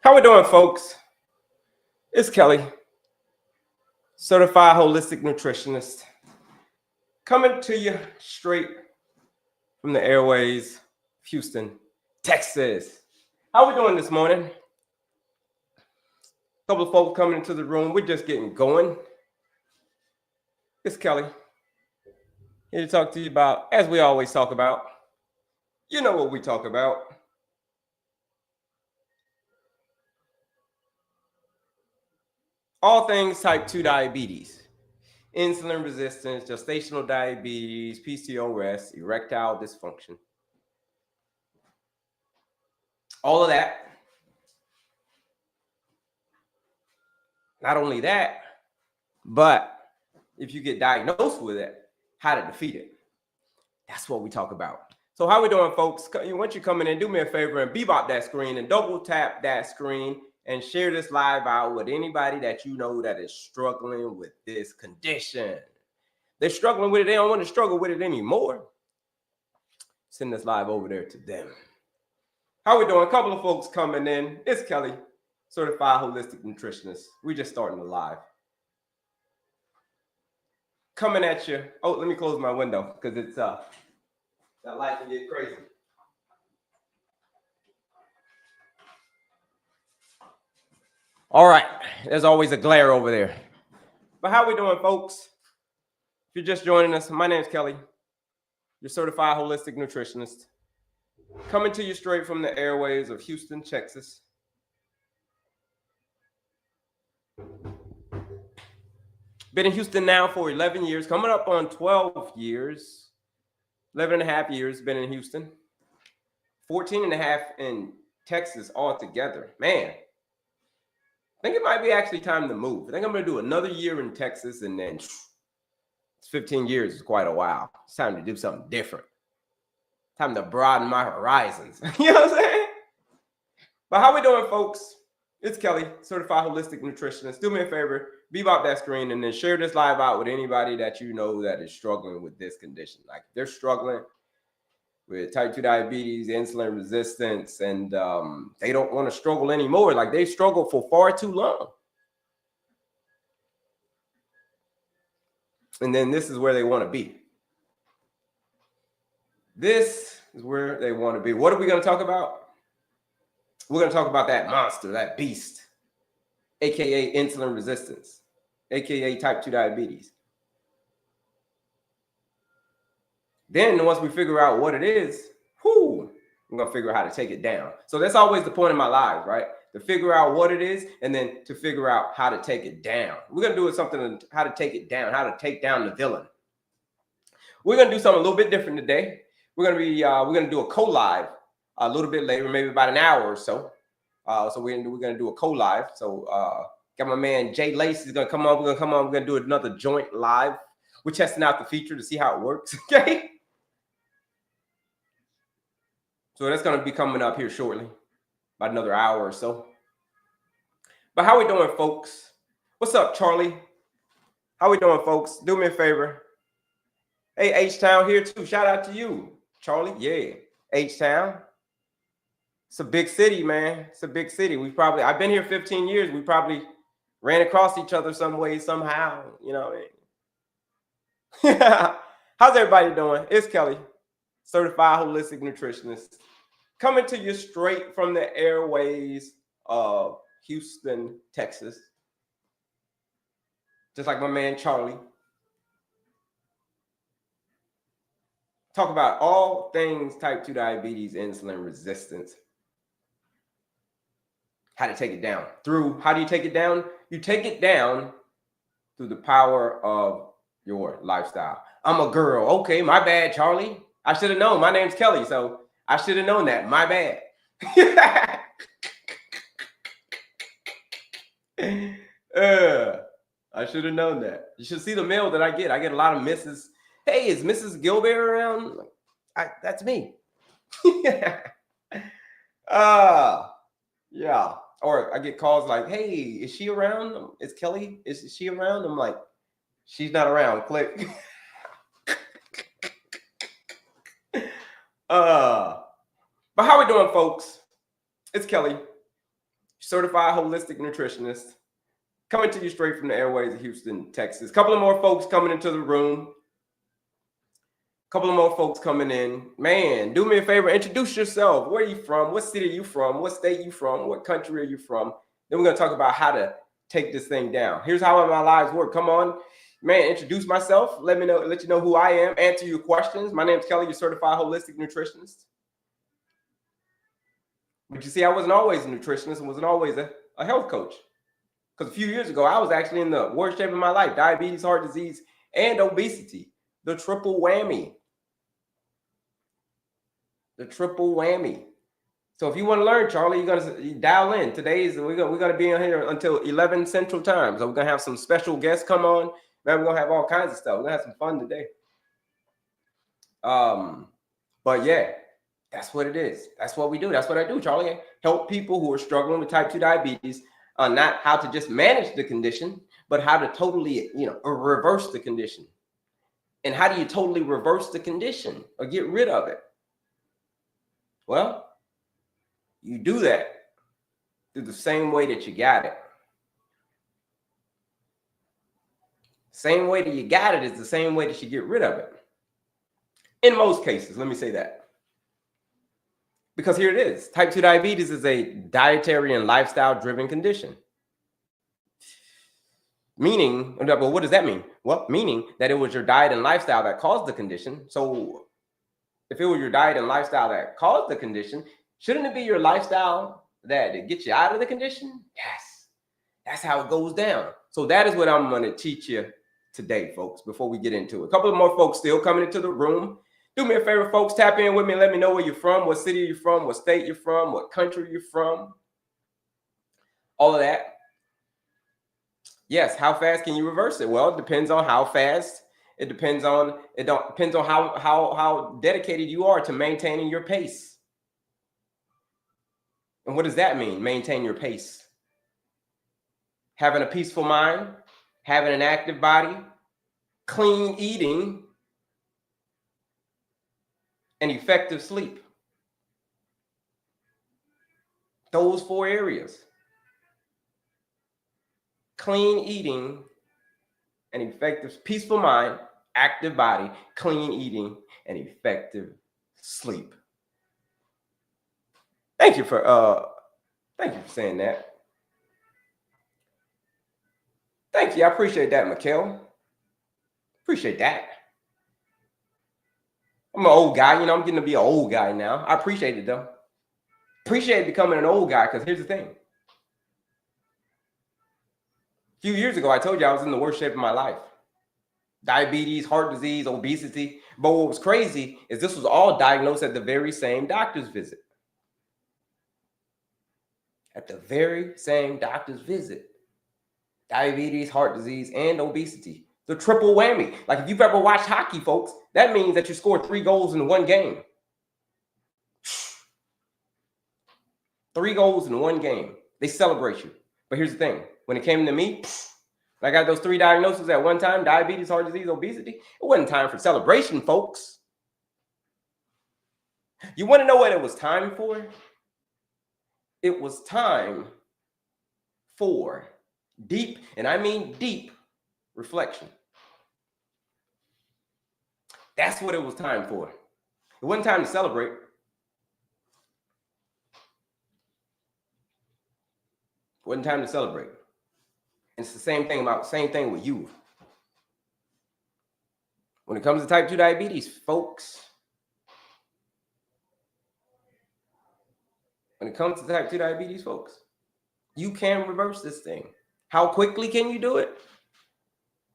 How we doing, folks? It's Kelley, Certified Holistic Nutritionist, coming to you straight from the airways, Houston, Texas. How we doing this morning? A couple of folks coming into the room. We're just getting going. It's Kelley, here to talk to you about, as we always talk about, you know what we talk about. All things type 2 diabetes, insulin resistance, gestational diabetes, PCOS, erectile dysfunction. All of that. Not only that, but if you get diagnosed with it, how to defeat it. That's what we talk about. So how we doing, folks? Once you're coming in, do me a favor and bebop that screen and double tap that screen and share this live out with anybody that you know that is struggling with this condition. They're struggling with it. They don't want to struggle with it anymore. Send this live over there to them. How we doing? A couple of folks coming in. It's Kelley, Certified Holistic Nutritionist. We just starting the live. Coming at you. Oh, let me close my window because it's that light can get crazy. All right, there's always a glare over there. But how we doing, folks? If you're just joining us, my name's Kelley, your Certified Holistic Nutritionist, coming to you straight from the airways of Houston, Texas. Been in Houston now for 11 years, coming up on 12 years, 11 and a half years been in Houston, 14 and a half in Texas altogether. Man, I think it might be actually time to move. I think I'm going to do another year in Texas, and then it's 15 years is quite a while. It's time to do something different. Time to broaden my horizons. You know what I'm saying? But how we doing, folks? It's Kelley, Certified Holistic Nutritionist. Do me a favor, bebop that screen and then share this live out with anybody that you know that is struggling with this condition. Like they're struggling with type 2 diabetes, insulin resistance, and they don't want to struggle anymore. Like they struggled for far too long. And then this is where they want to be. This is where they want to be. What are we going to talk about? We're going to talk about that monster, that beast, aka insulin resistance, aka type 2 diabetes. Then once we figure out what it is, we're going to figure out how to take it down. So that's always the point of my lives, right? To figure out what it is and then to figure out how to take it down. We're going to do something, how to take it down, how to take down the villain. We're going to do something a little bit different today. We're going to do a co-live a little bit later, maybe about an hour or so. So we're going to do a co-live. So got my man Jay Lace is going to come on. We're going to come on. We're going to do another joint live. We're testing out the feature to see how it works. Okay. So that's going to be coming up here shortly, about another hour or so. But how we doing, folks? What's up, Charlie? How we doing, folks? Do me a favor. Hey, H-Town here too. Shout out to you, Charlie. Yeah, H-Town. It's a big city, man. It's a big city. I've been here 15 years. We probably ran across each other some way, somehow. You know what I mean? How's everybody doing? It's Kelley, Certified Holistic Nutritionist, coming to you straight from the airways of Houston, Texas. Just like my man Charlie. Talk about all things type 2 diabetes, insulin resistance. How to take it down. How do you take it down? You take it down through the power of your lifestyle. I'm a girl. Okay, my bad, Charlie. I should have known. My name's Kelley. So I should have known that. My bad. I should have known that. You should see the mail that I get. I get a lot of Mrs. Hey, is Mrs. Gilberry around? That's me. Yeah. Or I get calls like, hey, is she around? Is Kelley? Is she around? I'm like, she's not around. Click. But how we doing, folks? It's Kelley, Certified Holistic Nutritionist, coming to you straight from the airways of Houston, Texas. A couple of more folks coming into the room. Couple of more folks coming in. Man, do me a favor, introduce yourself. Where are you from? What city are you from? What state you from? What country are you from? Then we're going to talk about how to take this thing down. Here's how my lives work. Come on, man, introduce myself. Let you know who I am, answer your questions. My name's Kelley, your Certified Holistic Nutritionist. But you see, I wasn't always a nutritionist and wasn't always a health coach. Because a few years ago, I was actually in the worst shape of my life: diabetes, heart disease, and obesity. The triple whammy. The triple whammy. So if you want to learn, Charlie, you're gonna dial in. We're gonna be in here until 11 Central Time. So we're gonna have some special guests come on. Man, we're gonna have all kinds of stuff. We're gonna have some fun today. But yeah, that's what it is. That's what we do. That's what I do, Charlie. Help people who are struggling with type 2 diabetes, not how to just manage the condition, but how to totally, reverse the condition. And how do you totally reverse the condition or get rid of it? Well, you do that through the same way that you got it. Same way that you got it is the same way that you get rid of it. In most cases, let me say that. Because here it is. Type 2 diabetes is a dietary and lifestyle-driven condition. Meaning, well, what does that mean? Well, meaning that it was your diet and lifestyle that caused the condition. So if it was your diet and lifestyle that caused the condition, shouldn't it be your lifestyle that gets you out of the condition? Yes. That's how it goes down. So that is what I'm going to teach you today, folks, before we get into it. A couple of more folks still coming into the room. Do me a favor, folks. Tap in with me. Let me know where you're from, what city you're from, what state you're from, what country you're from. All of that. Yes, how fast can you reverse it? Well, it depends on how fast. It depends on how dedicated you are to maintaining your pace. And what does that mean? Maintain your pace. Having a peaceful mind, having an active body, clean eating, and effective sleep. Those 4 areas. Clean eating, and effective, peaceful mind, active body, clean eating, and effective sleep. Thank you for saying that. Thank you. I appreciate that, Mikhail. Appreciate that. I'm an old guy, I'm getting to be an old guy now. I appreciate it though. Appreciate becoming an old guy, because here's the thing. A few years ago, I told you I was in the worst shape of my life. Diabetes, heart disease, obesity. But what was crazy is this was all diagnosed at the very same doctor's visit. At the very same doctor's visit. Diabetes, heart disease, and obesity. The triple whammy. Like if you've ever watched hockey, folks, that means that you scored 3 goals in one game. 3 goals in one game. They celebrate you. But here's the thing. When it came to me, I got those 3 diagnoses at one time: diabetes, heart disease, obesity. It wasn't time for celebration, folks. You want to know what it was time for? It was time for deep, and I mean deep, reflection. That's what it was time for. It wasn't time to celebrate. It wasn't time to celebrate. And it's the same thing with you. When it comes to type 2 diabetes, folks, you can reverse this thing. How quickly can you do it?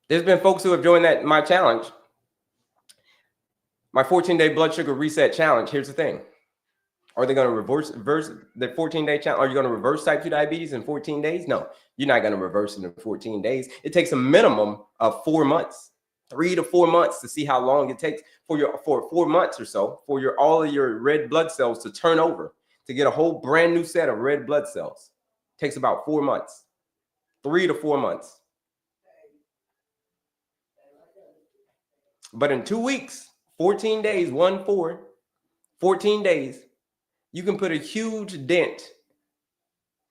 There's been folks who have joined my challenge, my 14-day blood sugar reset challenge. Here's the thing. Are they going to reverse the 14-day challenge? Are you going to reverse type 2 diabetes in 14 days? No, you're not going to reverse it in 14 days. It takes a minimum of 4 months, 3 to 4 months to see how long it takes for 4 months or so for all of your red blood cells to turn over, to get a whole brand new set of red blood cells. It takes about 4 months, 3 to 4 months. But in 2 weeks, 14 days, 14 days, you can put a huge dent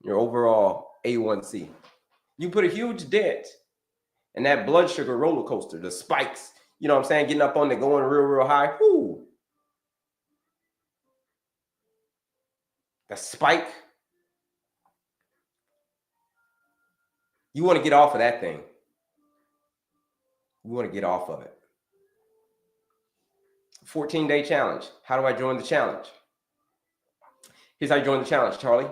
in your overall A1C. You put a huge dent in that blood sugar roller coaster, the spikes, you know what I'm saying, getting up on it, going real high. Whoo. The spike. You want to get off of that thing. You want to get off of it. 14-day challenge. How do I join the challenge? Here's how you join the challenge, Charlie.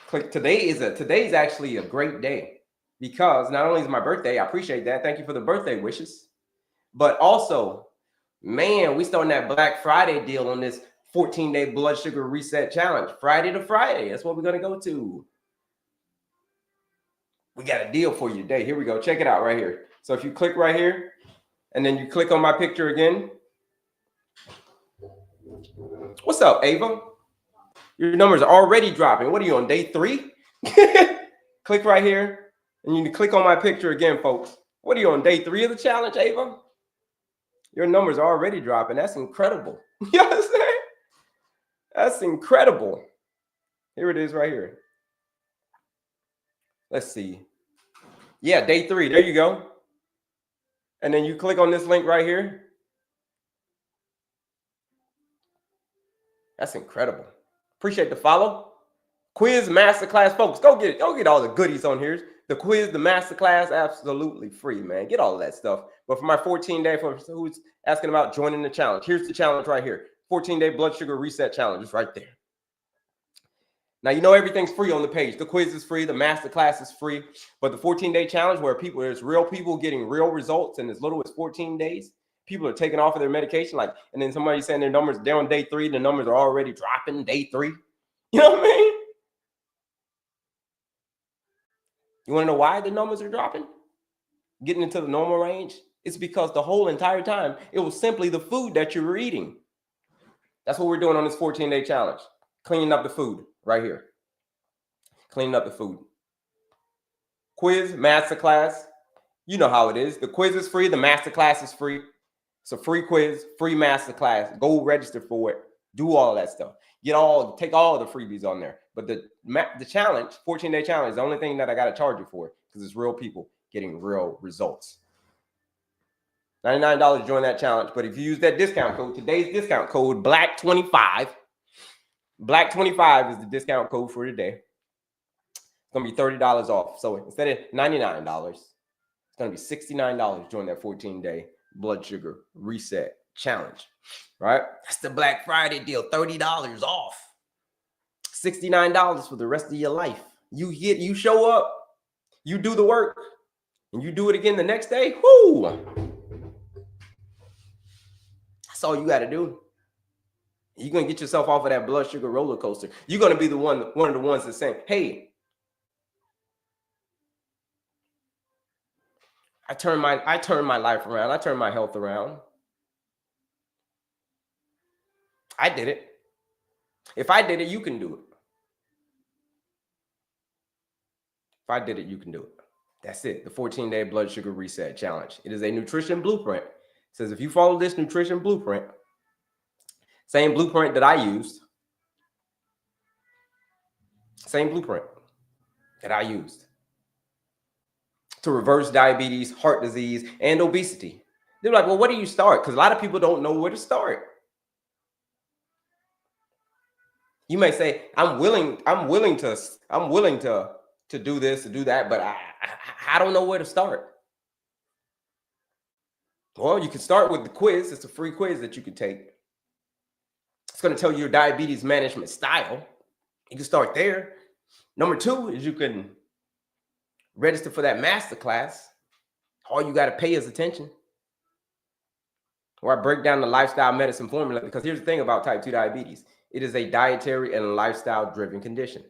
Click. Today's actually a great day because not only is my birthday, I appreciate that. Thank you for the birthday wishes. But also, man, we starting that Black Friday deal on this 14-day blood sugar reset challenge. Friday to Friday. That's what we're going to go to. We got a deal for you today. Here we go. Check it out right here. So if you click right here and then you click on my picture again. What's up, Ava? Your numbers are already dropping. What are you on, day 3? Click right here and you can click on my picture again, folks. What are you on, day 3 of the challenge, Ava? Your numbers are already dropping. That's incredible. You know what I'm saying? That's incredible. Here it is right here. Let's see. Yeah, day 3. There you go. And then you click on this link right here. That's incredible. Appreciate the follow. Quiz masterclass, folks. Go get it. Go get all the goodies on here. The quiz, the masterclass, absolutely free, man. Get all of that stuff. But for my 14-day, for who's asking about joining the challenge, here's the challenge right here. 14-day blood sugar reset challenge is right there. Now, you know everything's free on the page. The quiz is free. The masterclass is free. But the 14-day challenge where there's real people getting real results in as little as 14 days. People are taking off of their medication, and then somebody saying their numbers, they're on day 3, the numbers are already dropping day 3. You know what I mean? You want to know why the numbers are dropping? Getting into the normal range? It's because the whole entire time, it was simply the food that you were eating. That's what we're doing on this 14-day challenge. Cleaning up the food right here. Cleaning up the food. Quiz, masterclass. You know how it is. The quiz is free. The masterclass is free. It's a free quiz, free masterclass. Go register for it. Do all of that stuff. Take all the freebies on there. But the challenge, 14-day challenge, is the only thing that I got to charge you for because it's real people getting real results. $99 to join that challenge. But if you use that discount code, today's discount code, BLACK25. BLACK25 is the discount code for today. It's going to be $30 off. So instead of $99, it's going to be $69 to join that 14-day blood sugar reset challenge. Right? That's the Black Friday deal. $30 off. $69 for the rest of your life. You show up, you do the work, and you do it again the next day. Whoo! That's all you got to do. You're going to get yourself off of that blood sugar roller coaster. You're going to be one of the ones that's saying, hey, I turned my life around. I turned my health around. I did it. If I did it, you can do it. If I did it, you can do it. That's it. The 14-day blood sugar reset challenge. It is a nutrition blueprint. It says if you follow this nutrition blueprint, same blueprint that I used, same blueprint that I used to reverse diabetes, heart disease, and obesity. They're like, well, where do you start? Because a lot of people don't know where to start. You may say, I'm willing to do this, to do that, but I don't know where to start. Well, you can start with the quiz. It's a free quiz that you can take. It's going to tell you your diabetes management style. You can start there. Number 2 is you can register for that masterclass. All you got to pay is attention. Where I break down the lifestyle medicine formula. Because here's the thing about type 2 diabetes. It is a dietary and lifestyle-driven condition.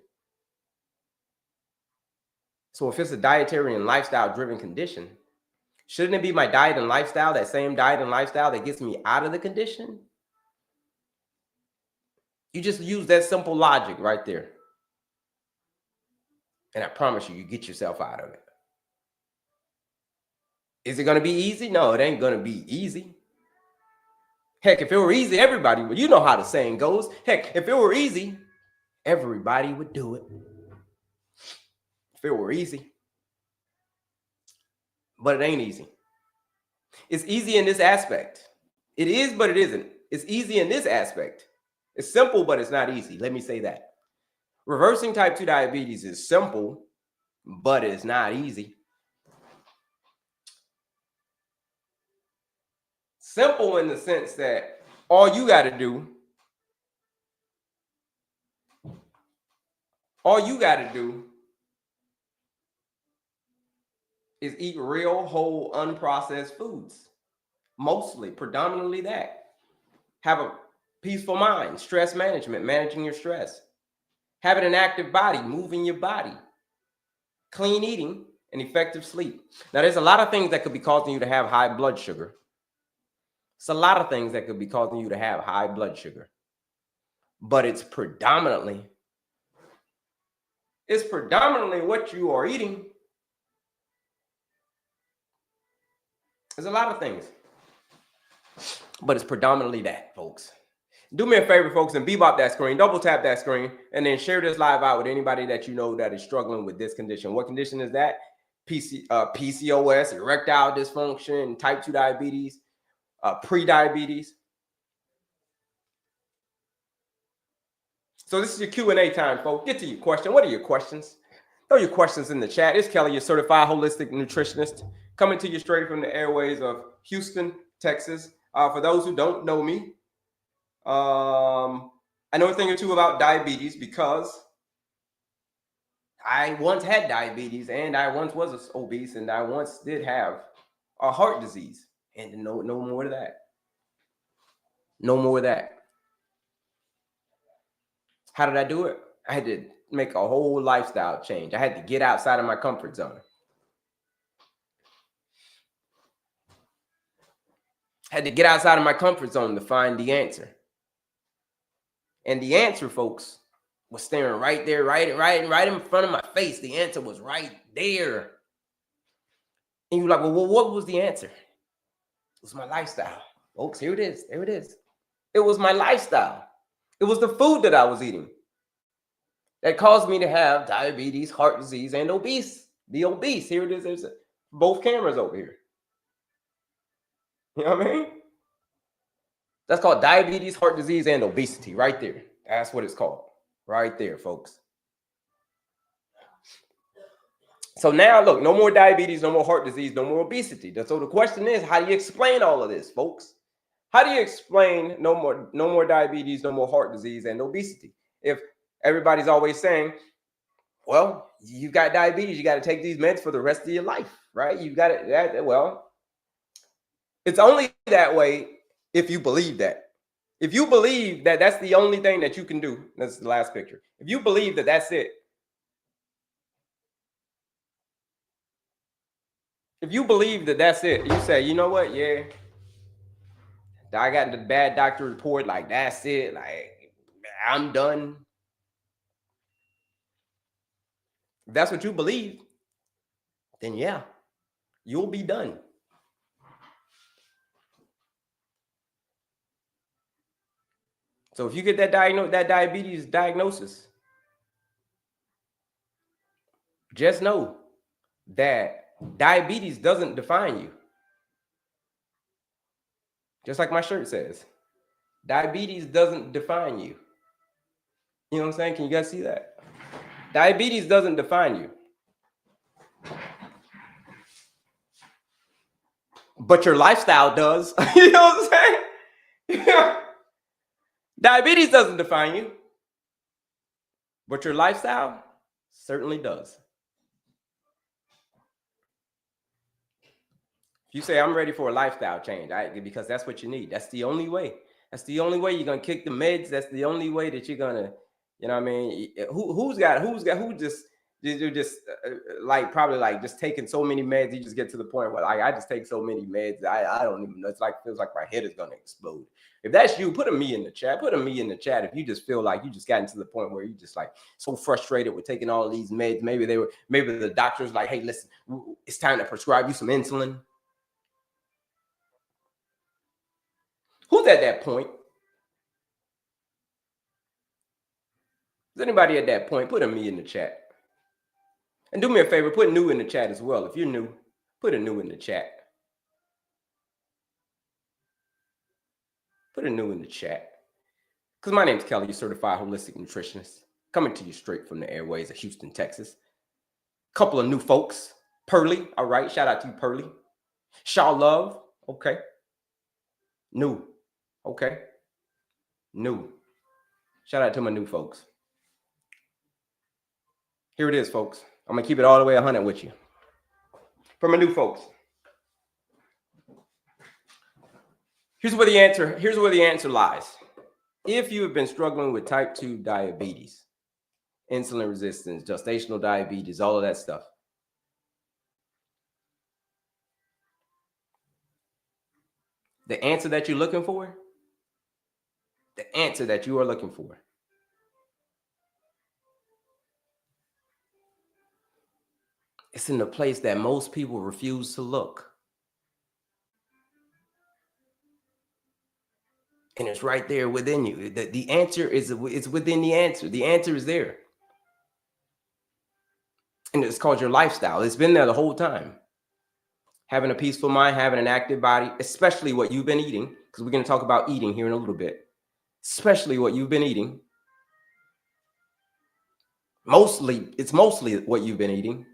So if it's a dietary and lifestyle-driven condition, shouldn't it be my diet and lifestyle, that same diet and lifestyle that gets me out of the condition? You just use that simple logic right there. And I promise you, you get yourself out of it. Is it going to be easy? No, it ain't going to be easy. Heck, if it were easy, everybody would. You know how the saying goes. Heck, if it were easy, everybody would do it. If it were easy. But it ain't easy. It's easy in this aspect. It is, but it isn't. It's easy in this aspect. It's simple, but it's not easy. Let me say that. Reversing type 2 diabetes is simple, but it's not easy. Simple in the sense that all you got to do is eat real, whole, unprocessed foods. Mostly, predominantly that. Have a peaceful mind, stress management, managing your stress. Having an active body, moving your body. Clean eating, and effective sleep. Now, there's a lot of things that could be causing you to have high blood sugar. It's a lot of things that could be causing you to have high blood sugar. But it's predominantly what you are eating. There's a lot of things. But it's predominantly that, folks. Do me a favor, folks, and bebop that screen, double tap that screen, and then share this live out with anybody that you know that is struggling with this condition. What condition is that? PCOS, erectile dysfunction, type 2 diabetes, pre-diabetes. So this is your Q&A time, folks. Get to your question. What are your questions? Throw your questions in the chat. It's Kelley, your certified holistic nutritionist, coming to you straight from the airways of Houston, Texas. For those who don't know me, I know a thing or two about diabetes because I once had diabetes and I once was obese and I once did have a heart disease. And no more of that. No more of that. How did I do it? I had to make a whole lifestyle change. I had to get outside of my comfort zone. I had to get outside of my comfort zone to find the answer. And the answer, folks, was staring right there, right in front of my face. The answer was right there. And you're like, well, what was the answer? It was my lifestyle. Folks, here it is. There it is. It was my lifestyle. It was the food that I was eating that caused me to have diabetes, heart disease, and be obese. Here it is. There's both cameras over here. You know what I mean? That's called diabetes, heart disease, and obesity right there. That's what it's called. Right there, folks. So now, look, no more diabetes, no more heart disease, no more obesity. So the question is, how do you explain all of this, folks? How do you explain no more diabetes, no more heart disease, and obesity? If everybody's always saying, well, you got diabetes, you got to take these meds for the rest of your life, right? You got it. Well, it's only that way if you believe that. If you believe that that's the only thing that you can do, that's the last picture. If you believe that that's it, if you believe that that's it, you say, you know what? Yeah, I got the bad doctor report. Like, that's it. Like, I'm done. If that's what you believe, then yeah, you'll be done. So if you get that diabetes diagnosis, just know that diabetes doesn't define you. Just like my shirt says, diabetes doesn't define you. You know what I'm saying? Can you guys see that? Diabetes doesn't define you. But your lifestyle does. You know what I'm saying? Diabetes doesn't define you. But your lifestyle certainly does. If you say, I'm ready for a lifestyle change, because that's what you need. That's the only way. That's the only way you're gonna kick the meds. That's the only way that you're gonna, you know what I mean? Who just like probably like just taking so many meds, you just get to the point where like I just take so many meds, I don't even know. It's like feels like my head is gonna explode. If that's you, put a me in the chat. Put a me in the chat if you just feel like you just gotten to the point where you just like so frustrated with taking all these meds. Maybe the doctor's like, hey, listen, it's time to prescribe you some insulin. Who's at that point? Is anybody at that point? Put a me in the chat. And do me a favor, put new in the chat as well. If you're new, put a new in the chat. Put a new in the chat. Because my name's Kelley, Certified Holistic Nutritionist, coming to you straight from the airways of Houston, Texas. Couple of new folks. Pearly, all right. Shout out to you, Pearly. Shaw Love, okay. New, okay. New. Shout out to my new folks. Here it is, folks. I'm going to keep it all the way 100 with you. For my new folks. Here's where the answer lies. If you have been struggling with type 2 diabetes, insulin resistance, gestational diabetes, all of that stuff, the answer that you're looking for, it's in the place that most people refuse to look. And it's right there within you. The answer it's within the answer. The answer is there. And it's called your lifestyle. It's been there the whole time. Having a peaceful mind, having an active body, especially what you've been eating, because we're going to talk about eating here in a little bit, especially what you've been eating. It's mostly what you've been eating.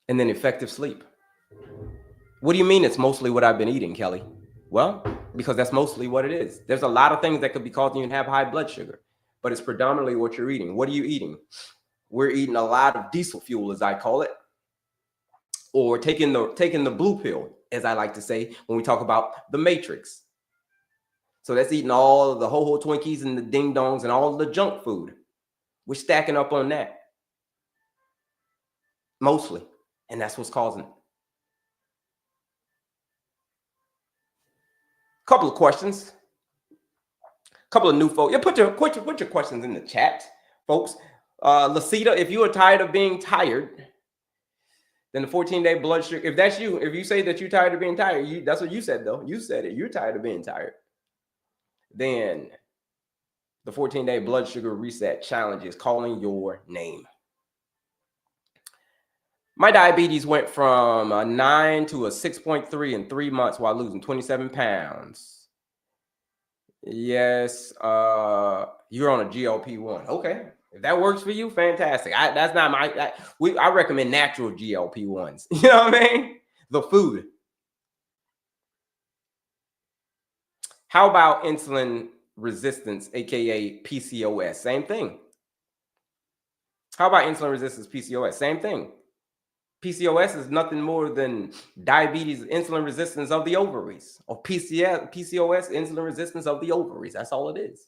And then effective sleep. What do you mean it's mostly what I've been eating, Kelley? Well, because that's mostly what it is. There's a lot of things that could be causing you to have high blood sugar, but it's predominantly what you're eating. What are you eating? We're eating a lot of diesel fuel, as I call it, or taking the blue pill, as I like to say, when we talk about the matrix. So that's eating all of the ho-ho Twinkies and the ding dongs and all of the junk food. We're stacking up on that. Mostly. And that's what's causing it. Couple of questions. Couple of new folks. Yeah, put your questions in the chat, folks. Lasita, if you are tired of being tired, then the 14-day blood sugar, if that's you, if you say that you're tired of being tired, that's what you said, though. You said it. You're tired of being tired. Then the 14-day blood sugar reset challenge is calling your name. My diabetes went from a 9 to a 6.3 in 3 months while losing 27 pounds. Yes, you're on a GLP-1. Okay. If that works for you, fantastic. That's not my, I recommend natural GLP-1s. You know what I mean? The food. How about insulin resistance, aka PCOS? Same thing. How about insulin resistance, PCOS? Same thing. PCOS is nothing more than diabetes, insulin resistance of the ovaries, or PCOS, insulin resistance of the ovaries. That's all it is.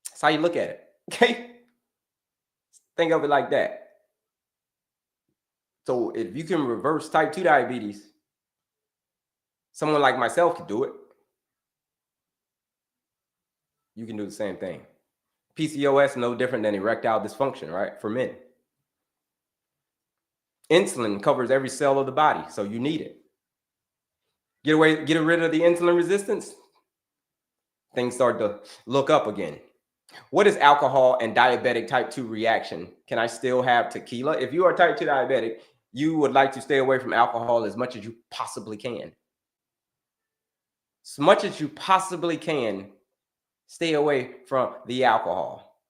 That's how you look at it. Okay? Think of it like that. So if you can reverse type 2 diabetes, someone like myself could do it. You can do the same thing. PCOS no different than erectile dysfunction, right? For men. Insulin covers every cell of the body, so you need it. Get rid of the insulin resistance, things start to look up again. What is alcohol and diabetic type 2 reaction? Can I still have tequila? If you are type 2 diabetic, you would like to stay away from alcohol as much as you possibly can. As much as you possibly can, stay away from the alcohol.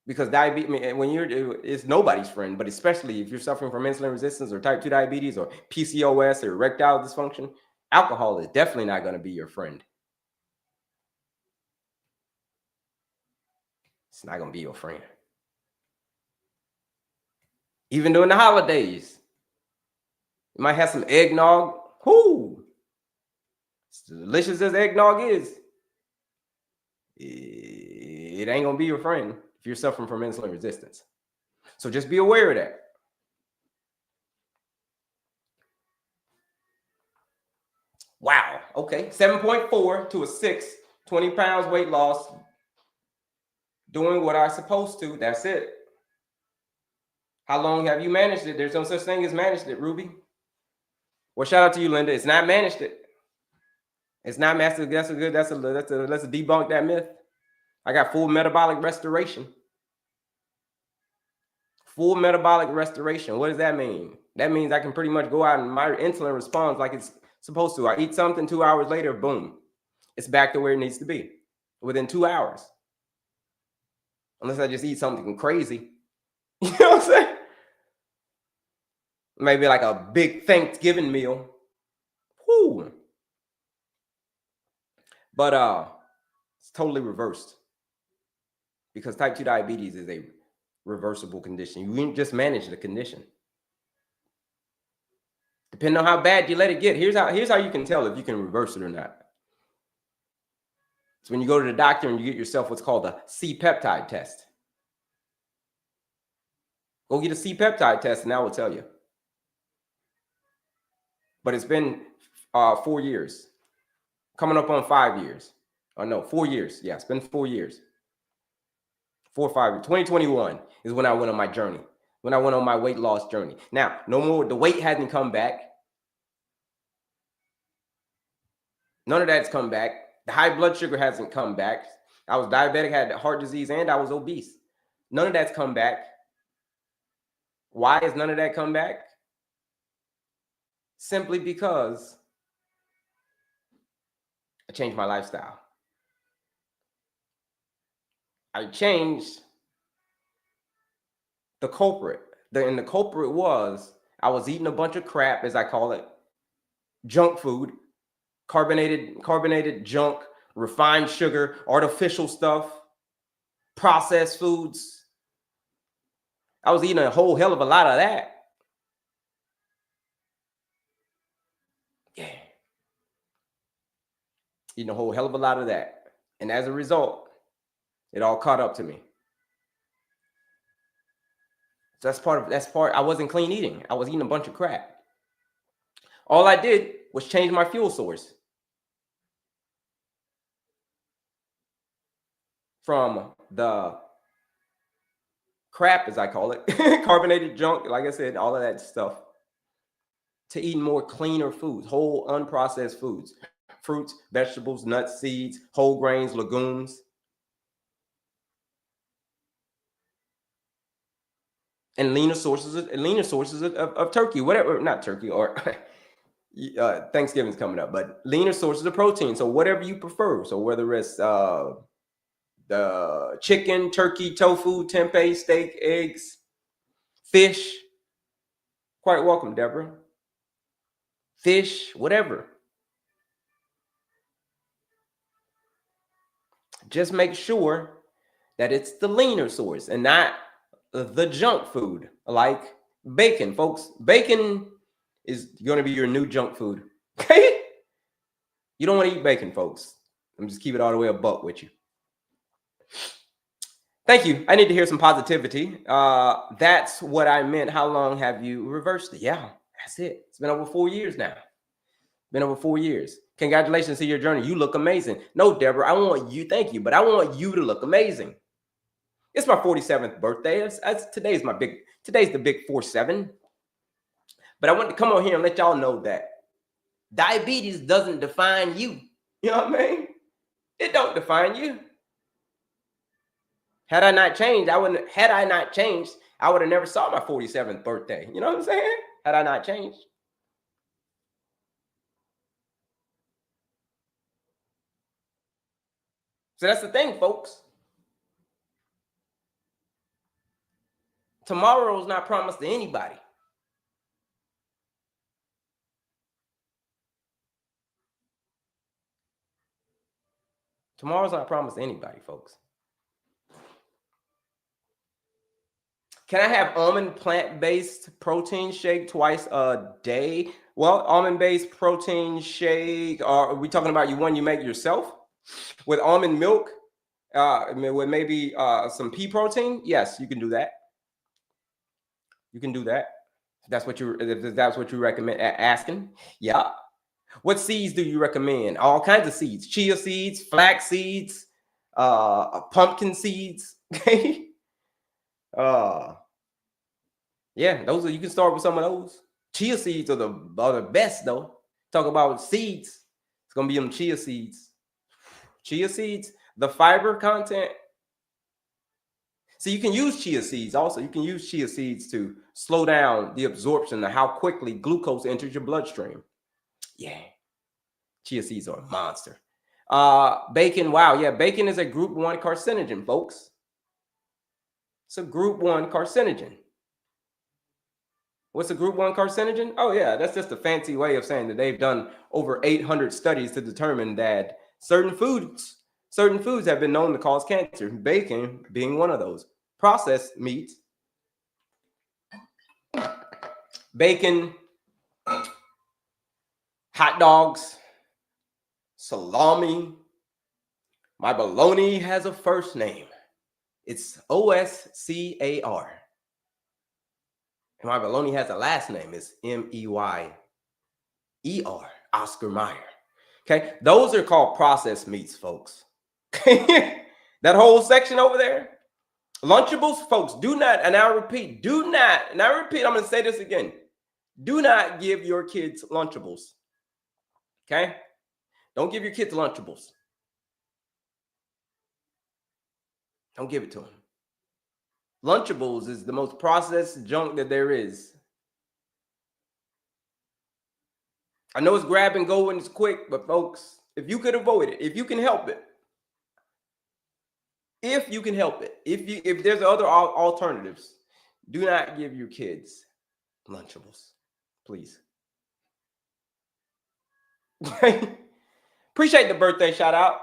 Because diabetes, it's nobody's friend, but especially if you're suffering from insulin resistance or type 2 diabetes or PCOS or erectile dysfunction, alcohol is definitely not going to be your friend. It's not going to be your friend. Even during the holidays. You might have some eggnog. Whoo! As delicious as eggnog is, it ain't gonna be your friend if you're suffering from insulin resistance. So just be aware of that. Wow. Okay. 7.4 to a 6, 20 pounds weight loss. Doing what I'm supposed to. That's it. How long have you managed it? There's no such thing as managed it, Ruby. Well, shout out to you, Linda. It's not managed it. It's not mastered. Let's debunk that myth. I got full metabolic restoration. Full metabolic restoration. What does that mean? That means I can pretty much go out and my insulin responds like it's supposed to. I eat something, 2 hours later, boom. It's back to where it needs to be within 2 hours. Unless I just eat something crazy. You know what I'm saying? Maybe like a big Thanksgiving meal. Whoo. But it's totally reversed. Because type 2 diabetes is a reversible condition. You didn't just manage the condition. Depending on how bad you let it get. Here's how you can tell if you can reverse it or not. It's when you go to the doctor and you get yourself what's called a C-peptide test. Go get a C-peptide test and I will tell you. But it's been 4 years. Coming up on 5 years. Oh, no, 4 years. Yeah, it's been 4 years. 4 or 5 years. 2021 is when I went on my journey. When I went on my weight loss journey. Now, no more. The weight hasn't come back. None of that's come back. The high blood sugar hasn't come back. I was diabetic, had heart disease, and I was obese. None of that's come back. Why is none of that come back? Simply because I changed my lifestyle. I changed the culprit. And the culprit was I was eating a bunch of crap, as I call it, junk food, carbonated junk, refined sugar, artificial stuff, processed foods. I was eating a whole hell of a lot of that. Yeah. Eating a whole hell of a lot of that. And as a result, it all caught up to me. So that's part. I wasn't clean eating. I was eating a bunch of crap. All I did was change my fuel source from the crap, as I call it, carbonated junk, like I said, all of that stuff, to eating more cleaner foods, whole unprocessed foods, fruits, vegetables, nuts, seeds, whole grains, legumes. And leaner sources of turkey, whatever, not turkey, or Thanksgiving's coming up, but leaner sources of protein. So whatever you prefer. So whether it's the chicken, turkey, tofu, tempeh, steak, eggs, fish. Quite welcome, Deborah. Fish, whatever. Just make sure that it's the leaner source and not the junk food like bacon, folks. Bacon is going to be your new junk food. Okay? You don't want to eat bacon, folks. I'm just keep it all the way a buck with you. Thank you. I need to hear some positivity. That's what I meant. How long have you reversed it? Yeah, that's it. It's been over 4 years now. Been over 4 years. Congratulations to your journey. You look amazing. No, Deborah, I want you. Thank you, but I want you to look amazing. It's my 47th birthday. Today's the big 47. But I want to come on here and let y'all know that diabetes doesn't define you. You know what I mean? It don't define you. Had I not changed, I would have never saw my 47th birthday. You know what I'm saying? Had I not changed. So that's the thing, folks. Tomorrow is not promised to anybody. Tomorrow's not promised to anybody, folks. Can I have almond plant-based protein shake twice a day? Well, almond-based protein shake, are we talking about one you make yourself with almond milk, with maybe some pea protein? Yes, you can do that. You can do that. If that's what you recommend asking. Yeah. What seeds do you recommend? All kinds of seeds: chia seeds, flax seeds, pumpkin seeds. Okay. uh, yeah, those are, you can start with some of those. Chia seeds are the best though. Talk about seeds. It's gonna be them chia seeds. Chia seeds, the fiber content. So you can use chia seeds also. You can use chia seeds to slow down the absorption of how quickly glucose enters your bloodstream. Yeah, chia seeds are a monster. Bacon, wow, yeah, bacon is a group 1 carcinogen, folks. It's a group 1 carcinogen. What's a group 1 carcinogen? Oh, yeah, that's just a fancy way of saying that they've done over 800 studies to determine that certain foods have been known to cause cancer, bacon being one of those. Processed meats, bacon, hot dogs, salami. My bologna has a first name. It's Oscar. And my bologna has a last name. It's Meyyer, Oscar Mayer. Okay, those are called processed meats, folks. That whole section over there, Lunchables, folks, do not, and I repeat, do not, and I repeat, I'm going to say this again. Do not give your kids Lunchables. Okay? Don't give your kids Lunchables. Don't give it to them. Lunchables is the most processed junk that there is. I know it's grab and go and it's quick, but folks, if you could avoid it, if you can help it, if there's other alternatives, do not give your kids Lunchables, please. Appreciate the birthday shout out.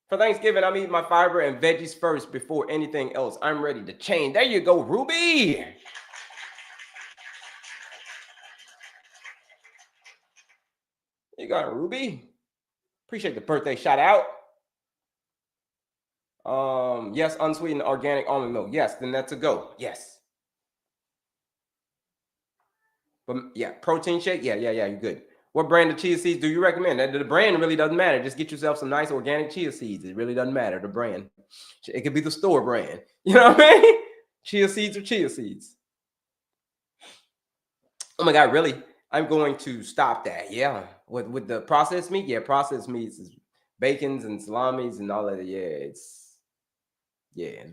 For Thanksgiving, I'm eating my fiber and veggies first before anything else. I'm ready to change. There you go, Ruby. You got it, Ruby. Appreciate the birthday shout out. Yes, unsweetened organic almond milk. Yes, then that's a go. Yes. But yeah, protein shake. Yeah, you're good. What brand of chia seeds do you recommend? The brand really doesn't matter. Just get yourself some nice organic chia seeds. It really doesn't matter, the brand. It could be the store brand. You know what I mean? Chia seeds or chia seeds. Oh my God, really? I'm going to stop that. Yeah. With the processed meat? Yeah, processed meats is bacons and salamis and all that. Yeah, it's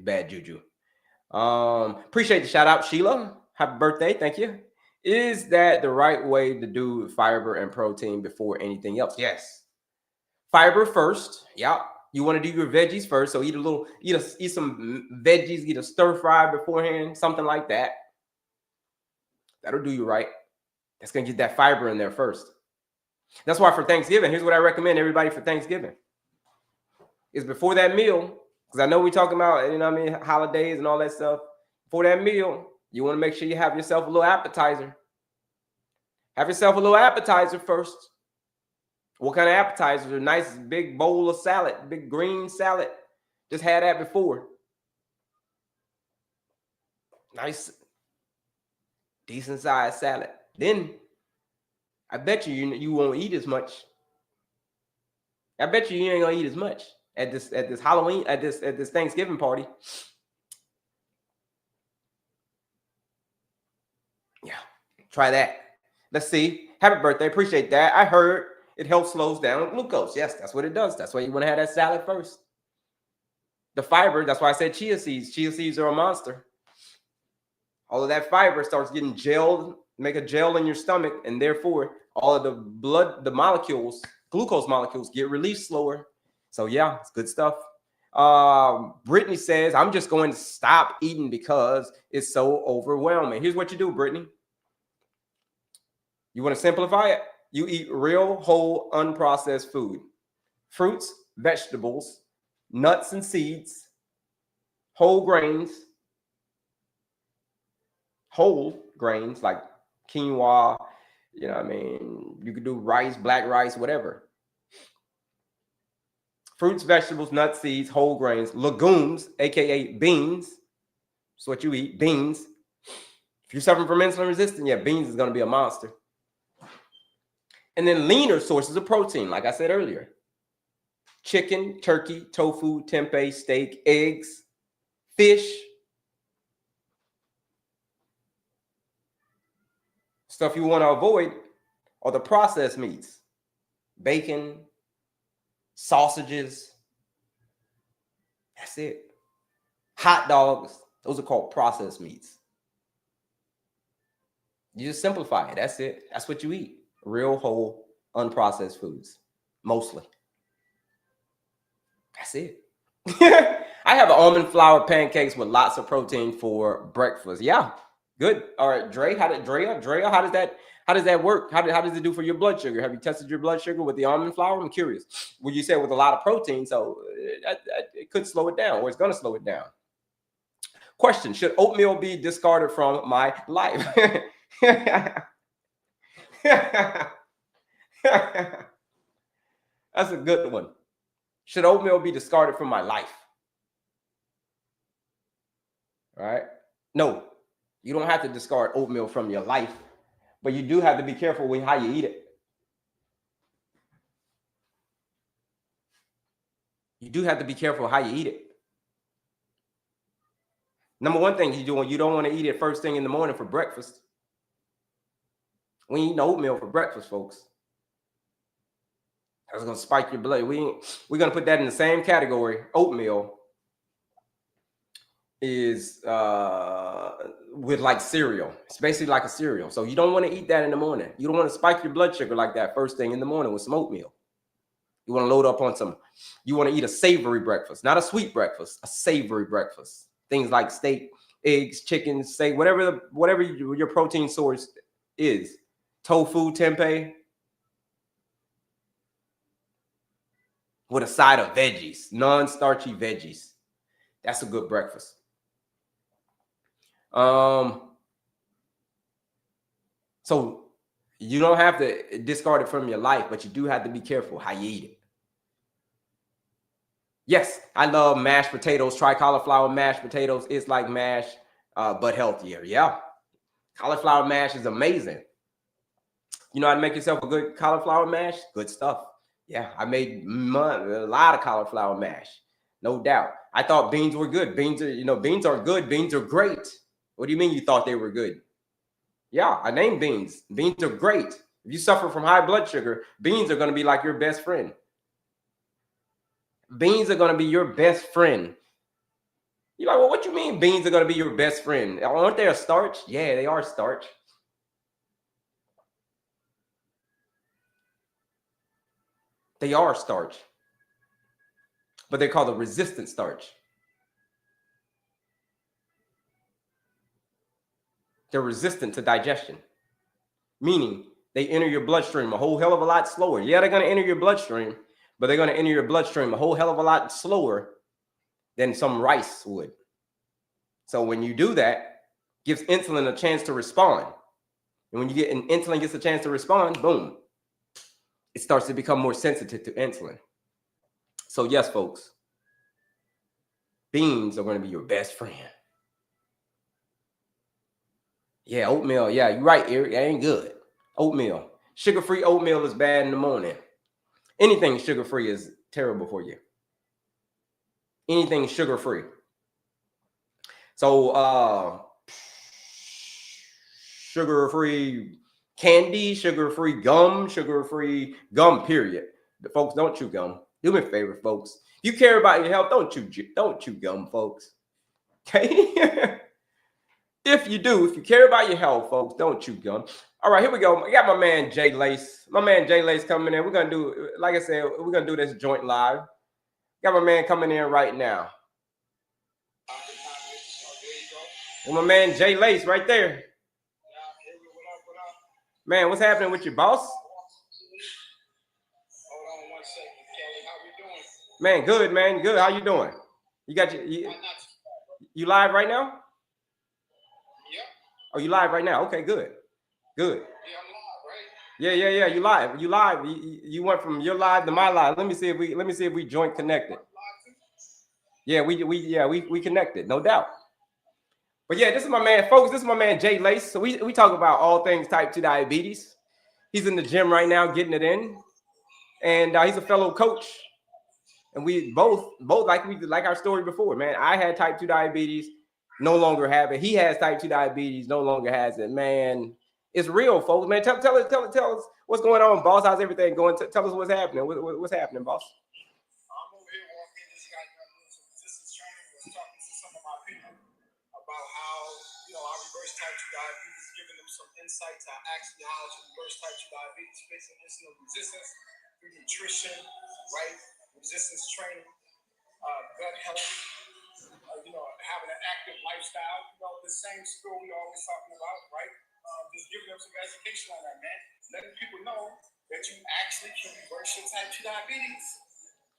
bad juju. Appreciate the shout out, Sheila. Happy birthday. Thank you. Is that the right way to do fiber and protein before anything else? Yes. Fiber first. Yeah. You want to do your veggies first. So eat some veggies, eat a stir fry beforehand, something like that. That'll do you right. That's going to get that fiber in there first. That's why for Thanksgiving, here's what I recommend everybody for Thanksgiving. Is before that meal, because I know we're talking about, holidays and all that stuff. Before that meal, you want to make sure you have yourself a little appetizer. Have yourself a little appetizer first. What kind of appetizer? A nice big bowl of salad, big green salad. Just had that before. Nice, decent sized salad. Then I bet you won't eat as much. I bet you ain't gonna eat as much at this Halloween, at this Thanksgiving party. Yeah, try that. Let's see. Happy birthday. Appreciate that. I heard it helps slows down glucose. Yes, that's what it does. That's why you want to have that salad first. The fiber, that's why I said chia seeds. Chia seeds are a monster. All of that fiber starts getting gelled, make a gel in your stomach, and therefore all of the molecules, glucose molecules, get released slower. So yeah, it's good stuff. Brittany says, I'm just going to stop eating because it's so overwhelming. Here's what you do, Brittany. You want to simplify it? You eat real, whole, unprocessed food. Fruits, vegetables, nuts and seeds, whole grains, whole grains like quinoa, you know what I mean? You could do rice, black rice, whatever. Fruits, vegetables, nuts, seeds, whole grains, legumes, aka beans. That's what you eat, beans. If you're suffering from insulin resistance, yeah, beans is going to be a monster. And then leaner sources of protein, like I said earlier. Chicken, turkey, tofu, tempeh, steak, eggs, fish. Stuff you want to avoid are the processed meats. Bacon, sausages. That's it. Hot dogs. Those are called processed meats. You just simplify it. That's it. That's what you eat. Real, whole, unprocessed foods. Mostly. That's it. I have almond flour pancakes with lots of protein for breakfast. Yeah. Good. All right, Drea, how does that work? How does it do for your blood sugar? Have you tested your blood sugar with the almond flour? I'm curious. Well, you said with a lot of protein, so it could slow it down, or it's going to slow it down. Question: should oatmeal be discarded from my life? That's a good one. Should oatmeal be discarded from my life? All right. No, you don't have to discard oatmeal from your life, but you do have to be careful with how you eat it. You do have to be careful how you eat it. Number one thing you don't want to eat it first thing in the morning for breakfast. We ain't eating oatmeal for breakfast, folks. That's gonna spike your blood. We're gonna put that in the same category. Oatmeal is with like cereal. It's basically like a cereal. So you don't want to eat that in the morning. You don't want to spike your blood sugar like that first thing in the morning with some oatmeal. You want to load up on you want to eat a savory breakfast, not a sweet breakfast, a savory breakfast. Things like steak, eggs, chicken, steak, whatever your protein source is. Tofu, tempeh, with a side of veggies, non-starchy veggies. That's a good breakfast. So you don't have to discard it from your life, but you do have to be careful how you eat it. Yes, I love mashed potatoes. Try cauliflower mashed potatoes. It's like mash, but healthier. Yeah, cauliflower mash is amazing. You know how to make yourself a good cauliflower mash? Good stuff. Yeah, I made a lot of cauliflower mash, no doubt. I thought beans were good. Beans are good. Beans are great. What do you mean you thought they were good? Yeah, I named beans. Beans are great. If you suffer from high blood sugar, beans are going to be like your best friend. Beans are going to be your best friend. You're like, well, what you mean beans are going to be your best friend? Aren't they a starch? Yeah, they are starch. They are starch. But they're called a resistant starch. They're resistant to digestion, meaning they enter your bloodstream a whole hell of a lot slower. Yeah, they're going to enter your bloodstream, but they're going to enter your bloodstream a whole hell of a lot slower than some rice would. So when you do that, gives insulin a chance to respond. And when insulin gets a chance to respond, boom, it starts to become more sensitive to insulin. So yes, folks, beans are going to be your best friend. Yeah, oatmeal. Yeah, you're right, Eric. That ain't good. Oatmeal. Sugar-free oatmeal is bad in the morning. Anything sugar-free is terrible for you. Anything sugar-free. So sugar-free candy, sugar-free gum, period. The folks, don't chew gum. Do me a favor, folks. If you care about your health, don't chew gum, folks. Okay? If you care about your health, folks, don't chew gum. All right, here we go. I got my man Jay Lace. My man Jay Lace coming in. We're gonna do, like I said, we're gonna do this joint live. Got my man coming in right now. And my man Jay Lace right there. Man, what's happening with your boss? Hold on 1 second, Kelley. How we doing? Man, good, man. Good. How you doing? You live right now? Yep. Oh, you live right now? Okay, good. Good. Yeah, I'm live, right? Yeah. You live. You live. You went from your live to my live. Let me see if we joint connected. Yeah, we connected, no doubt. But yeah, this is my man, folks. This is my man Jay Lace. So we talk about all things type 2 diabetes. He's in the gym right now getting it in. And he's a fellow coach. And we both like our story before, man. I had type 2 diabetes, no longer have it. He has type 2 diabetes, no longer has it. Man, it's real, folks. Man, tell us what's going on, boss. How's everything going? Tell us what's happening. What's happening, boss? I'm over here walking. This guy doing some resistance training. Was talking to some of my people about how I reverse type 2 diabetes, giving them some insights on actually how to reverse type 2 diabetes, facing insulin resistance through nutrition, right? Resistance training, gut health, having an active lifestyle. The same skill we always talking about, right? Just giving them some education on that, man. Letting people know that you actually can reverse your type 2 diabetes.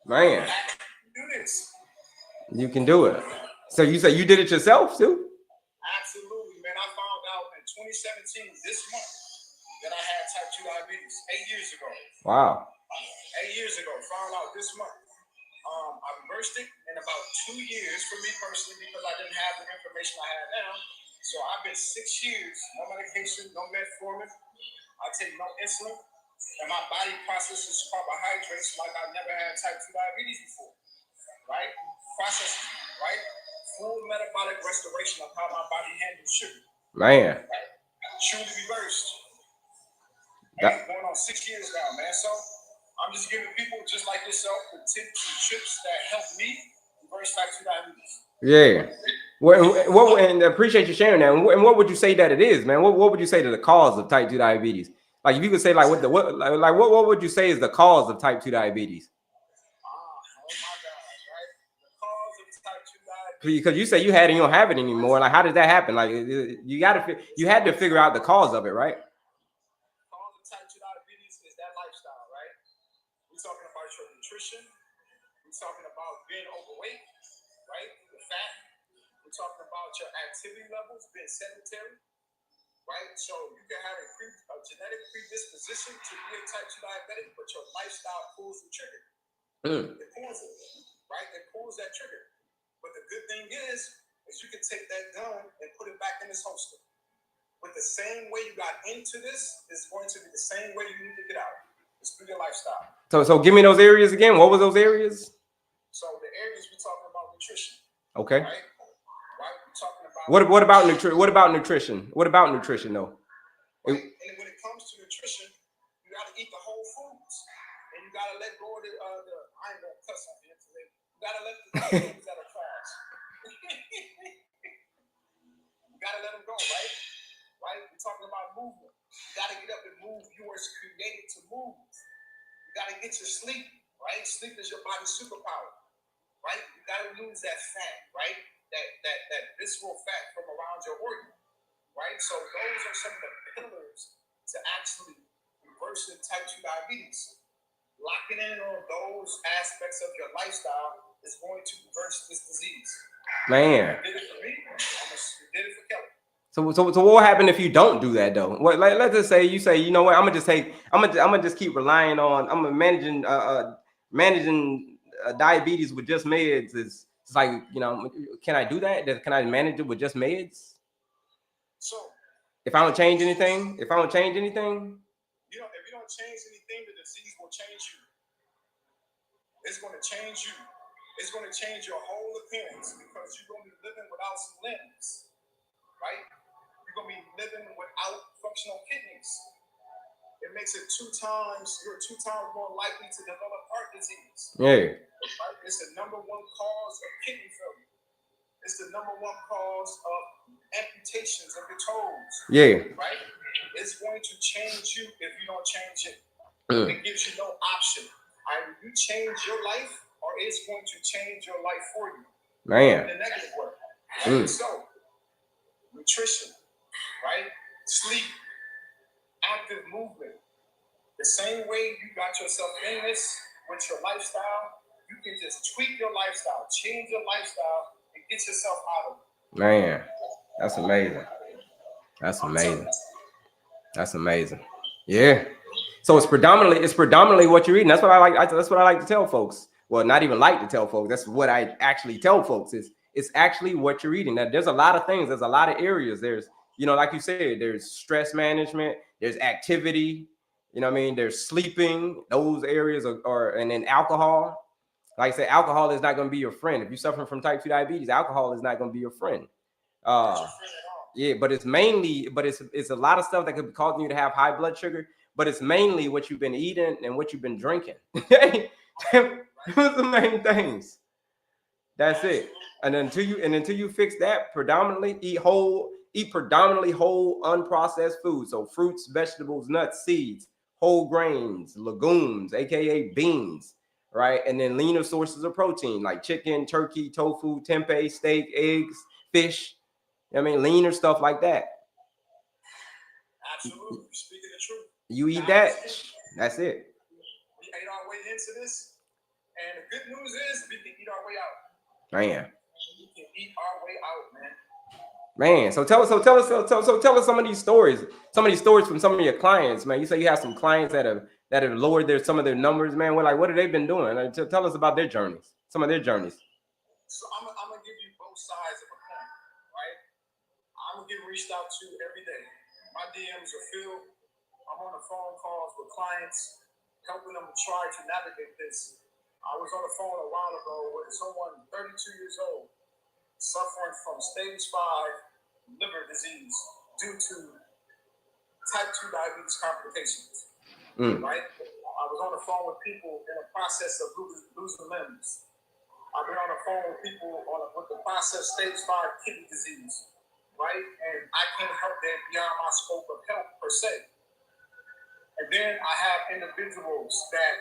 Man, do this. You can do it. So you say you did it yourself too? Absolutely, man. I found out in 2017, this month, that I had type 2 diabetes 8 years ago. Wow. 8 years ago, found out this month. I reversed it in about 2 years for me personally because I didn't have the information I have now. So I've been 6 years, no medication, no metformin. I take no insulin, and my body processes carbohydrates like I never had type 2 diabetes before. Right? Processes, right? Full metabolic restoration of how my body handles sugar. Man. Right? Truly reversed. Going on 6 years now, man. So I'm just giving people just like yourself the tips and trips that help me reverse type 2 diabetes. Yeah. And appreciate you sharing that. And what would you say that it is, man? What would you say to the cause of type 2 diabetes? Like if you could say like what would you say is the cause of type 2 diabetes? Oh my gosh, right? The cause of type 2 diabetes. Because you say you had it, you don't have it anymore. Like how did that happen? Like you had to figure out the cause of it, right? The cause of type 2 diabetes is that lifestyle, right? We're talking about your nutrition. We're talking about being overweight, right? The fat. We're talking about your activity levels, being sedentary, right? So you can have a genetic predisposition to be a type 2 diabetic, but your lifestyle pulls the trigger. It pulls it, right? It pulls that trigger. But the good thing is you can take that gun and put it back in its holster. With the same way you got into this, it's going to be the same way you need to get out. It's through your lifestyle. So give me those areas again. What were those areas? So the areas we're talking about nutrition. Okay. Right? We're talking about what about nutrition? What about nutrition? What about nutrition though? Right? And when it comes to nutrition, you got to eat the whole foods, and you got to let go of the. I ain't gonna cuss on here today. You got to let the foods that are trash. You got to let them go, right? Right? We're talking about movement. You got to get up and move. You were created to move. You got to get your sleep, right? Sleep is your body's superpower, right? You got to lose that fat, right? That visceral fat from around your organ, right? So those are some of the pillars to actually reversing type 2 diabetes. Locking in on those aspects of your lifestyle is going to reverse this disease. Man. You did it for me. You did it for Kelley. So what will happen if you don't do that though? What, like, let's just say you say, you know what, I'm gonna just keep relying on, I'm managing diabetes with just meds. It's like, can I do that? Can I manage it with just meds? So if I don't change anything, if you don't change anything, the disease will change you. It's going to change you. It's going to change your whole appearance because you're going to be living without some limbs, right? You're going to be living without functional kidneys. It makes it you're 2 times more likely to develop heart disease. Yeah. Right? It's the number 1 cause of kidney failure. It's the number 1 cause of amputations of your toes. Yeah. Right? It's going to change you if you don't change it. It gives you no option. Either you change your life or it's going to change your life for you. Man. In the negative way. Right? So, nutrition, right? Sleep, active movement. The same way you got yourself in this with your lifestyle, you can just tweak your lifestyle, change your lifestyle, and get yourself out of it. Man, that's amazing. That's amazing. That's amazing. Yeah. So it's predominantly what you're eating. That's what I like. That's what I like to tell folks. Well, not even like to tell folks. That's what I actually tell folks. Is it's actually what you're eating. Now, there's a lot of things. There's a lot of areas. There's, like you said, there's stress management. There's activity. You know what I mean? There's sleeping. Those areas are and then alcohol. Like I said, alcohol is not going to be your friend. If you're suffering from type 2 diabetes, alcohol is not going to be your friend. Yeah, but it's a lot of stuff that could be causing you to have high blood sugar, but it's mainly what you've been eating and what you've been drinking. Those are the main things. That's it. And until you fix that, eat predominantly whole, unprocessed food. So fruits, vegetables, nuts, seeds, whole grains, legumes, aka beans, right? And then leaner sources of protein like chicken, turkey, tofu, tempeh, steak, eggs, fish. I mean, leaner stuff like that. Absolutely. Speaking the truth. You eat that, that's it. We ate our way into this, and the good news is we can eat our way out. Man. We can eat our way out, man. Man, so tell us some of these stories. Some of these stories from some of your clients, man. You say you have some clients that have lowered some of their numbers, man. What have they been doing? Like, tell us about their journeys. Some of their journeys. So I'm gonna give you both sides of a coin, right? I'm getting reached out to every day. My DMs are filled. I'm on the phone calls with clients, helping them try to navigate this. I was on the phone a while ago with someone 32 years old, suffering from stage 5 liver disease due to type 2 diabetes complications. Right? I was on the phone with people in the process of losing limbs. I've been on the phone with people with the process stage 5 kidney disease, right? And I can't help that beyond my scope of help per se. And then I have individuals that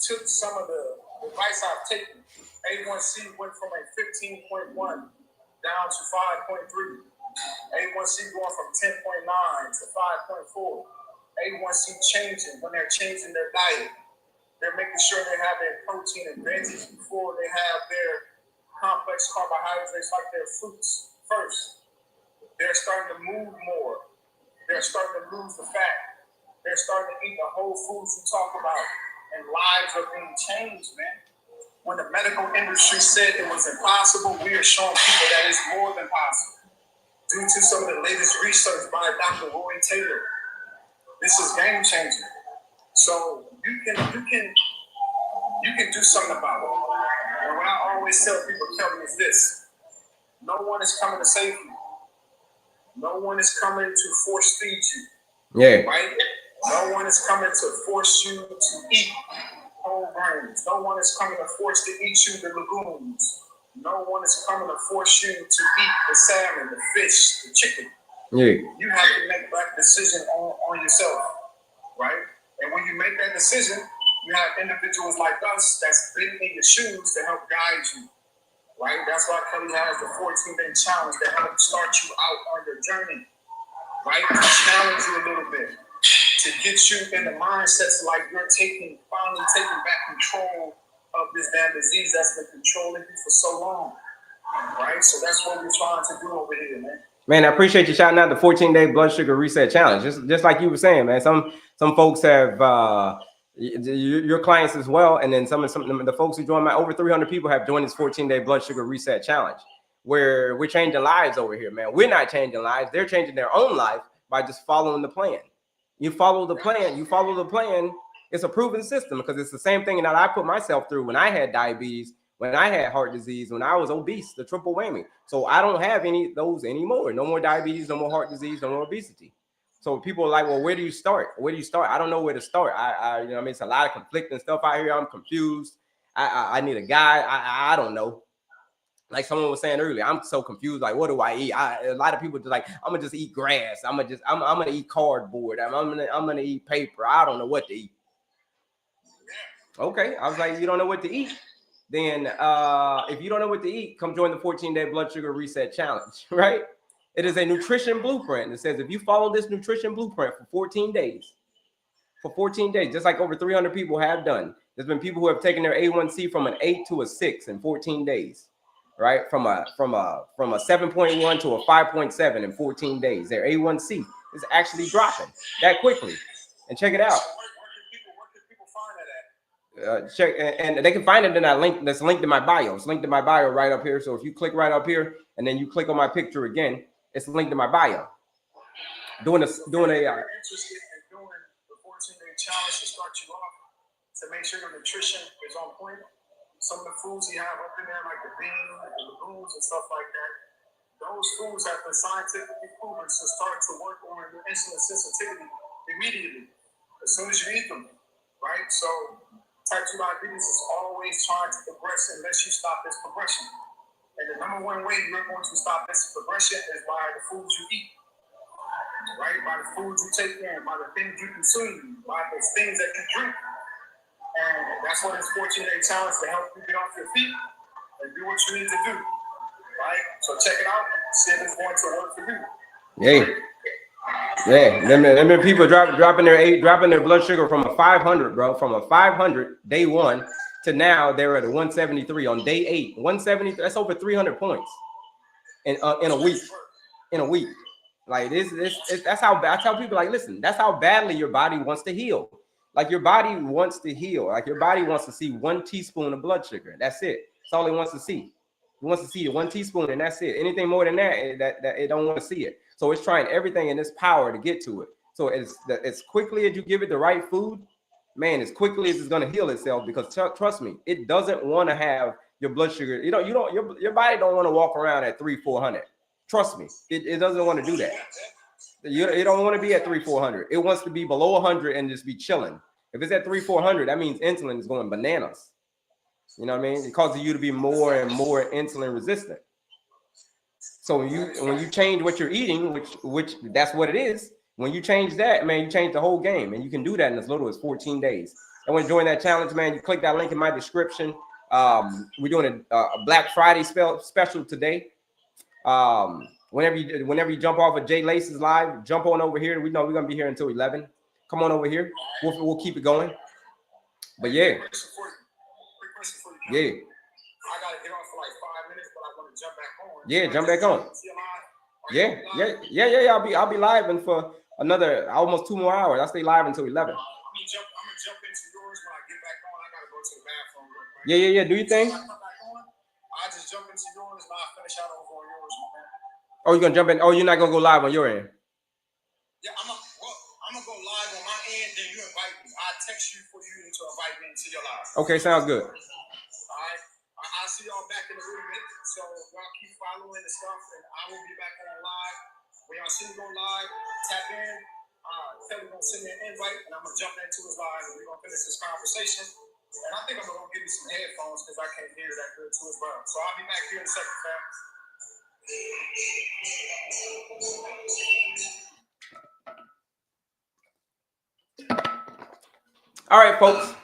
took some of the advice I've taken. A1C went from a 15.1 down to 5.3. A1C going from 10.9 to 5.4. A1C changing when they're changing their diet. They're making sure they have their protein and veggies before they have their complex carbohydrates like their fruits first. They're starting to move more. They're starting to lose the fat. They're starting to eat the whole foods we talk about. And lives are being changed, man. When the medical industry said it was impossible, we are showing people that it's more than possible. Due to some of the latest research by Dr. Roy Taylor. This is game changing. So you can do something about it. And what I always tell people, Kelley, is this: no one is coming to save you. No one is coming to force feed you. Yeah. Right? No one is coming to force you to eat whole grains. No one is coming to force to eat you the legumes. No one is coming to force you to eat the salmon, the fish, the chicken. Yeah. You have to make that decision on yourself, right? And when you make that decision, you have individuals like us that's been in your shoes to help guide you, right? That's why Kelley has the 14-day challenge to help start you out on your journey, right? To challenge you a little bit, to get you in the mindsets like you're finally taking back control of this damn disease that's been controlling you for so long, right? So that's what we're trying to do over here, man. Man, I appreciate you shouting out the 14-day blood sugar reset challenge. Just like you were saying, man. Some folks have your clients as well, and then some of the folks who join over 300 people have joined this 14-day blood sugar reset challenge, where we're changing lives over here, man. We're not changing lives; they're changing their own life by just following the plan. You follow the plan. It's a proven system because it's the same thing that I put myself through when I had diabetes, when I had heart disease, when I was obese, the triple whammy. So I don't have any of those anymore. No more diabetes, no more heart disease, no more obesity. So people are like, well, where do you start? I don't know where to start. It's a lot of conflicting stuff out here. I'm confused. I need a guide. I don't know. Like someone was saying earlier, I'm so confused. Like, what do I eat? A lot of people just like, I'm gonna just eat grass. I'm gonna eat cardboard. I'm gonna eat paper. I don't know what to eat. Okay, I was like, you don't know what to eat? Then if you don't know what to eat, come join the 14-day blood sugar reset challenge, right? It is a nutrition blueprint. It says if you follow this nutrition blueprint for 14 days, just like over 300 people have done, there's been people who have taken their A1C from an 8 to a 6 in 14 days. right? From a 7.1 to a 5.7 in 14 days. Their A1C is actually dropping that quickly. And check it out. Where can people find that at? Check, and they can find it in that link that's linked in my bio. It's linked in my bio right up here. So if you click right up here and then you click on my picture again, it's linked in my bio. Doing a interested in doing the 14-day challenge to start you off, to make sure your nutrition is on point. Some of the foods you have up in there, like the beans, the legumes, and stuff like that, those foods have been scientifically proven to start to work on your insulin sensitivity immediately, as soon as you eat them, right? So type 2 diabetes is always trying to progress unless you stop this progression. And the number one way you're going to stop this progression is by the foods you eat, right? By the foods you take in, by the things you consume, by the things that you drink. And that's what this 14-day challenge to help you get off your feet and do what you need to do, right? So check it out, see if it's going to work for you. Yeah. Them people dropping their blood sugar from a 500, bro, from a 500 day 1 to now they're at a 173 on day 8. 170. That's over 300 points in a week. In a week, like this. That's how I tell people, like, listen, that's how badly your body wants to heal. Like your body wants to heal. Like your body wants to see 1 teaspoon of blood sugar. That's it. That's all it wants to see. It wants to see 1 teaspoon, and that's it. Anything more than that it don't want to see it. So it's trying everything in its power to get to it. So as quickly as you give it the right food, man, as quickly as it's going to heal itself. Because trust me, it doesn't want to have your blood sugar. Your body don't want to walk around at 300-400. Trust me, it doesn't want to do that. You don't want to be at 300-400. It wants to be below 100 and just be chilling. If it's at 300-400, that means insulin is going bananas. You know what I mean? It causes you to be more and more insulin resistant. So when you change what you're eating, which that's what it is, when you change that, man, you change the whole game. And you can do that in as little as 14 days. I want to join that challenge, man. You click that link in my description. We're doing a Black Friday special today. Whenever you jump off of Jay Lace's live, jump on over here. We know we're gonna be here until 11. Come on over here. We'll keep it going. But yeah. Quick question for you. Yeah. I gotta get off for like 5 minutes, but I want to jump back on. Yeah, jump back on. Yeah. I'll be live and for another almost 2 more hours. I'll stay live until 11. I'm gonna jump into yours when I get back on. I gotta go to the bathroom real quick. Yeah. Do you think? I just jump into yours and I'll finish out over on yours, man. Oh, you're gonna jump in. Oh, you're not gonna go live on your end. Yeah, I'm gonna go live on my end, then you invite me. I'll text you for you to invite me into your live. Okay, sounds good. All right. I'll see y'all back in a little bit. So y'all keep following the stuff, and I will be back on live. When y'all see me go live, tap in. Kelley gonna send me an invite, and I'm gonna jump into his live, and we're gonna finish this conversation. And I think I'm gonna give you some headphones because I can't hear that good too as well. So I'll be back here in a second, fam. All right, folks.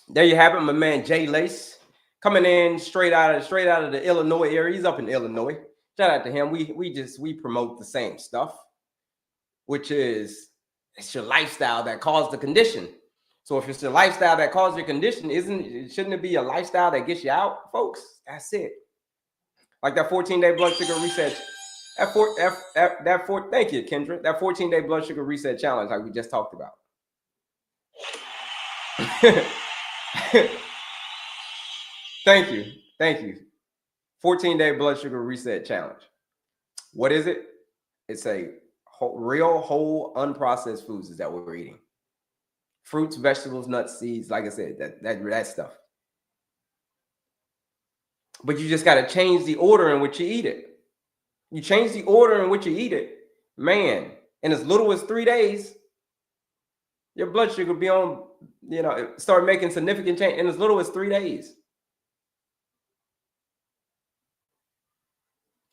There you have it, my man Jay Lace coming in straight out of the Illinois area. He's up in Illinois. Shout out to him. We promote the same stuff, which is it's your lifestyle that caused the condition. So if it's your lifestyle that caused your condition, shouldn't it be a lifestyle that gets you out, folks? That's it. Like that 14-day blood sugar reset. Thank you, Kendra. That 14-day blood sugar reset challenge, like we just talked about. Thank you. 14-day blood sugar reset challenge. What is it? It's a real whole unprocessed foods is that what we're eating. Fruits, vegetables, nuts, seeds, like I said, that stuff. But you just got to change the order in which you eat it. You change the order in which you eat it, man, in as little as 3 days, your blood sugar be on, start making significant change in as little as 3 days.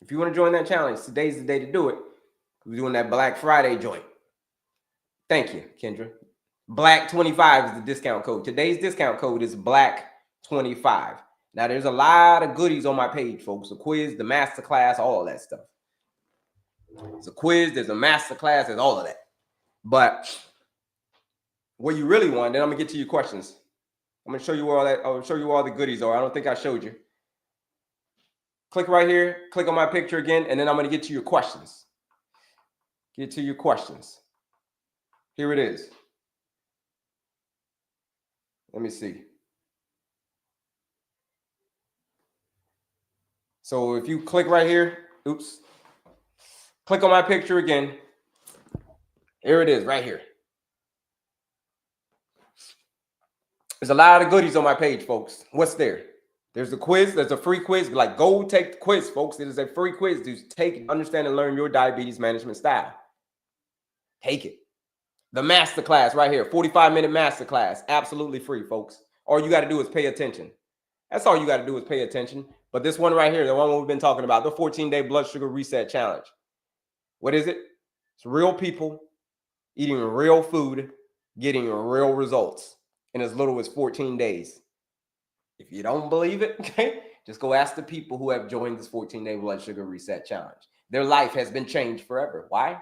If you want to join that challenge, today's the day to do it. We're doing that Black Friday joint. Thank you, Kendra. Black 25 is the discount code. Today's discount code is Black 25. Now, there's a lot of goodies on my page, folks. The quiz, the masterclass, all that stuff. There's a quiz, there's a masterclass, there's all of that. But what you really want, then I'm gonna get to your questions. I'm gonna show you all that. I'll show you all the goodies are. I don't think I showed you. Click right here, click on my picture again, and then I'm going to get to your questions. Get to your questions. Here it is. Let me see. So if you click right here, oops, click on my picture again. Here it is, right here. There's a lot of goodies on my page, folks. What's there? There's a quiz. There's a free quiz. Like, go take the quiz, folks. It is a free quiz to take, understand, and learn your diabetes management style. Take it. The masterclass right here, 45-minute masterclass, absolutely free, folks. All you got to do is pay attention. That's all you got to do is pay attention. But this one right here, the one we've been talking about, the 14-day blood sugar reset challenge. What is it? It's real people eating real food, getting real results in as little as 14 days. If you don't believe it, okay, just go ask the people who have joined this 14-day blood sugar reset challenge. Their life has been changed forever. Why?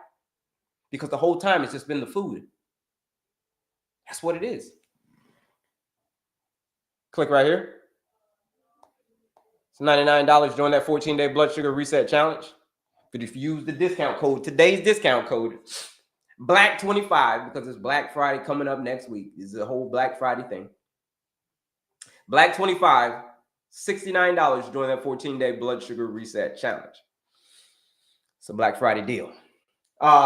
Because the whole time it's just been the food. That's what it is. Click right here. It's $99. Join that 14-day blood sugar reset challenge. But if you use the discount code, today's discount code, Black25, because it's Black Friday coming up next week. This is a whole Black Friday thing. Black25, $69 to join that 14-day blood sugar reset challenge. It's a Black Friday deal.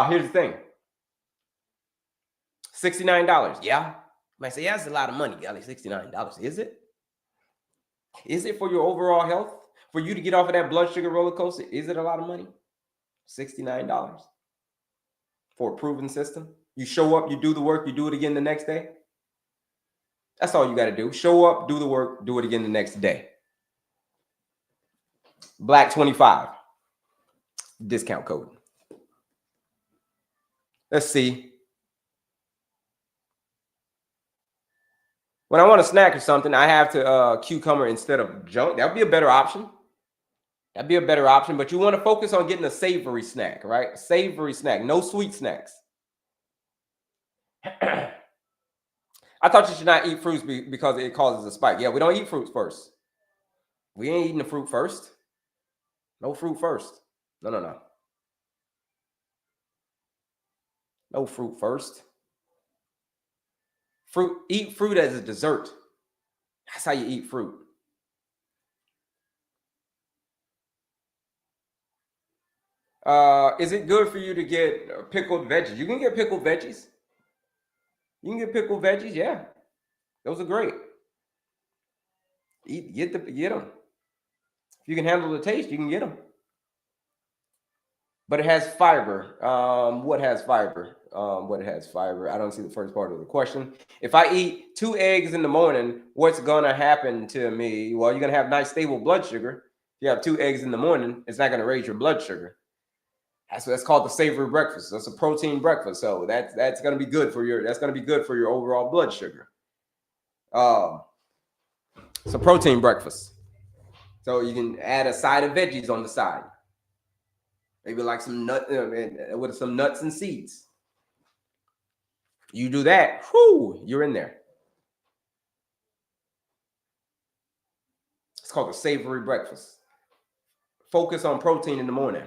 Here's the thing. $69. Yeah. You might say, yeah, that's a lot of money, Kelley. $69. Is it? Is it for your overall health? For you to get off of that blood sugar roller coaster? Is it a lot of money? $69 for a proven system. You show up, you do the work, you do it again the next day. That's all you got to do. Show up, do the work, do it again the next day. Black25. Discount code. Let's see. When I want a snack or something, I have to cucumber instead of junk. That would be a better option. That'd be a better option, but you want to focus on getting a savory snack, right? Savory snack, no sweet snacks. I thought you should not eat fruits because it causes a spike. Yeah, we don't eat fruits first. We ain't eating the fruit first. No fruit first. No. No fruit first. Eat fruit as a dessert. That's how you eat fruit. Is it good for you to get pickled veggies? You can get pickled veggies. You can get pickled veggies, yeah. Those are great. Get them. If you can handle the taste, you can get them. But it has fiber. What has fiber? What has fiber? I don't see the first part of the question. If I eat 2 eggs in the morning, what's gonna happen to me? Well, you're gonna have nice stable blood sugar. If you have 2 eggs in the morning, it's not gonna raise your blood sugar. That's called the savory breakfast. That's a protein breakfast. So that's gonna be good for your overall blood sugar. It's a protein breakfast. So you can add a side of veggies on the side. Maybe like some with some nuts and seeds. You do that, whoo, you're in there. It's called a savory breakfast. Focus on protein in the morning.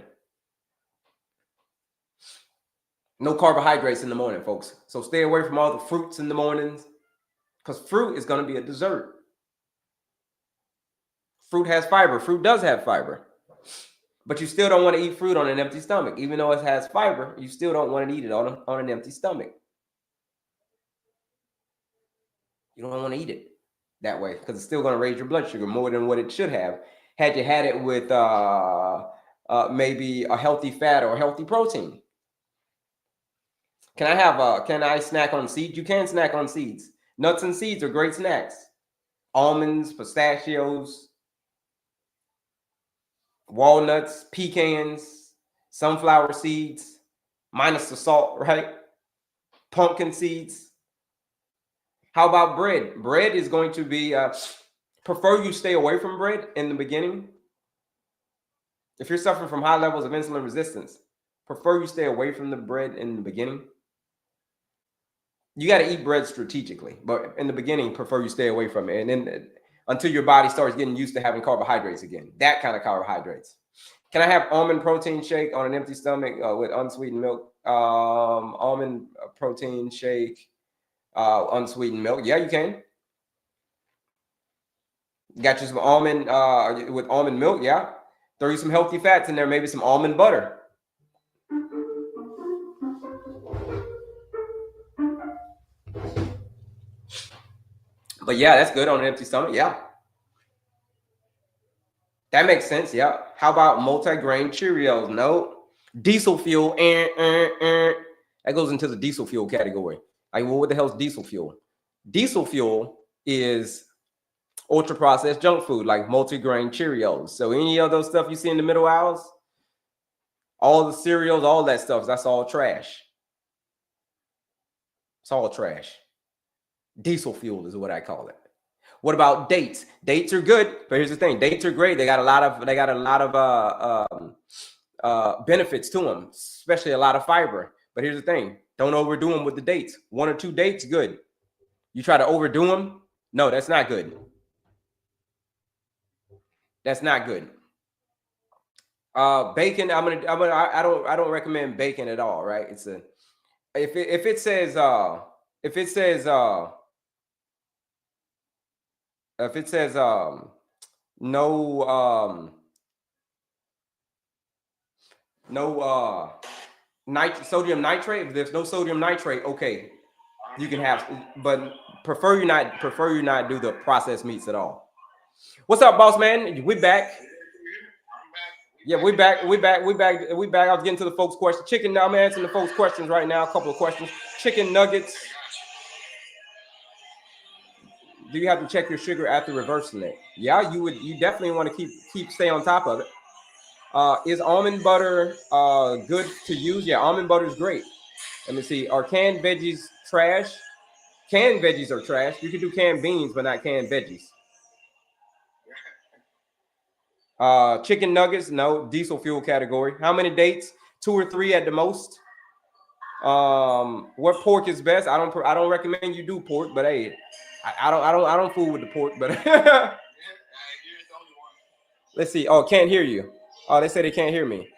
No carbohydrates in the morning, folks. So stay away from all the fruits in the mornings, because fruit is going to be a dessert. Fruit has fiber. Fruit does have fiber. But you still don't want to eat fruit on an empty stomach. Even though it has fiber, you still don't want to eat it on an empty stomach. You don't want to eat it that way because it's still going to raise your blood sugar more than what it should have had you had it with maybe a healthy fat or a healthy protein. Can I snack on seeds? You can snack on seeds. Nuts and seeds are great snacks. Almonds, pistachios, walnuts, pecans, sunflower seeds, minus the salt, right? Pumpkin seeds. How about bread? Bread is going to be, prefer you stay away from bread in the beginning. If you're suffering from high levels of insulin resistance, prefer you stay away from the bread in the beginning. You got to eat bread strategically, but in the beginning, prefer you stay away from it. And then until your body starts getting used to having carbohydrates again. That kind of carbohydrates. Can I have almond protein shake on an empty stomach with unsweetened milk? Almond protein shake, unsweetened milk. Yeah, you can. Got you some almond with almond milk. Yeah. Throw you some healthy fats in there. Maybe some almond butter. But yeah, that's good on an empty stomach. Yeah. That makes sense. Yeah. How about multi-grain Cheerios? No. Diesel fuel. That goes into the diesel fuel category. Like, well, what the hell is diesel fuel? Diesel fuel is ultra processed junk food like multi-grain Cheerios. So any of those stuff you see in the middle aisles, all the cereals, all that stuff, that's all trash. It's all trash. Diesel fuel is what I call it. What about dates? Dates are good, but here's the thing: dates are great. They got a lot of benefits to them, especially a lot of fiber. But here's the thing: don't overdo them with the dates. 1 or 2 dates, good. You try to overdo them, no, that's not good. That's not good. Bacon, I don't recommend bacon at all, right? It's a if it says no sodium nitrate, if there's no sodium nitrate, okay, you can have, but prefer you not do the processed meats at all. What's up, boss man? We back. Yeah, we back. I was getting to the folks' questions. Chicken, now I'm answering the folks' questions right now. A couple of questions. Chicken nuggets. Do you have to check your sugar after reversing it? Yeah, you definitely want to stay on top of it. Is almond butter good to use? Yeah, almond butter is great. Let me see. Are canned veggies trash? Canned veggies are trash. You can do canned beans, but not canned veggies. Chicken nuggets, no. Diesel fuel category. How many dates? 2 or 3 at the most. What pork is best? I don't recommend you do pork, but hey, I don't fool with the pork, but let's see. Oh, can't hear you. Oh, they say they can't hear me.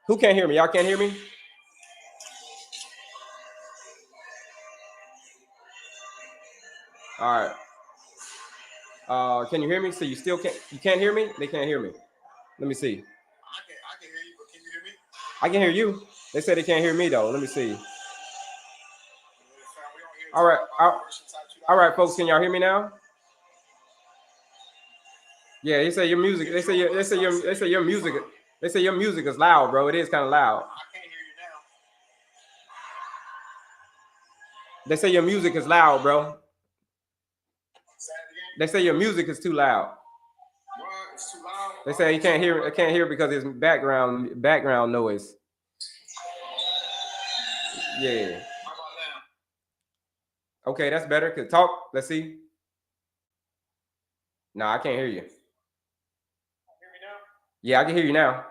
Who can't hear me? Y'all can't hear me? All right. Can you hear me? So you can't hear me? They can't hear me. Let me see. I can hear you, but can you hear me? I can hear you. They say they can't hear me though. Let me see. All right. All right, folks. Can y'all hear me now? Yeah, they say your music. They say your music. They say your music is loud, bro. It is kind of loud. I can't hear you now. They say your music is loud, bro. They say your music is too loud. It's too loud. They say you can't hear. I can't hear because it's background noise. Yeah. How about now? Okay, that's better. Cause talk. Let's see. No, I can't hear you. Hear me now? Yeah, I can hear you now.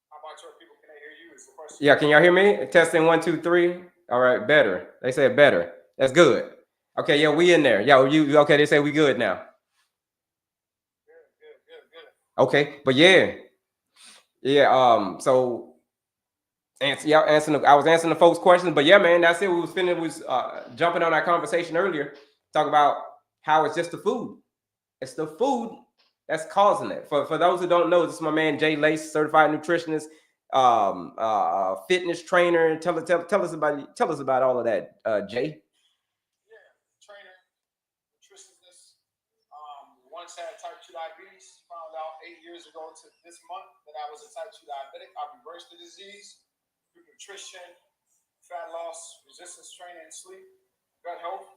How about your people? Can they hear you? Is the question. Yeah, can y'all hear me? Testing 1, 2, 3. All right, better. They said better. That's good. Okay, yeah, we in there. Yeah, you okay? They say we good now. Good. Okay, but yeah. So I was answering the folks' questions, but yeah, man, that's it. We was jumping on our conversation earlier, talk about how it's just the food. It's the food that's causing it. For those who don't know, this is my man Jay Lace, certified nutritionist, fitness trainer. Tell us about all of that, Jay. Yeah, trainer, nutritionist. Once had type 2 diabetes. Found out 8 years ago to this month that I was a type 2 diabetic. I reversed the disease through nutrition, fat loss, resistance training, and sleep, gut health.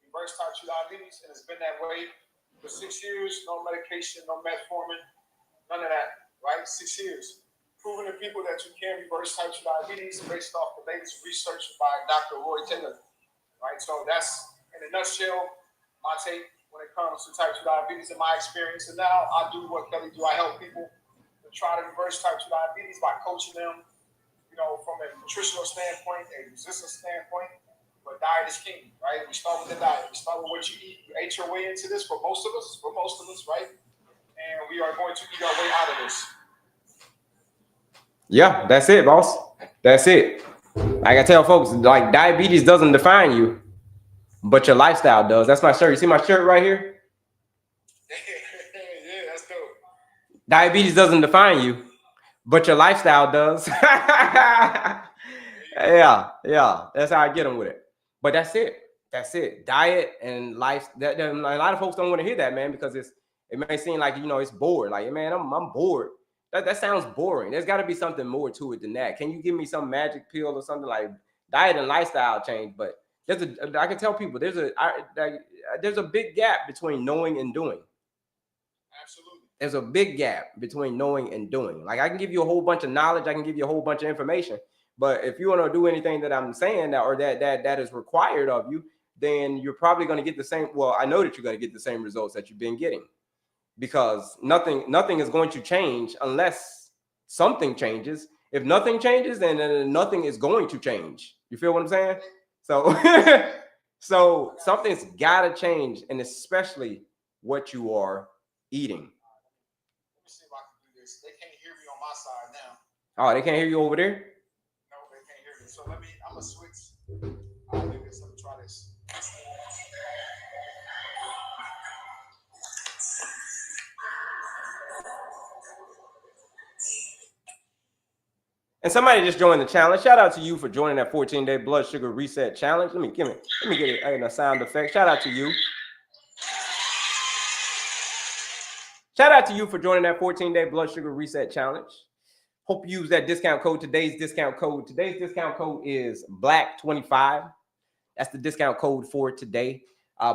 Reversed type 2 diabetes, and it's been that way for 6 years. No medication, no metformin, none of that. Right, 6 years. Proving to people that you can reverse type 2 diabetes based off the latest research by Dr. Roy Taylor. Right, so that's in a nutshell my take when it comes to type 2 diabetes in my experience. And now I do what Kelley do. I help people to try to reverse type 2 diabetes by coaching them, from a nutritional standpoint, a resistance standpoint, But diet is king, right? We start with the diet. We start with what you eat. You ate your way into this for most of us, right? And we are going to eat our way out of this. Yeah, that's it, boss. That's it. Like I tell folks, like diabetes doesn't define you, but your lifestyle does. That's my shirt. You see my shirt right here? Yeah, that's dope. Diabetes doesn't define you, but your lifestyle does. Yeah. That's how I get them with it. But that's it. That's it. Diet and life. A lot of folks don't want to hear that, man, because it may seem like, you know, it's bored. Like, man, I'm bored. That sounds boring. There's got to be something more to it than that. Can you give me some magic pill or something like diet and lifestyle change? But I can tell people there's a big gap between knowing and doing. Absolutely. There's a big gap between knowing and doing. Like I can give you a whole bunch of knowledge, I can give you a whole bunch of information, but if you want to do anything that I'm saying that is required of you, then you're probably going to get the same. Well, I know that you're going to get the same results that you've been getting, because nothing is going to change unless something changes. If nothing changes, then nothing is going to change. You feel what I'm saying? So so something's got to change, and especially what you are eating. See if I can do this. They can't hear me on my side now. Oh, they can't hear you over there? No, they can't hear me. So I'm gonna switch. I'll do this. Let me try this. And somebody just joined the challenge. Shout out to you for joining that 14-day blood sugar reset challenge. Let me get it in a sound effect. Shout out to you. Shout out to you for joining that 14-day blood sugar reset challenge. Hope you use that discount code. Today's discount code is BLACK25. That's the discount code for today.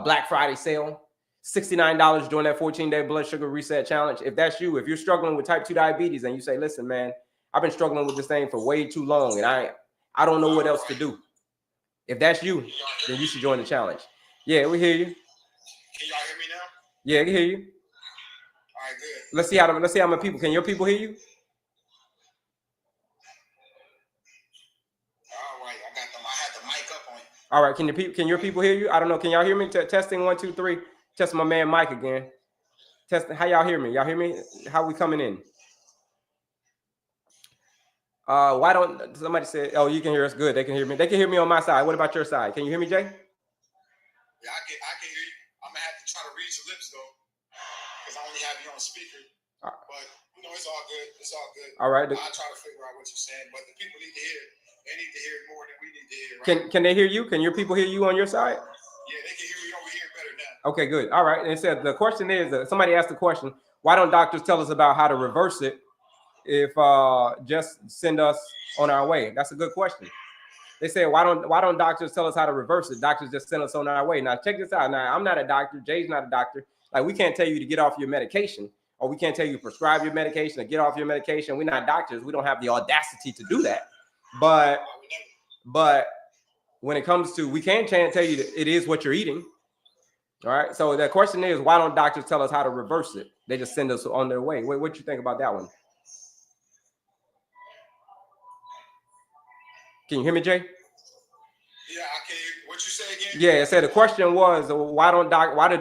Black Friday sale. $69 during that 14-day blood sugar reset challenge. If that's you, if you're struggling with type 2 diabetes and you say, listen, man, I've been struggling with this thing for way too long and I don't know what else to do. If that's you, then you should join the challenge. Yeah, we hear you. Can y'all hear me now? Yeah, I can hear you. All right, good. Let's see how many people. Can your people hear you? All right, I got them. I had the mic up on you. All right, can your people hear you? I don't know. Can y'all hear me? Testing 1, 2, 3. Test my man Mike again. Testing. How y'all hear me? Y'all hear me? How we coming in? Why don't somebody say? Oh, you can hear us. Good. They can hear me. They can hear me on my side. What about your side? Can you hear me, Jay? Yeah, I can hear you. I'm gonna have to try to read your lips though, because I only have you on speaker. But you know, it's all good. It's all good. All right. I'll try to figure out what you're saying, but the people need to hear it. They need to hear it more than we need to hear. Right? Can they hear you? Can your people hear you on your side? Yeah, they can hear me over here better now. Okay, good. All right. And it said the question is somebody asked the question: why don't doctors tell us about how to reverse it? If just send us on our way. That's a good question. They say, why don't doctors tell us how to reverse it? Doctors just send us on our way. Now check this out. Now I'm not a doctor. Jay's not a doctor. Like we can't tell you to get off your medication, or we can't tell you to prescribe your medication or get off your medication. We're not doctors. We don't have the audacity to do that. But when it comes to, we can tell you that it is what you're eating. All right. So the question is, why don't doctors tell us how to reverse it? They just send us on their way. What do you think about that one? Can you hear me, Jay? Yeah, I can hear you. What you say again? Yeah, it said the question was, why do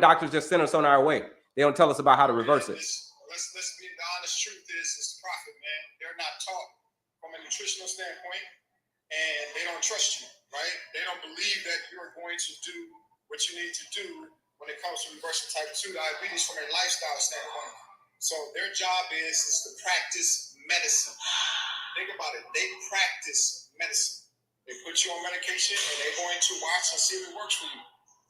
doctors just send us on our way? They don't tell us about how to reverse it. Let's be, the honest truth is it's profit, man. They're not taught from a nutritional standpoint, and they don't trust you, right? They don't believe that you're going to do what you need to do when it comes to reversing type 2 diabetes from a lifestyle standpoint. So their job is to practice medicine. Think about it. They practice medicine. They put you on medication, and they're going to watch and see if it works for you,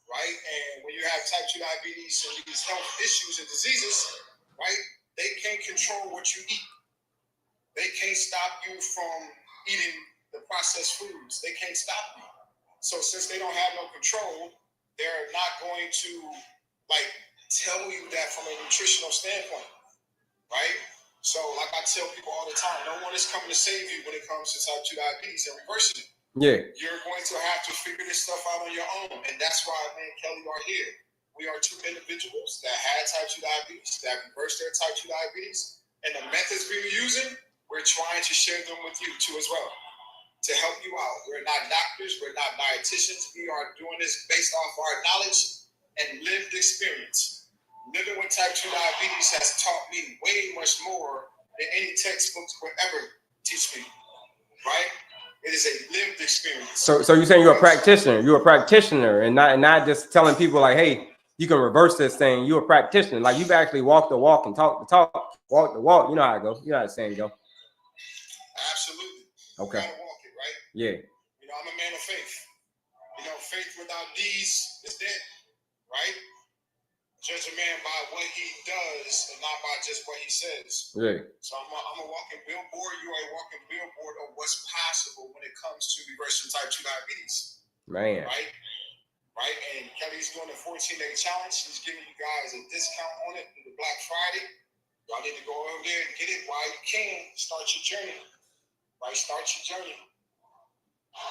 right? And when you have type 2 diabetes and these health issues and diseases, right, they can't control what you eat. They can't stop you from eating the processed foods. They can't stop you. So since they don't have no control, they're not going to, like, tell you that from a nutritional standpoint, right? So, like I tell people all the time, no one is coming to save you when it comes to type 2 diabetes and reversing it. Yeah. You're going to have to figure this stuff out on your own. And that's why me and Kelley are here. We are two individuals that had type 2 diabetes, that reversed their type 2 diabetes. And the methods we're using, we're trying to share them with you too as well. to help you out. We're not doctors. We're not dietitians. We are doing this based off our knowledge and lived experience. Living with type 2 diabetes has taught me way much more than any textbooks will ever teach me, right? It is a lived experience. So you're saying you're a practitioner. You're a practitioner, and not just telling people like, hey, you can reverse this thing. You're a practitioner. Like you've actually walked the walk and talked the talk, walk the walk. You know how it goes. You know how the saying go. Absolutely. Okay. You gotta walk it, right? Yeah. You know, I'm a man of faith. You know, faith without deeds is dead, right? Judge a man by what he does and not by just what he says. Yeah. So I'm a walking billboard. You are a walking billboard of what's possible when it comes to reversing type 2 diabetes. Man. Right? Right? And Kelley's doing a 14-day challenge. He's giving you guys a discount on it through the Black Friday. Y'all need to go over there and get it while you can. Start your journey. Right? Start your journey.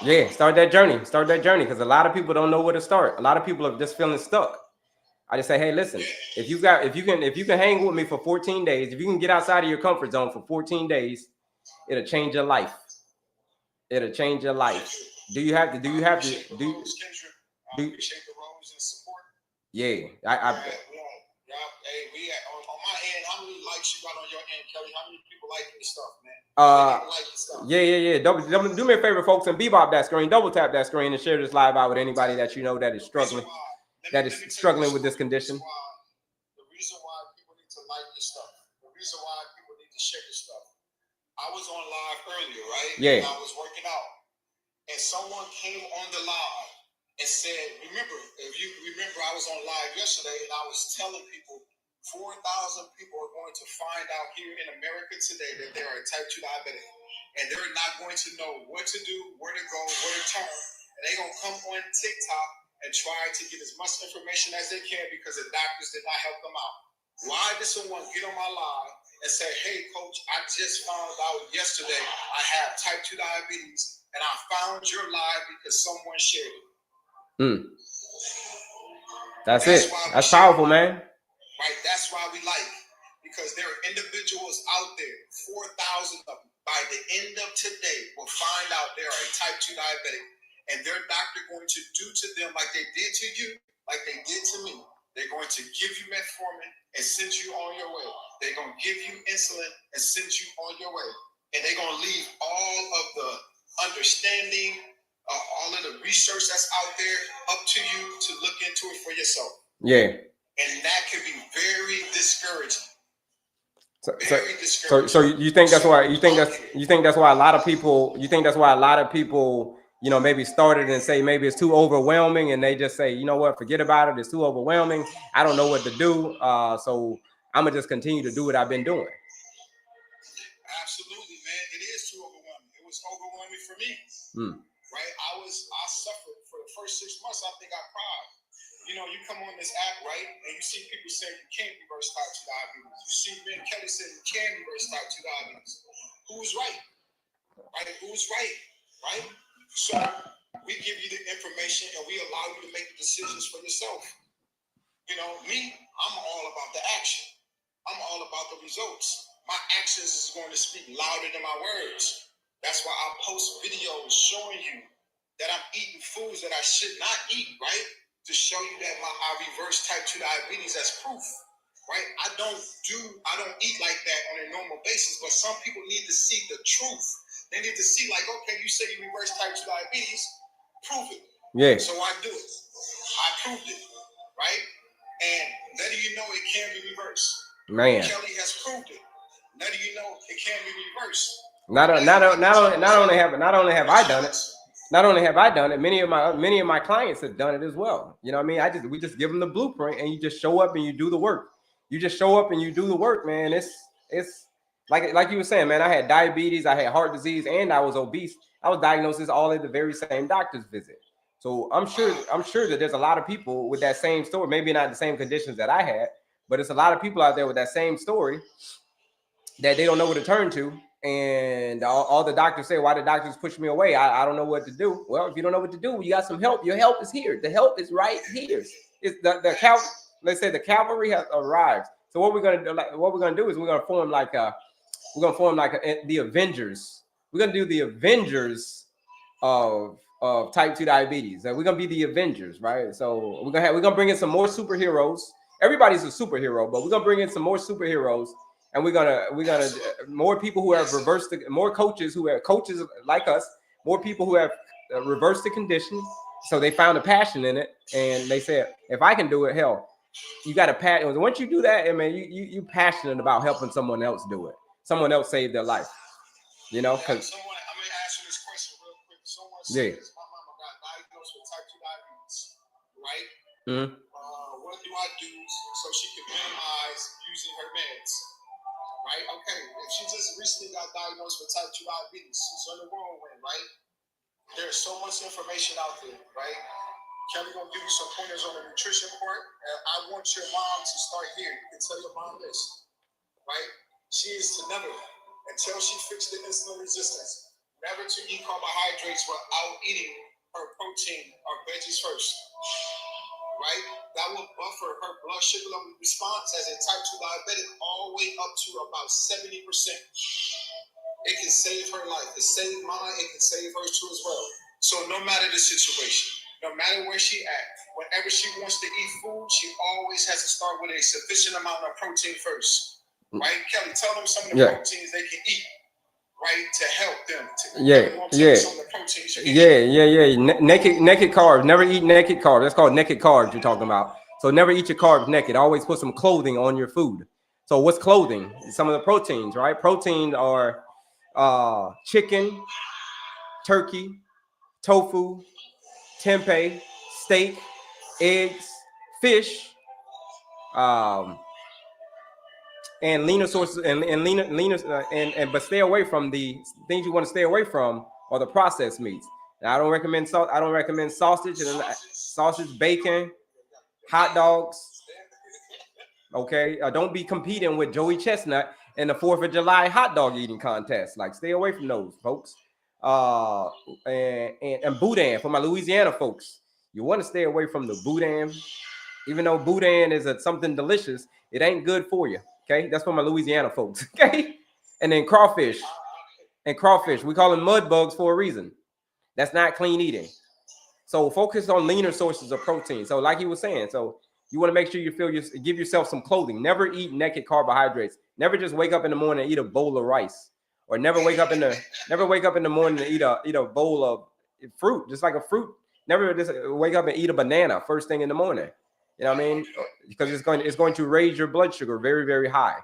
Yeah, start that journey. Start that journey, because a lot of people don't know where to start. A lot of people are just feeling stuck. I just say, hey, listen, if you can hang with me for 14 days, if you can get outside of your comfort zone for 14 days, it'll change your life. It'll change your life. Do you have to appreciate the rose and support. Yeah. Hey, we on my end, how many likes you got on your end, Kelley? How many people liking your stuff, man? Yeah. Do me a favor, folks, and bebop that screen, double tap that screen, and share this live out with anybody that you know that is struggling. With this condition. The reason why people need to like this stuff, the reason why people need to share this stuff. I was on live earlier, right? Yeah. And I was working out, and someone came on the live and said, remember, if you remember, I was on live yesterday, and I was telling people 4,000 people are going to find out here in America today that they are a type 2 diabetic, and they're not going to know what to do, where to go, where to turn, and they're going to come on TikTok and try to get as much information as they can because the doctors did not help them out. Why did someone get on my live and say, hey, coach, I just found out yesterday I have type 2 diabetes, and I found your live because someone shared it. That's it. That's powerful, man. Right? That's why we like it. Because there are individuals out there, 4,000 of them, by the end of today will find out they are a type 2 diabetic. And their doctor going to do to them like they did to you, like they did to me. They're going to give you metformin and send you on your way. They're going to give you insulin and send you on your way. And they're going to leave all of the understanding, all of the research that's out there up to you to look into it for yourself. Yeah. And that can be very discouraging. So you think that's why a lot of people maybe started and say maybe it's too overwhelming, and they just say, you know what, forget about it, it's too overwhelming, I don't know what to do, so I'm gonna just continue to do what I've been doing. Absolutely, man, it is too overwhelming. It was overwhelming for me. Right? I suffered for the first 6 months. I think I cried. You know, you come on this app, right, and you see people say you can't reverse type 2 diabetes. You see me and Kelley say you can reverse type 2 diabetes. Who's right? Right? Who's right? Right? So we give you the information and we allow you to make the decisions for yourself. You know, me, I'm all about the action. I'm all about the results. My actions is going to speak louder than my words. That's why I post videos showing you that I'm eating foods that I should not eat, right? To show you that I reverse type 2 diabetes as proof, right? I don't eat like that on a normal basis, but some people need to see the truth. They need to see, like, okay, you say you reverse type 2 diabetes, prove it. Yeah. So I do it. I proved it, right? And letting you know it can be reversed. Man. Kelley has proved it. Letting you know it can be reversed. Not only have I done it. Not only have I done it, many of my clients have done it as well. You know what I mean? We just give them the blueprint, and you just show up and you do the work. You just show up and you do the work, man. It's like you were saying, man. I had diabetes, I had heart disease, and I was obese. I was diagnosed all at the very same doctor's visit. So I'm sure that there's a lot of people with that same story. Maybe not the same conditions that I had, but it's a lot of people out there with that same story that they don't know where to turn to. And all the doctors say, why the doctors push me away? I don't know what to do. Well, if you don't know what to do, you got some help. Your help is here. The help is right here. It's let's say the cavalry has arrived. So what we're gonna do is we're gonna form like the Avengers. We're gonna do the Avengers of type 2 diabetes. And we're gonna be the Avengers, right? So we're gonna bring in some more superheroes. Everybody's a superhero, but we're gonna bring in some more superheroes, and we're gonna more people who have reversed the, more coaches who have coaches like us, more people who have reversed the condition. So they found a passion in it, and they said, if I can do it, hell, you got to passion. Once you do that, I mean, you passionate about helping someone else do it. Someone else save their life. You know, because I'm gonna ask you this question real quick. Someone says my mama got diagnosed with type 2 diabetes, right? Mm-hmm. What do I do so she can minimize using her meds? Right? Okay. If she just recently got diagnosed with type 2 diabetes, she's on the whirlwind, right? There's so much information out there, right? Kelley gonna give you some pointers on the nutrition part. And I want your mom to start here. You can tell your mom this, right? She is to never, until she fixed the insulin resistance, never to eat carbohydrates without eating her protein or veggies first, right? That will buffer her blood sugar level response as a type 2 diabetic all the way up to about 70%. It can save her life. It saved mine. It can save hers too as well. So no matter the situation, no matter where she at, whenever she wants to eat food, she always has to start with a sufficient amount of protein first. Right? Kelley, tell them some of the proteins they can eat, right, to help them. Some of the proteins Naked carbs. Never eat naked carbs. That's called naked carbs you're talking about. So never eat your carbs naked. Always put some clothing on your food. So what's clothing? Some of the proteins, right? Proteins are chicken, turkey, tofu, tempeh, steak, eggs, fish, and leaner sources and leaner but stay away from the things you want to stay away from are the processed meats. Now, I don't recommend sausage and bacon, hot dogs. Okay, don't be competing with Joey Chestnut in the 4th of July hot dog eating contest. Like, stay away from those, folks. And boudin for my Louisiana folks. You want to stay away from the boudin. Even though boudin is something delicious, it ain't good for you. Okay, that's for my Louisiana folks. Okay, and then crawfish. We call them mud bugs for a reason. That's not clean eating. So focus on leaner sources of protein. So like you were saying, so you want to make sure give yourself some clothing. Never eat naked carbohydrates. Never just wake up in the morning and eat a bowl of rice, or never wake up in the morning and eat a bowl of fruit, just like a fruit. Never just wake up and eat a banana first thing in the morning. You know what I mean? Because it's going to raise your blood sugar very, very high.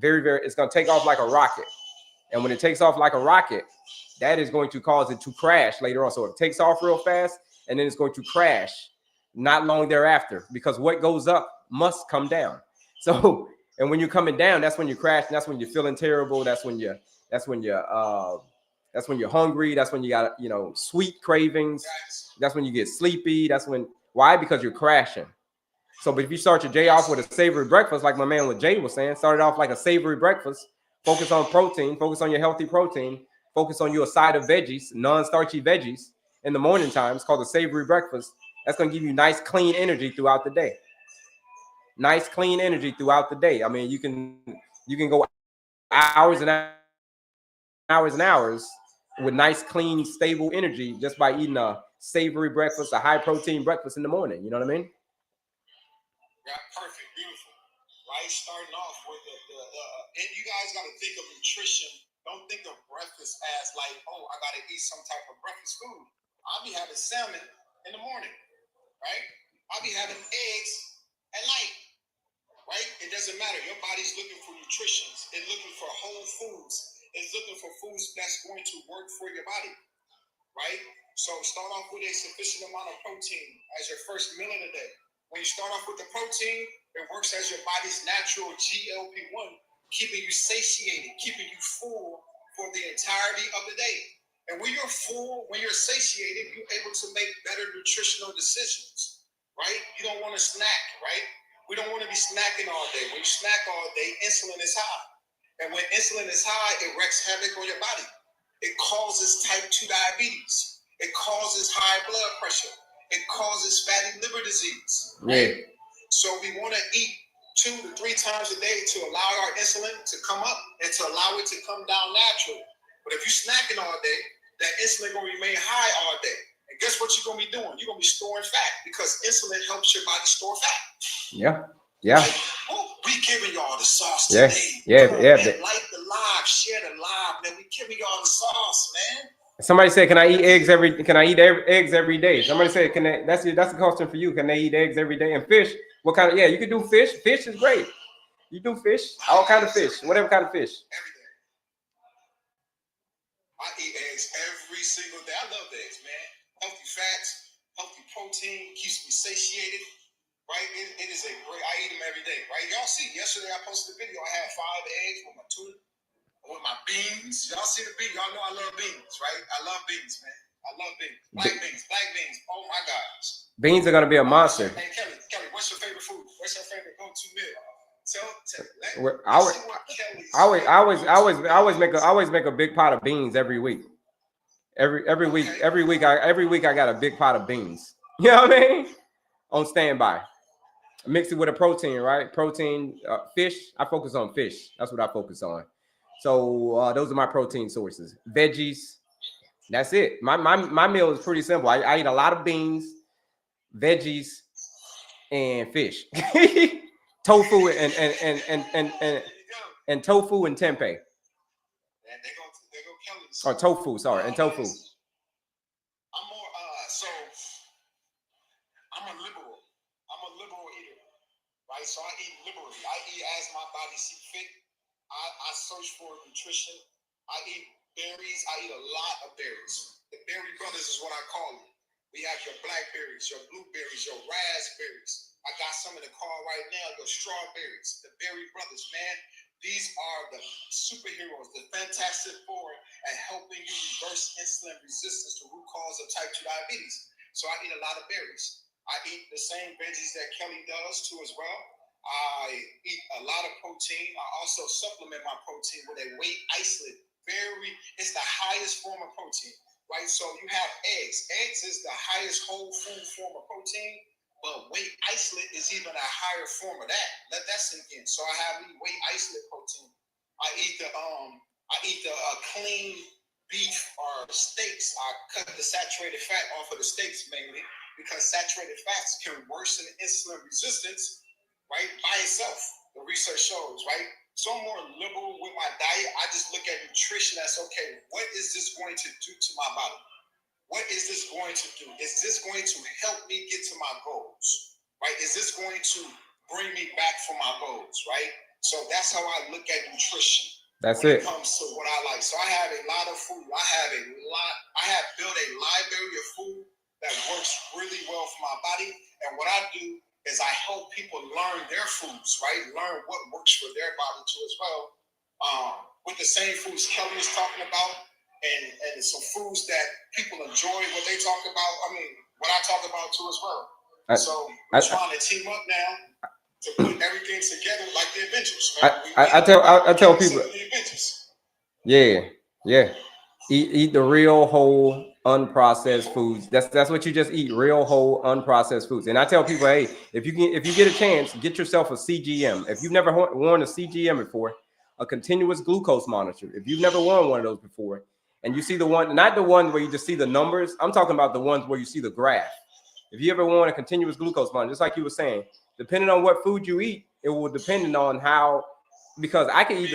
It's going to take off like a rocket. And when it takes off like a rocket, that is going to cause it to crash later on. So it takes off real fast, and then it's going to crash not long thereafter, because what goes up must come down. So, and when you're coming down, that's when you crash. And that's when you're feeling terrible. That's when you're hungry. That's when you got, sweet cravings. That's when you get sleepy. Why? Because you're crashing. So, but if you start your day off with a savory breakfast, like my man with Jay was saying, start it off like a savory breakfast, focus on protein, focus on your healthy protein, focus on your side of veggies, non-starchy veggies in the morning time. It's called a savory breakfast. That's going to give you nice, clean energy throughout the day. Nice, clean energy throughout the day. I mean, you can go hours and hours and hours with nice, clean, stable energy just by eating a savory breakfast, a high-protein breakfast in the morning. You know what I mean? Yeah, perfect, beautiful. Right, starting off with and you guys got to think of nutrition. Don't think of breakfast as like, oh, I got to eat some type of breakfast food. I'll be having salmon in the morning, right? I'll be having eggs at night, right? It doesn't matter. Your body's looking for nutrition. It's looking for whole foods. It's looking for foods that's going to work for your body, right? So start off with a sufficient amount of protein as your first meal of the day. When you start off with the protein, it works as your body's natural GLP-1, keeping you satiated, keeping you full for the entirety of the day. And when you're full, when you're satiated, you're able to make better nutritional decisions, right? You don't want to snack, right? We don't want to be snacking all day. When you snack all day, insulin is high. And when insulin is high, it wreaks havoc on your body. It causes type 2 diabetes. It causes high blood pressure. It causes fatty liver disease. Right? Yeah. So we want to eat 2 to 3 times a day to allow our insulin to come up and to allow it to come down naturally. But if you're snacking all day, that insulin gonna remain high all day. And guess what you're gonna be doing? You're gonna be storing fat because insulin helps your body store fat. Yeah. Yeah. Right? Oh, we giving y'all the sauce today. Yeah. Man, like the live, share the live, man. We giving y'all the sauce, man. Somebody said, "Can I eat eggs every? Can I eat eggs every day?" Somebody said, "Can they?" That's a question for you. Can they eat eggs every day? And fish? What kind of? Yeah, you can do fish. Fish is great. You do fish, all kind of fish, whatever kind of fish. Every day. I eat eggs every single day. I love eggs, man. Healthy fats, healthy protein, keeps me satiated. Right? It is a great. I eat them every day. Right? Y'all see? Yesterday I posted a video. I had 5 eggs with my tuna. With my beans. Y'all see the beans? Y'all know I love beans, right? I love beans, man. I love beans. Black beans. Oh my gosh. Beans are gonna be a monster. Hey, Kelley, what's your favorite food? What's your favorite go-to meal? I always make a big pot of beans every week. Every week I got a big pot of beans. You know what I mean? On standby. Mix it with a protein, right? Protein, fish. I focus on fish. That's what I focus on. So those are my protein sources. Veggies. That's it. My meal is pretty simple. I eat a lot of beans, veggies, and fish. Tofu and tofu and tempeh. Or tofu, sorry, and tofu. I'm more I'm a liberal eater, right? So I eat liberally. I eat as my body sees fit. I search for nutrition. I eat berries. I eat a lot of berries. The berry brothers is what I call them. We have your blackberries, your blueberries, your raspberries. I got some in the car right now, your strawberries, the berry brothers, man. These are the superheroes, the Fantastic Four, at helping you reverse insulin resistance, the root cause of type 2 diabetes. So I eat a lot of berries. I eat the same veggies that Kelley does too as well. I eat a lot of protein. I also supplement my protein with a whey isolate. It's the highest form of protein, right? So you have eggs. Eggs is the highest whole food form of protein, but whey isolate is even a higher form of that. Let that sink in. So I have whey isolate protein. I eat the clean beef or steaks. I cut the saturated fat off of the steaks mainly because saturated fats can worsen insulin resistance, right, by itself. The research shows, right? So I'm more liberal with my diet. I just look at nutrition as, okay, what is this going to do to my body? What is this going to do? Is this going to help me get to my goals, right? Is this going to bring me back for my goals, right? So that's how I look at nutrition. That's when it. It comes to what I like. So I have a lot of food. I have built a library of food that works really well for my body. And what I do is I help people learn their foods, right? Learn what works for their body too as well. With the same foods Kelley is talking about, and some foods that people enjoy what they talk about. I mean, what I talk about too as well. So we're trying to team up now to put everything together like the Avengers. I tell people. Yeah. Eat the real whole unprocessed foods. That's what you just eat, real whole unprocessed foods. And I tell people, hey, if you get a chance, get yourself a CGM. If you've never worn a CGM before, a continuous glucose monitor. If you've never worn one of those before, and you see the one, not the one where you just see the numbers. I'm talking about the ones where you see the graph. If you ever want a continuous glucose monitor, just like you were saying, depending on what food you eat, it will depend on how. Because I can eat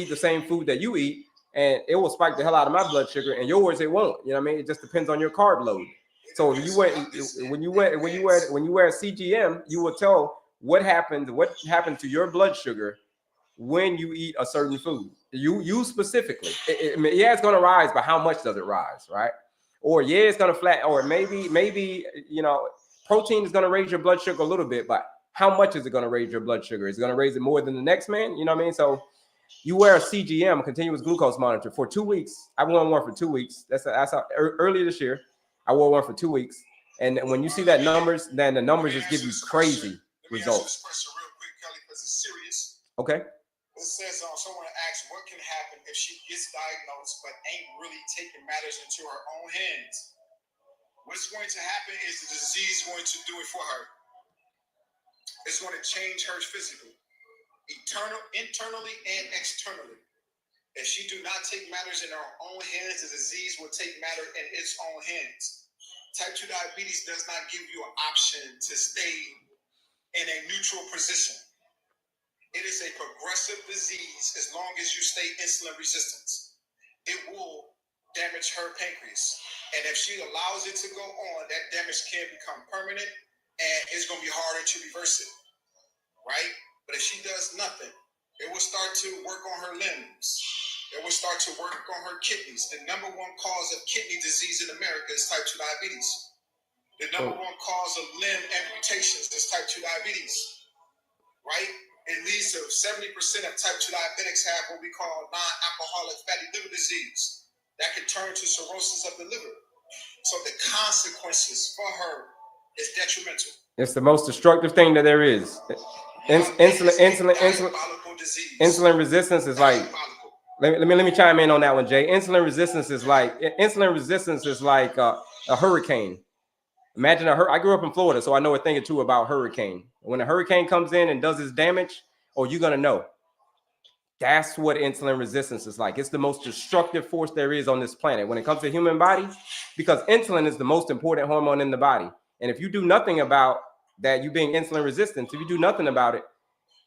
the same food that you eat, and it will spike the hell out of my blood sugar, and yours it won't. You know what I mean? It just depends on your carb load. So if you when you wear a CGM, you will tell what happened to your blood sugar when you eat a certain food. You specifically. Yeah, it's gonna rise, but how much does it rise, right? Or yeah, it's gonna flat, or maybe protein is gonna raise your blood sugar a little bit, but how much is it gonna raise your blood sugar? Is it gonna raise it more than the next man? You know what I mean? So you wear a CGM, continuous glucose monitor, for 2 weeks. I wore one for 2 weeks. That's how earlier this year. I wore one for 2 weeks, and when you see that numbers, then the numbers just give you crazy results. Real quick, Kelley, because it's serious. Okay. It says someone asked what can happen if she gets diagnosed but ain't really taking matters into her own hands. What's going to happen is the disease going to do it for her. It's going to change her physically, internally and externally. If she do not take matters in her own hands, the disease will take matter in its own hands. Type 2 diabetes does not give you an option to stay in a neutral position. It is a progressive disease as long as you stay insulin resistant. It will damage her pancreas. And if she allows it to go on, that damage can become permanent and it's going to be harder to reverse it, right? But if she does nothing, it will start to work on her limbs. It will start to work on her kidneys. The number one cause of kidney disease in America is type 2 diabetes. The number one cause of limb amputations is type 2 diabetes, right? It leads to 70% of type 2 diabetics have what we call non-alcoholic fatty liver disease that can turn to cirrhosis of the liver. So the consequences for her is detrimental. It's the most destructive thing that there is. Insulin resistance is like. Let me chime in on that one, Jay. Insulin resistance is like a hurricane. Imagine I grew up in Florida, so I know a thing or two about hurricane. When a hurricane comes in and does its damage, you're gonna know. That's what insulin resistance is like. It's the most destructive force there is on this planet when it comes to human body, because insulin is the most important hormone in the body. And if you do nothing about that, you being insulin resistant, if you do nothing about it,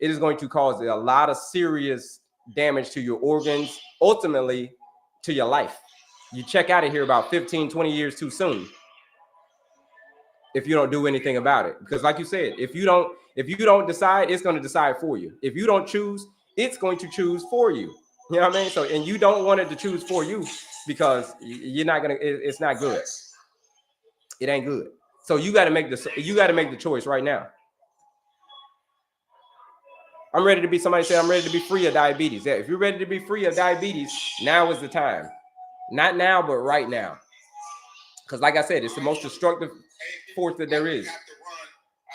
it is going to cause a lot of serious damage to your organs, ultimately to your life. You check out of here about 15, 20 years too soon if you don't do anything about it. Because like you said, if you don't decide, it's going to decide for you. If you don't choose, it's going to choose for you. You know what I mean? So, and you don't want it to choose for you because you're not going to, it's not good. It ain't good. So you got to make the choice right now. I'm ready to be, somebody said, I'm ready to be free of diabetes. Yeah, if you're ready to be free of diabetes, now is the time. Not now, but right now. Because like I said, it's the most destructive force that there is. I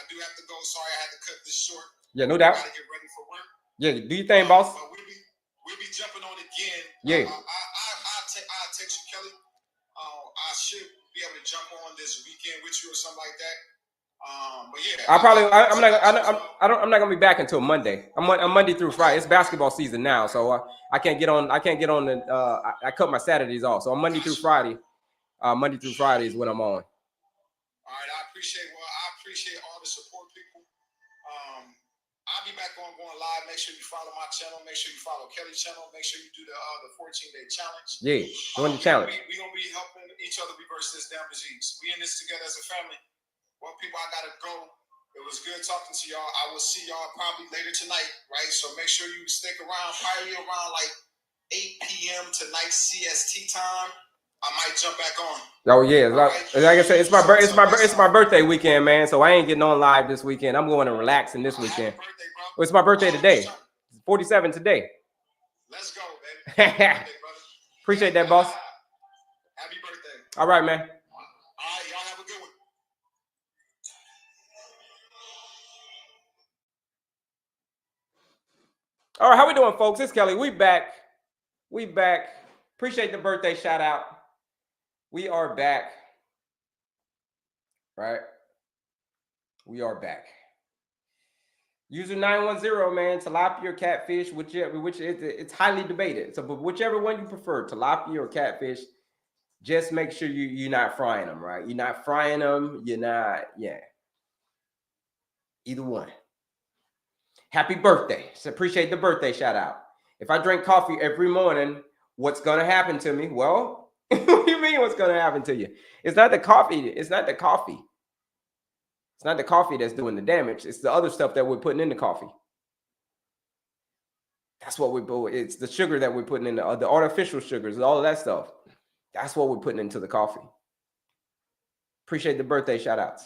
do have to go. Sorry, I had to cut this short. Yeah, no doubt. I gotta get ready for work. Yeah, do your thing, boss. We'll be jumping on again. Yeah. I'll text you, Kelley. I should be able to jump on this weekend with you or something like that. But yeah. I'm not gonna be back until Monday. I'm Monday through Friday. It's basketball season now, so I can't get on. I cut my Saturdays off, so I'm Monday through Friday. Monday through Friday is when I'm on. All right, I appreciate all the support, people. I'll be back on going live. Make sure you follow my channel. Make sure you follow Kelley's channel. Make sure you do the 14-day challenge. Yeah, doing the challenge. We're gonna be helping each other reverse this damn disease. We in this together as a family. Well, people, I gotta go. It was good talking to y'all. I will see y'all probably later tonight, right? So make sure you stick around. Probably around like 8 p.m. tonight CST time. I might jump back on. Oh yeah, like I said, it's my birthday weekend, man. So I ain't getting on live this weekend. I'm going to relaxing this weekend. Birthday, bro. Well, it's my birthday today. 47 today. Let's go, baby. Happy birthday, brother. Appreciate that, boss. Happy birthday. All right, man. All right, y'all have a good one. All right, how we doing, folks? It's Kelley. We back. Appreciate the birthday shout out. We are back. Right? We are back. User 910, man, tilapia or catfish, which it's highly debated. So, but whichever one you prefer, tilapia or catfish, just make sure you're not frying them, right? You're not frying them. You're not, yeah. Either one. Happy birthday. So appreciate the birthday shout out. If I drink coffee every morning, what's going to happen to me? Well, what do you mean what's going to happen to you? It's not the coffee. It's not the coffee. It's not the coffee that's doing the damage. It's the other stuff that we're putting in the coffee. That's what it's the sugar that we're putting in, the artificial sugars, all of that stuff. That's what we're putting into the coffee. Appreciate the birthday shout outs.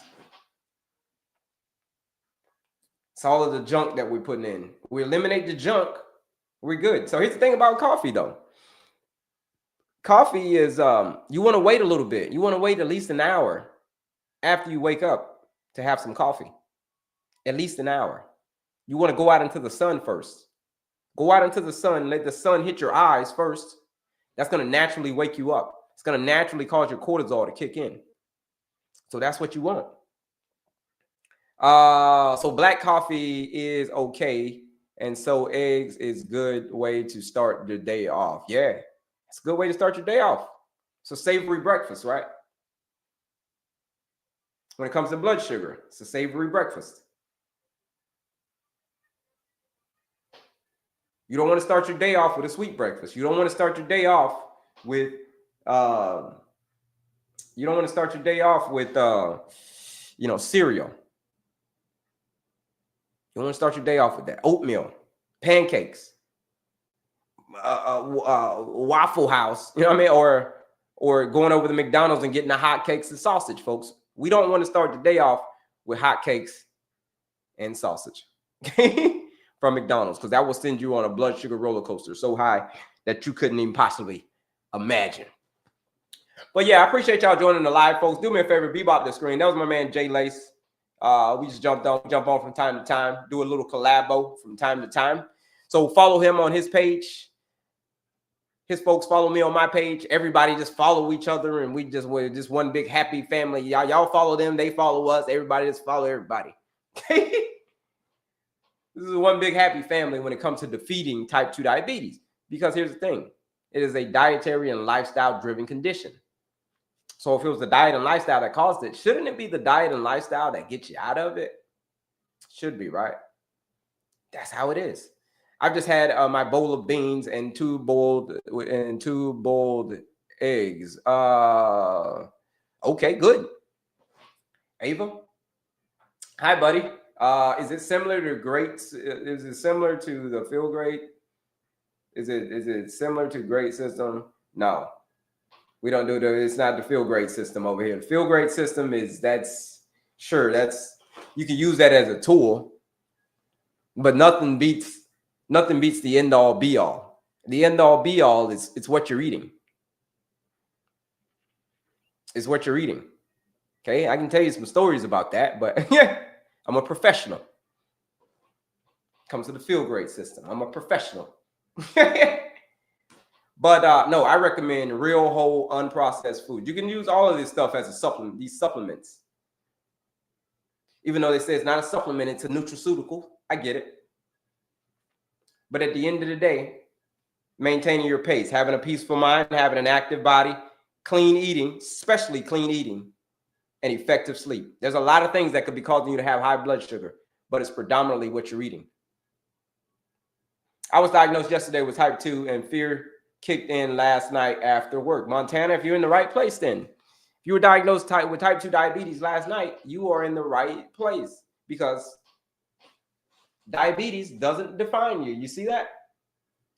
It's all of the junk that we're putting in. We eliminate the junk, we're good. So here's the thing about coffee, though. Coffee is, you want to wait a little bit. You want to wait at least an hour after you wake up to have some coffee. At least an hour. You want to go out into the sun first. Go out into the sun, let the sun hit your eyes first. That's going to naturally wake you up. It's going to naturally cause your cortisol to kick in. So that's what you want. So black coffee is okay And so eggs is good way to start the day off. Yeah, it's a good way to start your day off. It's a savory breakfast, right? When it comes to blood sugar, it's a savory breakfast. You don't want to start your day off with a sweet breakfast. You don't want to start your day off with you don't want to start your day off with cereal. You want to start your day off with that oatmeal, pancakes, Waffle House. You know what I mean? Or going over to McDonald's and getting the hot cakes and sausage, folks. We don't want to start the day off with hot cakes and sausage from McDonald's, because that will send you on a blood sugar roller coaster so high that you couldn't even possibly imagine. But yeah, I appreciate y'all joining the live, folks. Do me a favor, bebop the screen. That was my man Jay Lace. We just jump on from time to time, do a little collabo from time to time. So follow him on his page. His folks follow me on my page. Everybody just follow each other, and we're just one big happy family. Y'all follow them, they follow us. Everybody just follow everybody. Okay. This is one big happy family when it comes to defeating type 2 diabetes. Because here's the thing. It is a dietary and lifestyle-driven condition. So if it was the diet and lifestyle that caused it, shouldn't it be the diet and lifestyle that gets you out of it? Should be, right? That's how it is. I've just had my bowl of beans and two boiled eggs. Okay, good. Ava, hi, buddy. Is it similar to Greats? Is it similar to the Feel Great? Is it similar to Great system? No, we don't do it's not the Feel Great system over here. The Feel Great system that's you can use that as a tool, but nothing beats the end all be all. The end all be all is it's what you're eating. It's what you're eating. Okay, I can tell you some stories about that, but yeah, I'm a professional. Comes to the Feel Great system. I'm a professional. But no, I recommend real, whole, unprocessed food. You can use all of this stuff as a supplement, these supplements. Even though they say it's not a supplement, it's a nutraceutical. I get it. But at the end of the day, maintaining your pace, having a peaceful mind, having an active body, clean eating, especially clean eating, and effective sleep. There's a lot of things that could be causing you to have high blood sugar, but it's predominantly what you're eating. I was diagnosed yesterday with type 2, and fear kicked in last night after work. Montana, if you're in the right place, then if you were diagnosed with type 2 diabetes last night, you are in the right place, because diabetes doesn't define you. You see that?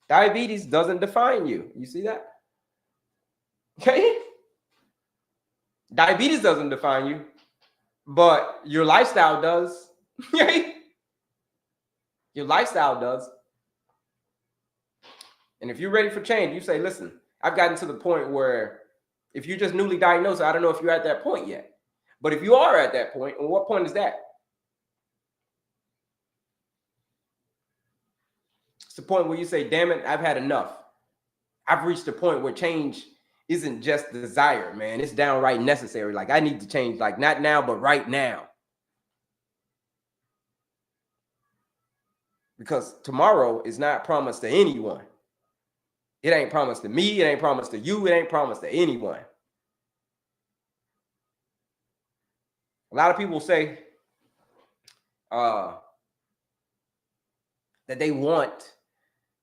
Diabetes doesn't define you. You see that? Okay? Diabetes doesn't define you, but your lifestyle does. Your lifestyle does. And if you're ready for change, you say, listen, I've gotten to the point where if you're just newly diagnosed, I don't know if you're at that point yet. But if you are at that point, and what point is that? It's the point where you say, damn it, I've had enough. I've reached a point where change isn't just desire, man. It's downright necessary. Like, I need to change, like, not now, but right now. Because tomorrow is not promised to anyone. It ain't promised to me. It ain't promised to you. It ain't promised to anyone. A lot of people say that they want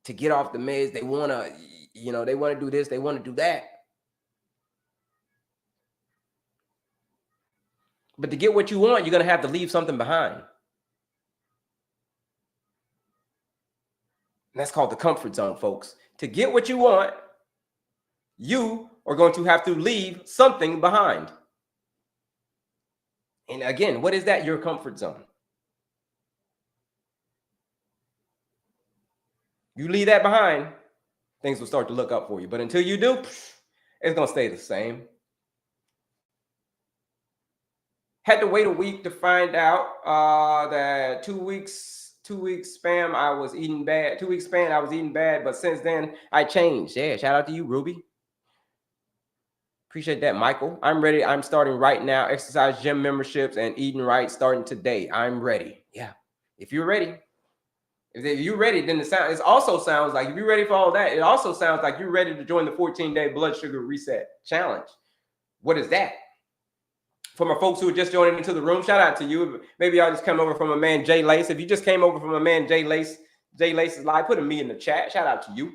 to get off the meds. They want to, they want to do this. They want to do that. But to get what you want, you're going to have to leave something behind. And that's called the comfort zone, folks. To get what you want, you are going to have to leave something behind. And again, what is that? Your comfort zone. You leave that behind, things will start to look up for you. But until you do, it's going to stay the same. Had to wait a week to find out that 2 weeks span I was eating bad. 2 weeks span I was eating bad, but since then I changed. Yeah, shout out to you, Ruby. Appreciate that, Michael. I'm ready. I'm starting right now. Exercise, gym memberships, and eating right starting today. I'm ready. Yeah. If you're ready, If you're ready, then it also sounds like, if you're ready for all that, it also sounds like you're ready to join the 14-day blood sugar reset challenge. What is that? For my folks who are just joining into the room, shout out to you. Maybe y'all just come over from a man, Jay Lace. If you just came over from a man, Jay Lace's live, put a me in the chat. Shout out to you.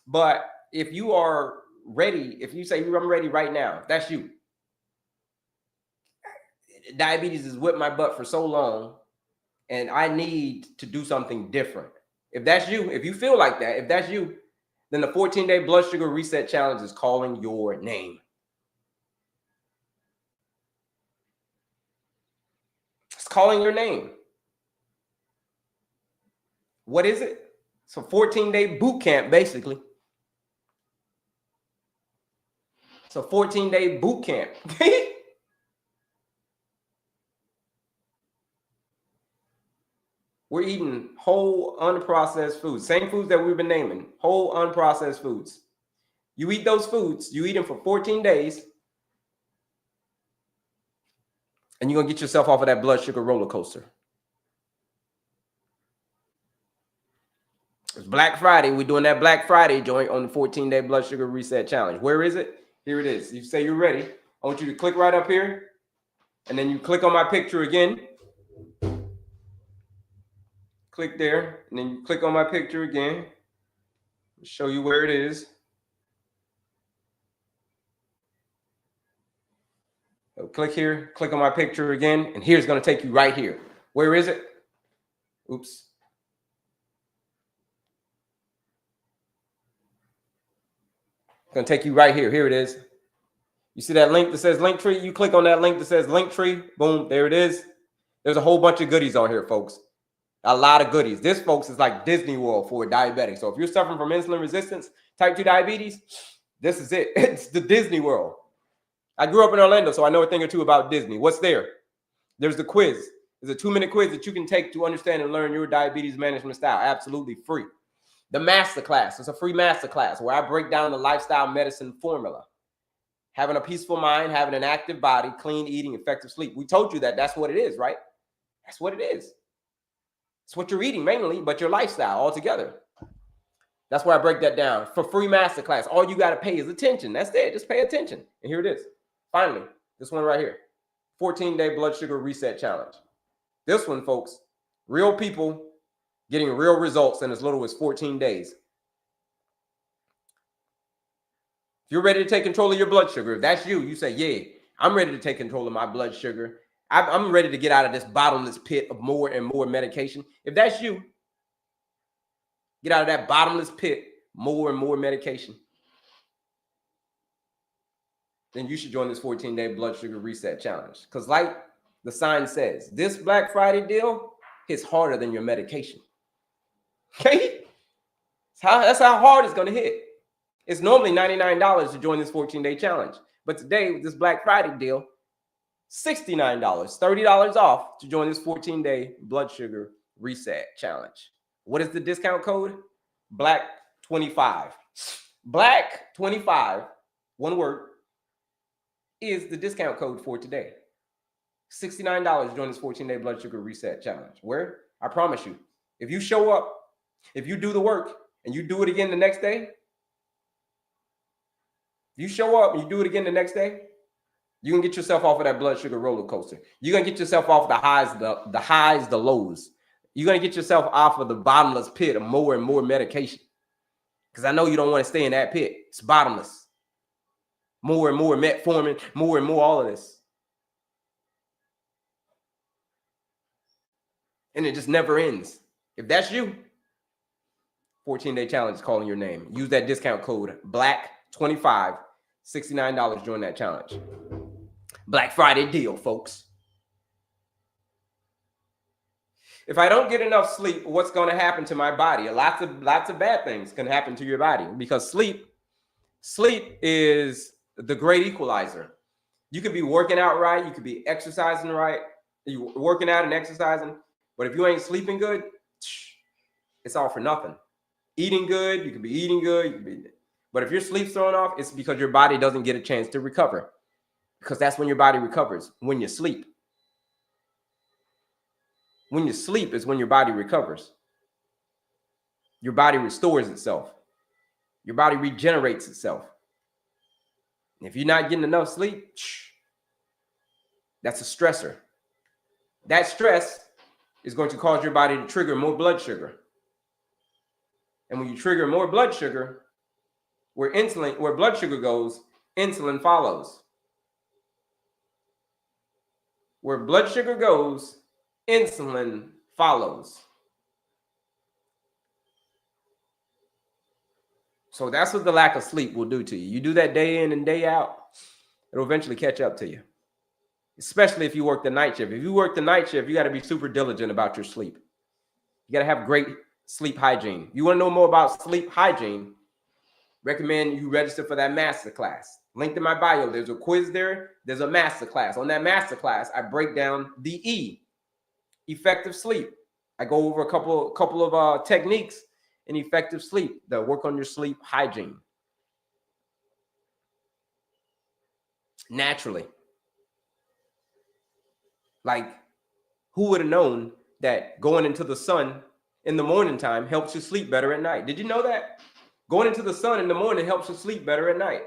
But if you are ready, if you say, I'm ready right now, that's you. Diabetes has whipped my butt for so long, and I need to do something different. If that's you, if you feel like that, if that's you, then the 14-day blood sugar reset challenge is calling your name. It's calling your name. What is it? It's a 14-day boot camp, basically. It's a 14-day boot camp. We're eating whole unprocessed foods, same foods that we've been naming, whole unprocessed foods. You eat those foods, you eat them for 14 days, and you're going to get yourself off of that blood sugar roller coaster. It's Black Friday. We're doing that Black Friday joint on the 14-day blood sugar reset challenge. Where is it? Here it is. You say you're ready. I want you to click right up here, and then you click on my picture again. Click there, and then you click on my picture again. I'll show you where it is. So click here, click on my picture again, and here's going to take you right here. Where is it? Oops. It's going to take you right here. Here it is. You see that link that says Linktree? You click on that link that says Linktree. Boom, there it is. There's a whole bunch of goodies on here, folks. A lot of goodies. This, folks, is like Disney World for a diabetic. So if you're suffering from insulin resistance, type 2 diabetes, this is it. It's the Disney World. I grew up in Orlando, so I know a thing or two about Disney. What's there? There's the quiz. There's a 2-minute quiz that you can take to understand and learn your diabetes management style. Absolutely free. The masterclass is a free masterclass where I break down the lifestyle medicine formula. Having a peaceful mind, having an active body, clean eating, effective sleep. We told you that that's what it is, right? That's what it is. It's what you're eating mainly, but your lifestyle altogether. That's where I break that down. For free masterclass, all you got to pay is attention. That's it. Just pay attention. And here it is. Finally, this one right here. 14-day blood sugar reset challenge. This one, folks, real people getting real results in as little as 14 days. If you're ready to take control of your blood sugar, if that's you, you say, yeah, I'm ready to take control of my blood sugar. I'm ready to get out of this bottomless pit of more and more medication. If that's you, get out of that bottomless pit, more and more medication. Then you should join this 14-day blood sugar reset challenge. Because like the sign says, this Black Friday deal hits harder than your medication. Okay? That's how hard it's going to hit. It's normally $99 to join this 14-day challenge. But today, with this Black Friday deal, $69, $30 off to join this 14-day blood sugar reset challenge. What is the discount code? Black25. Black25, one word, is the discount code for today. $69 to join this 14-day blood sugar reset challenge. Where? I promise you, if you show up, if you do the work and you do it again the next day, you show up and you do it again the next day, you can get yourself off of that blood sugar roller coaster. You're going to get yourself off the highs, the lows. You're going to get yourself off of the bottomless pit of more and more medication. Because I know you don't want to stay in that pit. It's bottomless. More and more metformin, more and more all of this. And it just never ends. If that's you, 14-day challenge is calling your name. Use that discount code BLACK25, $69 during that challenge. Black Friday deal, folks. If I don't get enough sleep, what's going to happen to my body? Lots of bad things can happen to your body because sleep is the great equalizer. You could be working out right, you could be exercising right, you're working out and exercising, but if you ain't sleeping good, it's all for nothing. Eating good, you could be eating good, but if your sleep's thrown off, it's because your body doesn't get a chance to recover. Because that's when your body recovers, when you sleep. When you sleep is when your body recovers. Your body restores itself. Your body regenerates itself. If you're not getting enough sleep, that's a stressor. That stress is going to cause your body to trigger more blood sugar. And when you trigger more blood sugar, where blood sugar goes, insulin follows. Where blood sugar goes, insulin follows. So that's what the lack of sleep will do to you. You do that day in and day out, it'll eventually catch up to you. Especially if you work the night shift. If you work the night shift, you got to be super diligent about your sleep. You got to have great sleep hygiene. You want to know more about sleep hygiene? Recommend you register for that masterclass. Link to my bio. There's a quiz there. There's a masterclass. On that masterclass, I break down the E, effective sleep. I go over a couple of techniques in effective sleep that work on your sleep hygiene naturally. Like, who would have known that going into the sun in the morning time helps you sleep better at night? Did you know that? Going into the sun in the morning helps you sleep better at night.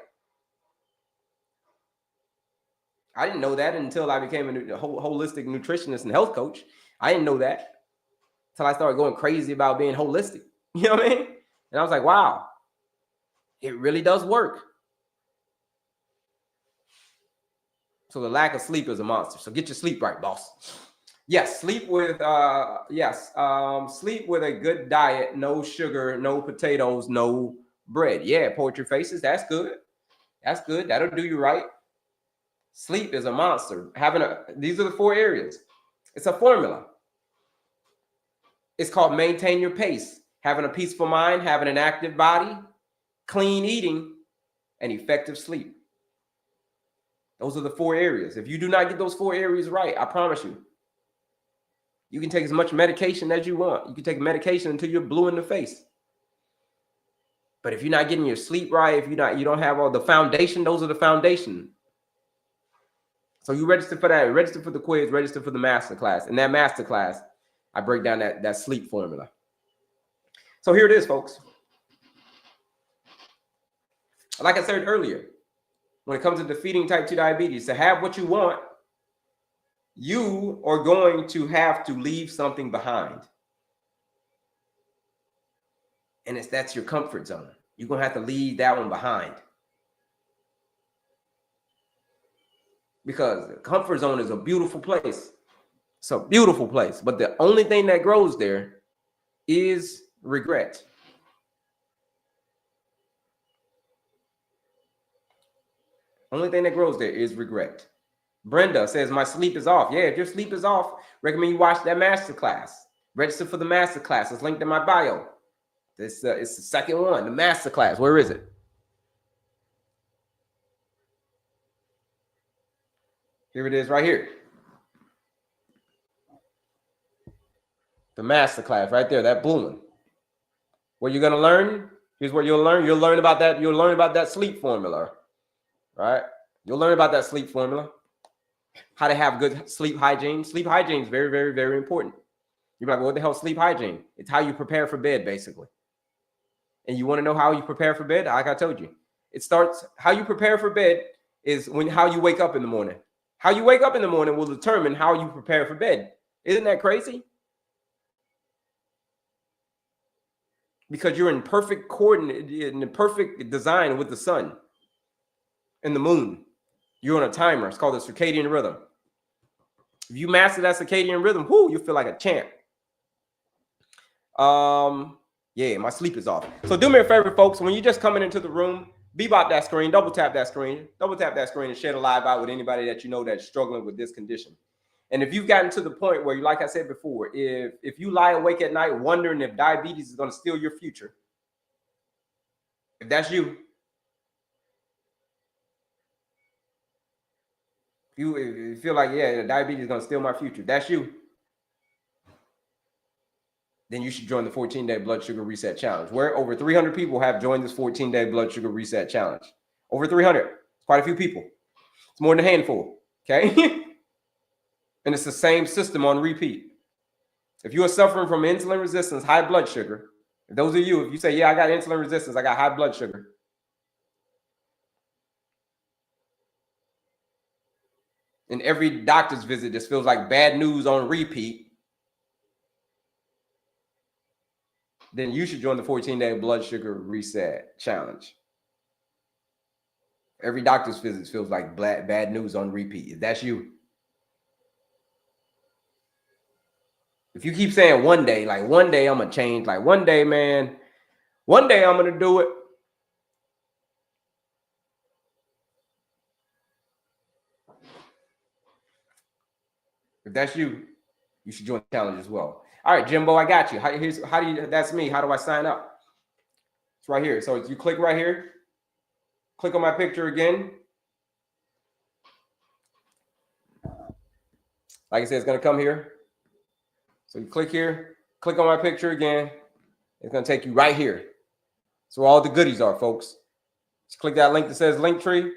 I didn't know that until I became a holistic nutritionist and health coach. I didn't know that until I started going crazy about being holistic. You know what I mean? And I was like, wow, it really does work. So the lack of sleep is a monster. So get your sleep right, boss. Yes, sleep with sleep with a good diet, no sugar, no potatoes, no bread. Yeah, poetry faces, that's good. That's good. That'll do you right. Sleep is a monster. These are the 4 areas. It's a formula. It's called maintain your pace. Having a peaceful mind, having an active body, clean eating, and effective sleep. Those are the 4 areas. If you do not get those 4 areas right, I promise you, you can take as much medication as you want. You can take medication until you're blue in the face. But if you're not getting your sleep right, if you don't have all the foundation, those are the foundation. So you register for that, register for the quiz, register for the masterclass. In that masterclass, I break down that sleep formula. So here it is, folks. Like I said earlier, when it comes to defeating type 2 diabetes, to have what you want, you are going to have to leave something behind. And that's your comfort zone. You're going to have to leave that one behind. Because the comfort zone is a beautiful place. It's a beautiful place. But the only thing that grows there is regret. Only thing that grows there is regret. Brenda says, my sleep is off. Yeah, if your sleep is off, recommend you watch that masterclass. Register for the masterclass. It's linked in my bio. It's the second one, the masterclass. Where is it? Here it is right here. The masterclass right there, that blue one. What you're going to learn, here's what you'll learn. You'll learn about that sleep formula, right? You'll learn about that sleep formula. How to have good sleep hygiene. Sleep hygiene is very, very, very important. You're like, what the hell is sleep hygiene? It's how you prepare for bed, basically. And you want to know how you prepare for bed? Like I told you, how you prepare for bed is how you wake up in the morning. How you wake up in the morning will determine how you prepare for bed. Isn't that crazy? Because you're in perfect coordinate, in the perfect design with the sun and the moon. You're on a timer. It's called the circadian rhythm. If you master that circadian rhythm, you feel like a champ. Yeah, my sleep is off. So do me a favor, folks. When you're just coming into the room, bebop that screen, double tap that screen, and share the live out with anybody that you know that's struggling with this condition. And if you've gotten to the point where, like I said before, if you lie awake at night wondering if diabetes is going to steal your future, if that's you, if you feel like, diabetes is going to steal my future, that's you, then you should join the 14-day blood sugar reset challenge, where over 300 people have joined this 14-day blood sugar reset challenge. Over 300. It's quite a few people. It's more than a handful, okay? And it's the same system on repeat. If you are suffering from insulin resistance, high blood sugar, if those are you, if you say, yeah, I got insulin resistance, I got high blood sugar, and every doctor's visit just feels like bad news on repeat, then you should join the 14-day blood sugar reset challenge. Every doctor's visit feels like bad news on repeat. If that's you. If you keep saying one day, like one day I'm going to change, like one day, man, one day I'm going to do it. If that's you, you should join the challenge as well. All right, Jimbo, I got you. That's me. How do I sign up? It's right here. So you click right here, click on my picture again. Like I said, it's going to come here. So you click here, click on my picture again. It's going to take you right here. That's where all the goodies are, folks. Just click that link that says Linktree.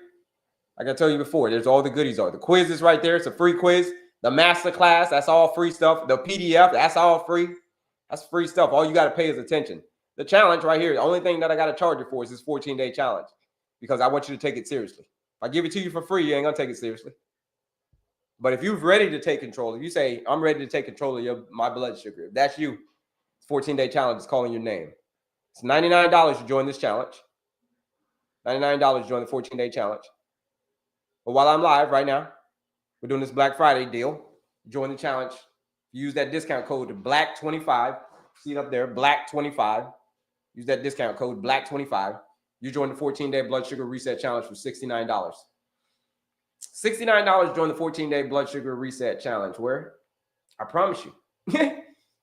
Like I told you before, there's all the goodies are. The quiz is right there. It's a free quiz. The master class, that's all free stuff. The PDF, that's all free. That's free stuff. All you got to pay is attention. The challenge right here, the only thing that I got to charge you for is this 14-day challenge because I want you to take it seriously. If I give it to you for free, you ain't going to take it seriously. But if you're ready to take control, if you say, I'm ready to take control of my blood sugar, if that's you, 14-day challenge is calling your name. It's $99 to join this challenge. $99 to join the 14-day challenge. But while I'm live right now, we're doing this Black Friday deal. Join the challenge. Use that discount code BLACK25. See it up there, BLACK25. Use that discount code BLACK25. You join the 14-day blood sugar reset challenge for $69. $69 to join the 14-day blood sugar reset challenge. Where? I promise you.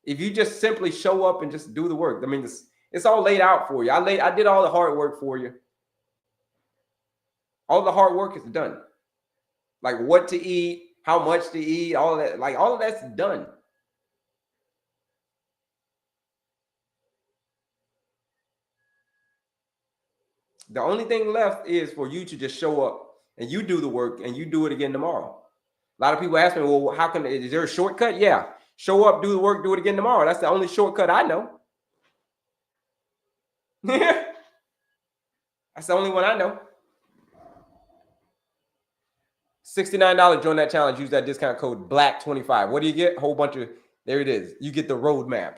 If you just simply show up and just do the work. I mean, it's all laid out for you. I did all the hard work for you. All the hard work is done. Like what to eat, how much to eat, all of that. Like all of that's done. The only thing left is for you to just show up and you do the work and you do it again tomorrow. A lot of people ask me, well, is there a shortcut? Yeah. Show up, do the work, do it again tomorrow. That's the only shortcut I know. That's the only one I know. $69, join that challenge. Use that discount code BLACK25. What do you get? A whole bunch of, there it is. You get the roadmap.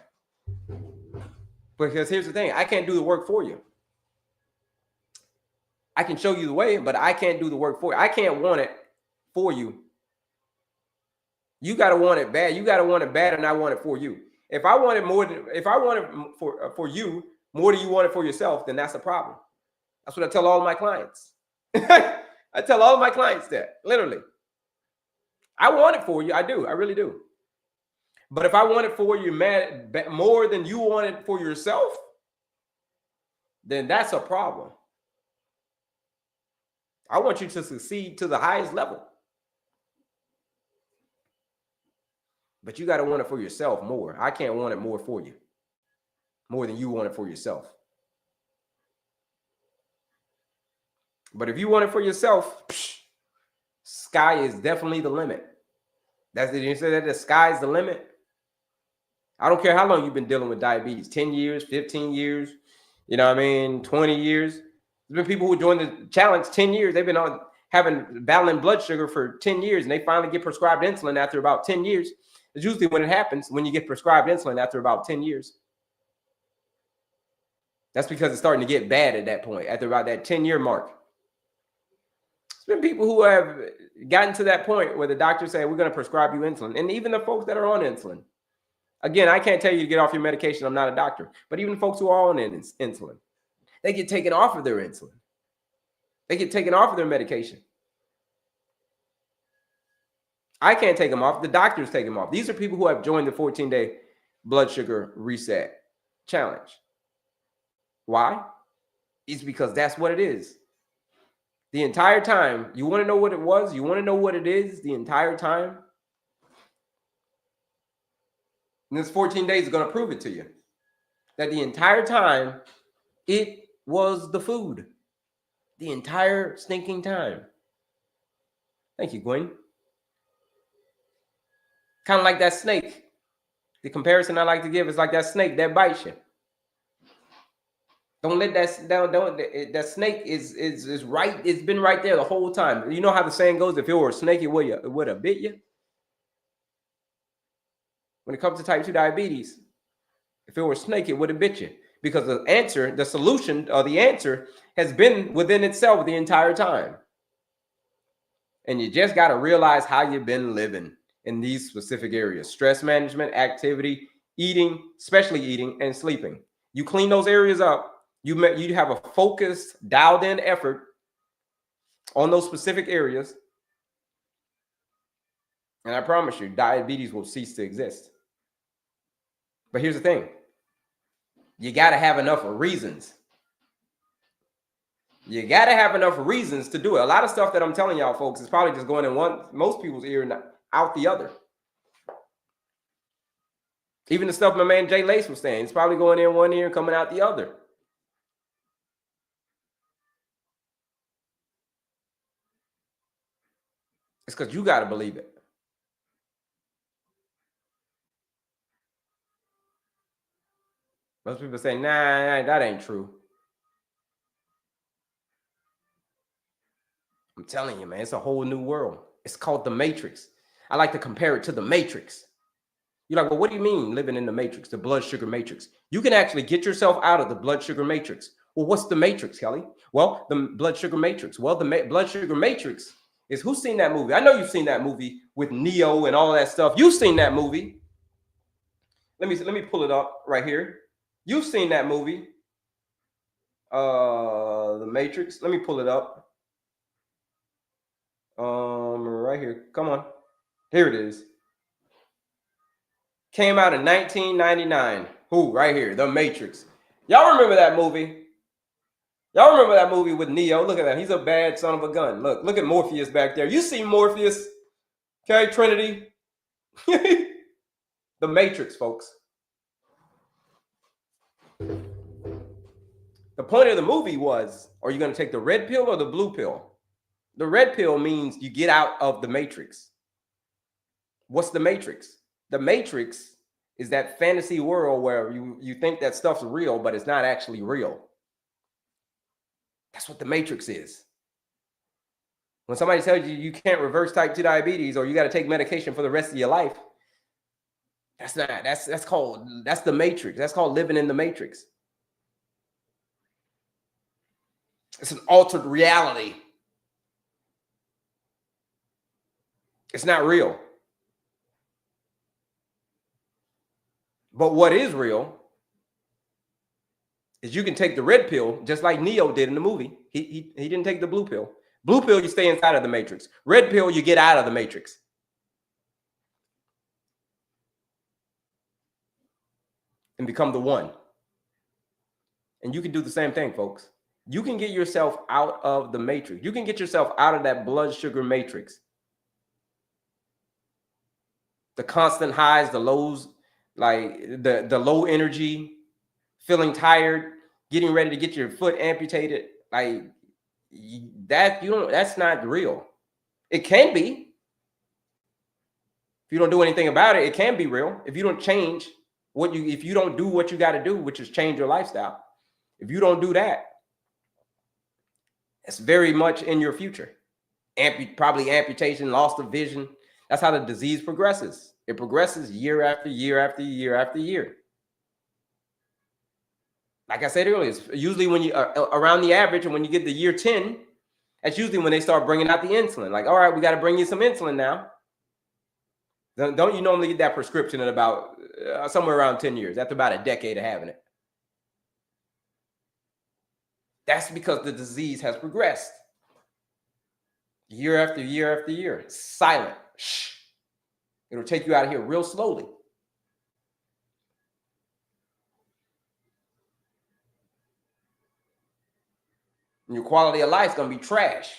Because here's the thing. I can't do the work for you. I can show you the way, but I can't do the work for you. I can't want it for you. You got to want it bad. You got to want it bad, and I want it for you. If I want it for you more than you want it for yourself, then that's a problem. That's what I tell all my clients. I tell all of my clients that, literally. I want it for you. I do. I really do. But if I want it for you more than you want it for yourself, then that's a problem. I want you to succeed to the highest level. But you got to want it for yourself more. I can't want it more for you. More than you want it for yourself. But if you want it for yourself, sky is definitely the limit. That's it. You say that the sky is the limit. I don't care how long you've been dealing with diabetes, 10 years, 15 years, 20 years. There's been people who joined the challenge 10 years. They've been battling blood sugar for 10 years, and they finally get prescribed insulin after about 10 years. It's usually when it happens, when you get prescribed insulin after about 10 years. That's because it's starting to get bad at that point, after about that 10-year mark. There's been people who have gotten to that point where the doctor say, we're going to prescribe you insulin. And even the folks that are on insulin. Again, I can't tell you to get off your medication. I'm not a doctor. But even folks who are on insulin, they get taken off of their insulin. They get taken off of their medication. I can't take them off. The doctors take them off. These are people who have joined the 14-day blood sugar reset challenge. Why? It's because that's what it is. The entire time. You want to know what it was? You want to know what it is the entire time? And this 14 days is going to prove it to you. That the entire time, it was the food. The entire stinking time. Thank you, Gwen. Kind of like that snake. The comparison I like to give is like that snake that bites you. Don't let that snake is right. It's been right there the whole time. You know how the saying goes: if it were a snake, it would have bit you. When it comes to type 2 diabetes, if it were a snake, it would have bit you, because the answer, the solution, or the answer has been within itself the entire time. And you just got to realize how you've been living in these specific areas: stress management, activity, eating, especially eating, and sleeping. You clean those areas up. You have a focused, dialed-in effort on those specific areas, and I promise you, diabetes will cease to exist. But here's the thing: you got to have enough reasons. You got to have enough reasons to do it. A lot of stuff that I'm telling y'all, folks, is probably just going in most people's ear and out the other. Even the stuff my man Jay Lace was saying, it's probably going in one ear and coming out the other. It's because you got to believe it. Most people say, nah, that ain't true. I'm telling you, man, it's a whole new world. It's called the Matrix. I like to compare it to the Matrix. You're like, well, what do you mean living in the Matrix, the blood sugar matrix? You can actually get yourself out of the blood sugar matrix. Well, what's the Matrix, Kelley? Well, the blood sugar matrix. Well, the blood sugar matrix is, who's seen that movie? I know you've seen that movie with Neo and all that stuff. You've seen that movie. Let me pull it up right here. You've seen that movie, the Matrix. Let me pull it up. Right here. Come on. Here it is. Came out in 1999. Who? Right here. The Matrix. Y'all remember that movie? Y'all remember that movie with Neo? Look at that. He's a bad son of a gun. Look at Morpheus back there. You see Morpheus? Okay, Trinity. The Matrix, folks. The point of the movie was, are you going to take the red pill or the blue pill? The red pill means you get out of the Matrix. What's the Matrix? The Matrix is that fantasy world where you think that stuff's real, but it's not actually real. That's what the Matrix is. When somebody tells you you can't reverse type 2 diabetes, or you got to take medication for the rest of your life, that's the Matrix. That's called living in the Matrix. It's an altered reality. It's not real. But what is real is you can take the red pill just like Neo did in the movie. He didn't take the blue pill. Blue pill, you stay inside of the Matrix. Red pill, you get out of the Matrix. And become the one. And you can do the same thing, folks. You can get yourself out of the Matrix. You can get yourself out of that blood sugar matrix. The constant highs, the lows, like the low energy, feeling tired, getting ready to get your foot amputated, like that, that's not real. It can be. If you don't do anything about it, it can be real. If you don't change if you don't do what you got to do, which is change your lifestyle, if you don't do that, it's very much in your future. Probably amputation, loss of vision. That's how the disease progresses. It progresses year after year after year after year. Like I said earlier, it's usually when you are around the average, and when you get to year 10, that's usually when they start bringing out the insulin. Like, all right, we got to bring you some insulin now. Don't you normally get that prescription in about somewhere around 10 years, after about a decade of having it? That's because the disease has progressed. Year after year after year. It's silent. Shh. It'll take you out of here real slowly. And your quality of life is going to be trash.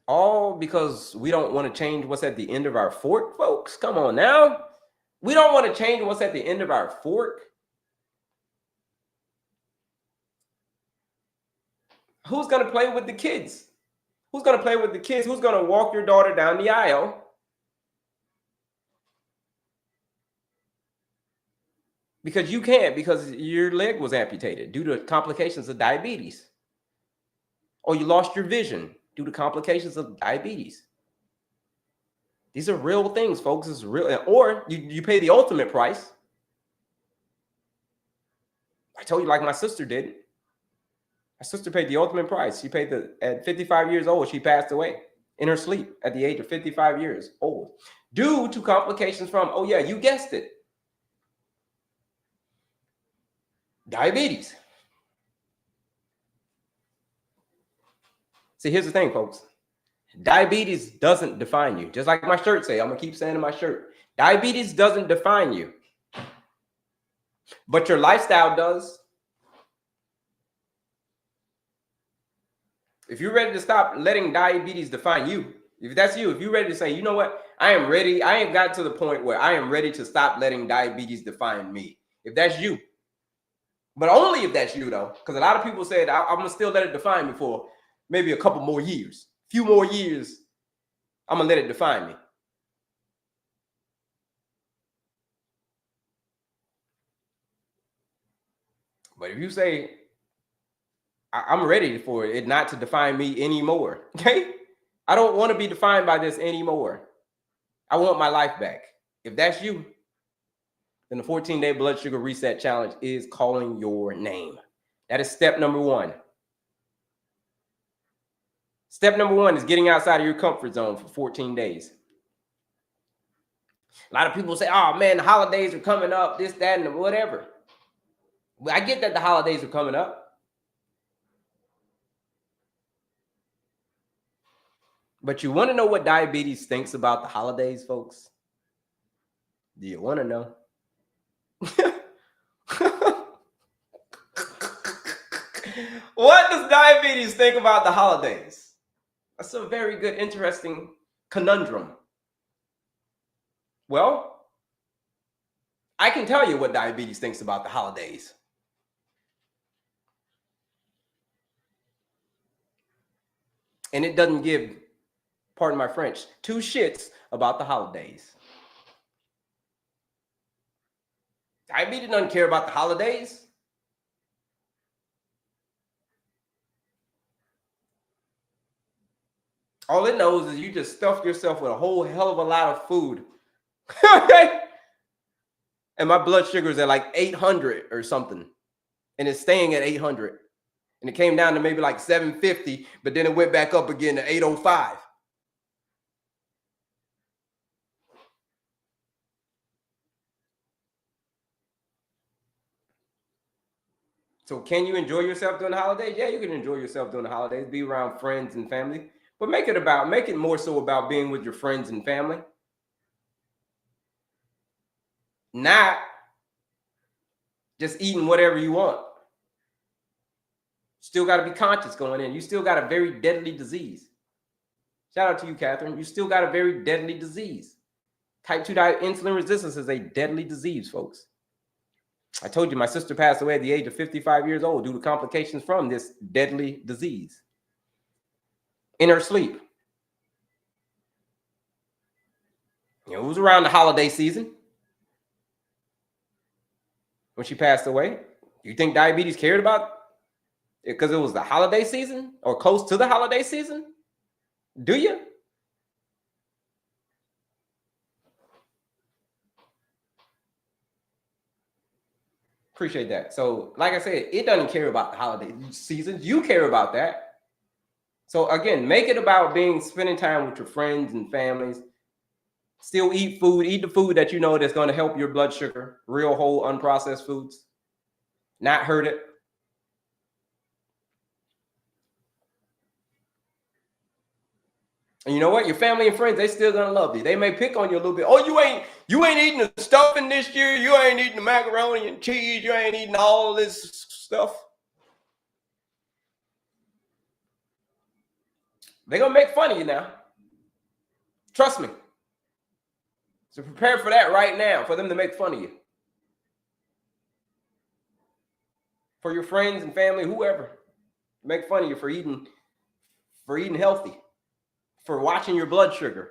All because we don't want to change what's at the end of our fork, folks. Come on now. We don't want to change what's at the end of our fork. Who's going to play with the kids? Who's going to play with the kids? Who's going to walk your daughter down the aisle? Because you can't, because your leg was amputated due to complications of diabetes. Or you lost your vision due to complications of diabetes. These are real things, folks. It's real. Or you pay the ultimate price. I told you, like my sister did. My sister paid the ultimate price. She paid at 55 years old, she passed away in her sleep at the age of 55 years old due to complications from, oh yeah, you guessed it, diabetes. See, here's the thing, folks. Diabetes doesn't define you. Just like my shirt say, I'm going to keep saying in my shirt, diabetes doesn't define you. But your lifestyle does. If you're ready to stop letting diabetes define you, if that's you, if you're ready to say, you know what, I am ready. I ain't got to the point where I am ready to stop letting diabetes define me. If that's you, but only if that's you though, because a lot of people said, I'm going to still let it define me for maybe a couple more years, few more years. I'm going to let it define me. But if you say, I'm ready for it not to define me anymore, okay? I don't want to be defined by this anymore. I want my life back. If that's you, then the 14-day blood sugar reset challenge is calling your name. That is step number one. Step number one is getting outside of your comfort zone for 14 days. A lot of people say, oh man, the holidays are coming up, this, that, and whatever. I get that the holidays are coming up. But you want to know what diabetes thinks about the holidays, folks? Do you want to know? What does diabetes think about the holidays? That's a very good, interesting conundrum. Well, I can tell you what diabetes thinks about the holidays. And it doesn't give, pardon my French, two shits about the holidays. Diabetes doesn't care about the holidays. All it knows is you just stuffed yourself with a whole hell of a lot of food. Okay? And my blood sugar is at like 800 or something. And it's staying at 800. And it came down to maybe like 750, but then it went back up again to 805. So can you enjoy yourself during the holidays? Yeah, you can enjoy yourself during the holidays, be around friends and family, but make it more so about being with your friends and family. Not just eating whatever you want. Still got to be conscious going in. You still got a very deadly disease. Shout out to you, Catherine. You still got a very deadly disease. Type 2 insulin resistance is a deadly disease, folks. I told you my sister passed away at the age of 55 years old due to complications from this deadly disease in her sleep. It was around the holiday season when she passed away. You think diabetes cared about it because it was the holiday season or close to the holiday season? Do you? Appreciate that. So, like I said, it doesn't care about the holiday seasons. You care about that. So again, make it about spending time with your friends and families. Still eat the food that you know that's going to help your blood sugar, real whole unprocessed foods, not hurt it. And you know what? Your family and friends, they still gonna love you. They may pick on you a little bit. Oh, you ain't eating the stuffing this year. You ain't eating the macaroni and cheese. You ain't eating all this stuff. They're gonna make fun of you now. Trust me. So prepare for that right now, for them to make fun of you. For your friends and family, whoever, make fun of you for eating healthy. for watching your blood sugar.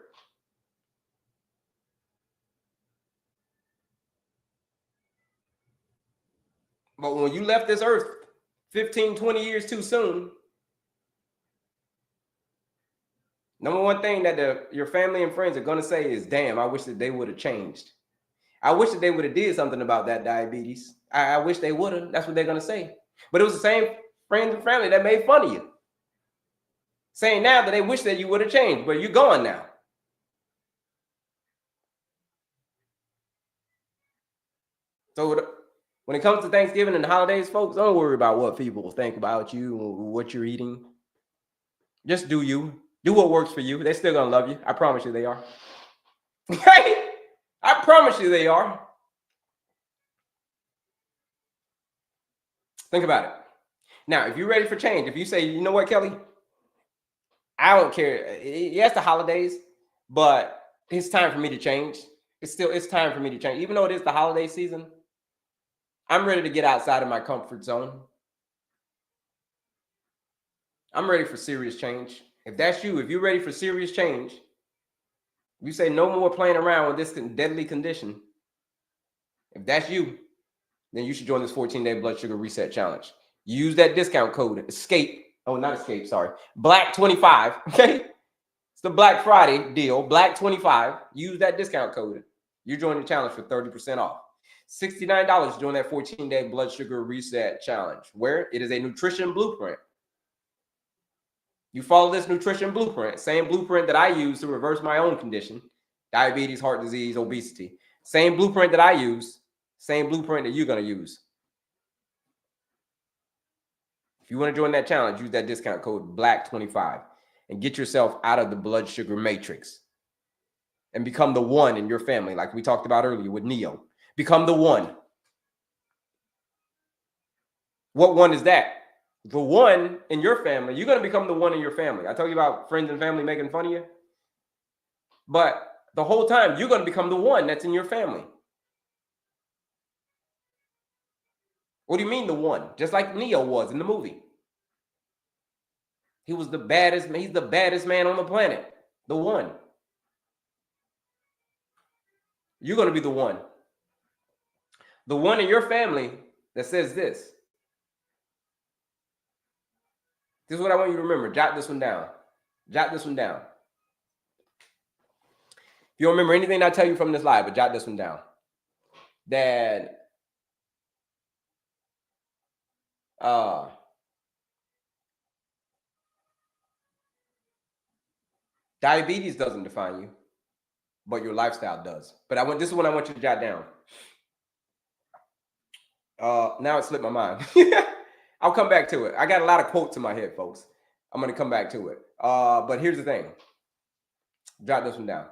But when you left this earth 15, 20 years too soon, number one thing that your family and friends are going to say is, damn, I wish that they would have changed. I wish that they would have did something about that diabetes. I wish they would have. That's what they're going to say. But it was the same friends and family that made fun of you, saying now that they wish that you would have changed, but you're gone now. So when it comes to Thanksgiving and the holidays, folks, don't worry about what people will think about you or what you're eating. Just do you. Do what works for you. They're still going to love you. I promise you they are. I promise you they are. Think about it. Now, if you're ready for change, if you say, you know what, Kelley, I don't care. Yes, the holidays, but it's time for me to change. It's time for me to change. Even though it is the holiday season, I'm ready to get outside of my comfort zone. I'm ready for serious change. If that's you, if you're ready for serious change, you say no more playing around with this deadly condition. If that's you, then you should join this 14-day blood sugar reset challenge. Use that discount code ESCAPE. Oh, not ESCAPE, sorry. Black25. Okay. It's the Black Friday deal. Black25. Use that discount code. You're joining the challenge for 30% off. $69 to join that 14-day blood sugar reset challenge, where it is a nutrition blueprint. You follow this nutrition blueprint, same blueprint that I use to reverse my own condition, diabetes, heart disease, obesity. Same blueprint that I use, same blueprint that you're going to use. If you want to join that challenge, use that discount code BLACK25 and get yourself out of the blood sugar matrix and become the one in your family, like we talked about earlier with Neo. Become the one. What one is that? The one in your family. You're going to become the one in your family. I told you about friends and family making fun of you. But the whole time, you're going to become the one that's in your family. What do you mean the one? Just like Neo was in the movie. He was the baddest. He's the baddest man on the planet. The one. You're going to be the one. The one in your family that says this. This is what I want you to remember. Jot this one down. Jot this one down. If you don't remember anything I tell you from this live, but jot this one down. That diabetes doesn't define you, but your lifestyle does. But this is what I want you to jot down. Now it slipped my mind. I'll come back to it. I got a lot of quotes in my head, folks. I'm going to come back to it. But here's the thing. Jot this one down.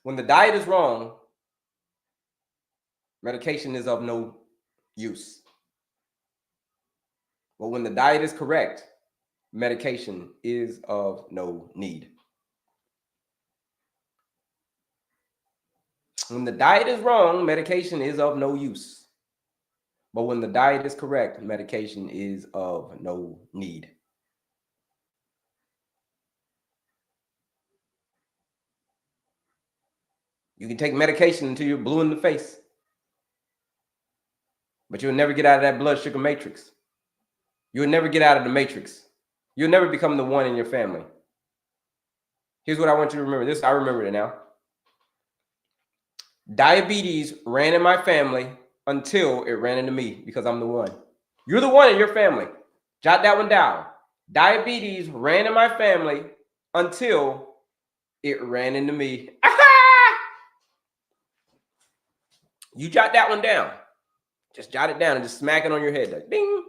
When the diet is wrong, medication is of no use. But when the diet is correct, medication is of no need. When the diet is wrong, medication is of no use. But when the diet is correct, medication is of no need. You can take medication until you're blue in the face, but you'll never get out of that blood sugar matrix. You'll never get out of the matrix. You'll never become the one in your family. Here's what I want you to remember. I remember it now. Diabetes ran in my family until it ran into me, because I'm the one. You're the one in your family. Jot that one down. Diabetes ran in my family until it ran into me. You jot that one down. Just jot it down and just smack it on your head. Like, ding.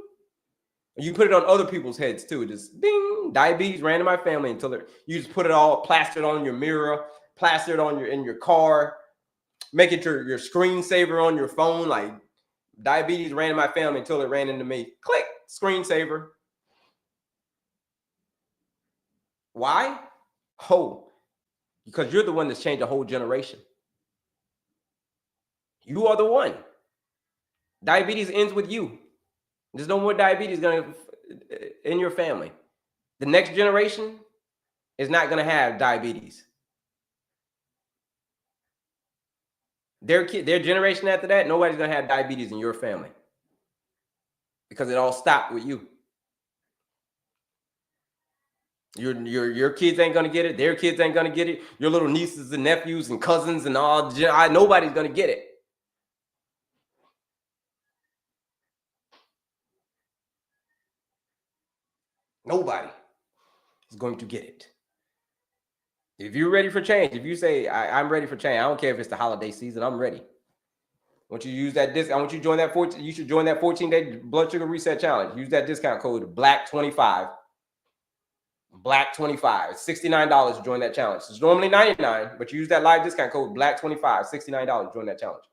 You put it on other people's heads too. Just ding. Diabetes ran in my family until you just put it all plastered on your mirror, plastered on in your car, make it your screensaver on your phone. Like, diabetes ran in my family until it ran into me. Click, screensaver. Why? Oh, because you're the one that's changed a whole generation. You are the one. Diabetes ends with you. There's no more diabetes in your family. The next generation is not going to have diabetes. Their generation after that, nobody's going to have diabetes in your family because it all stopped with you. Your kids ain't going to get it. Their kids ain't going to get it. Your little nieces and nephews and cousins and all, nobody's going to get it. Nobody is going to get it. If you're ready for change, if you say, I'm ready for change, I don't care if it's the holiday season, I'm ready. I want you to use that discount. I want you to join that 14. You should join that 14-day blood sugar reset challenge. Use that discount code BLACK25. BLACK25. It's $69 to join that challenge. It's normally $99, but you use that live discount code BLACK25. $69 to join that challenge.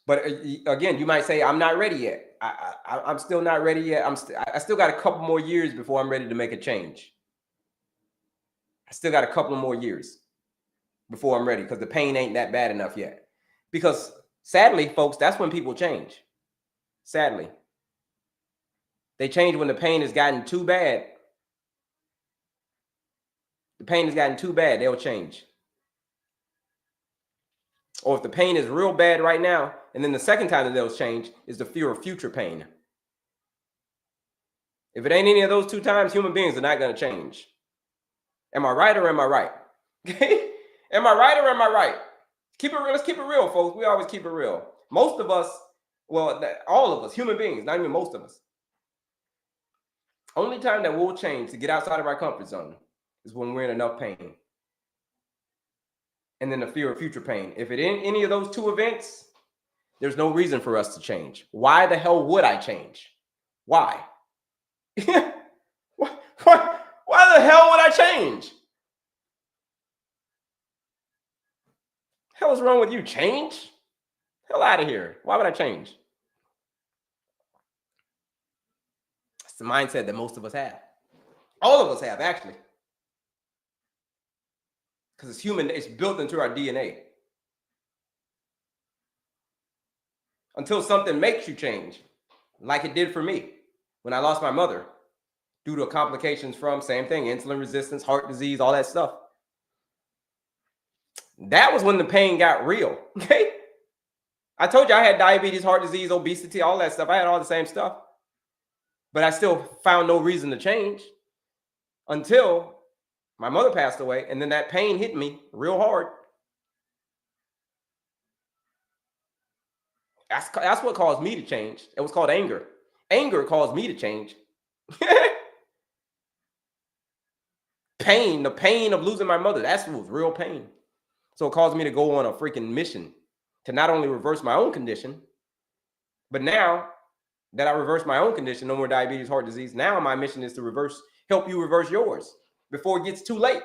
But again, you might say, I'm not ready yet. I'm still not ready yet. I still got a couple more years before I'm ready to make a change. I still got a couple more years before I'm ready because the pain ain't that bad enough yet. Because sadly, folks, that's when people change. Sadly. They change when the pain has gotten too bad. The pain has gotten too bad, they'll change. Or if the pain is real bad right now, and then the second time that they'll change is the fear of future pain. If it ain't any of those two times, human beings are not going to change. Am I right or am I right? Am I right or am I right? Keep it real. Let's keep it real, folks. We always keep it real. Most of us, well, all of us, human beings, not even most of us. Only time that we'll change to get outside of our comfort zone is when we're in enough pain. And then the fear of future pain. If it ain't any of those two events, there's no reason for us to change. Why the hell would I change? Why? Why the hell would I change? Hell is wrong with you? Change? Hell out of here. Why would I change? That's the mindset that most of us have. All of us have, actually. Because it's human, it's built into our DNA. Until something makes you change, like it did for me when I lost my mother due to complications from, same thing, insulin resistance, heart disease, all that stuff. That was when the pain got real, okay? I told you I had diabetes, heart disease, obesity, all that stuff. I had all the same stuff. But I still found no reason to change until my mother passed away, and then that pain hit me real hard. That's what caused me to change. It was called anger. Anger caused me to change. Pain, the pain of losing my mother, that's what was real pain. So it caused me to go on a freaking mission to not only reverse my own condition, but now that I reversed my own condition, no more diabetes, heart disease, now my mission is to help you reverse yours before it gets too late.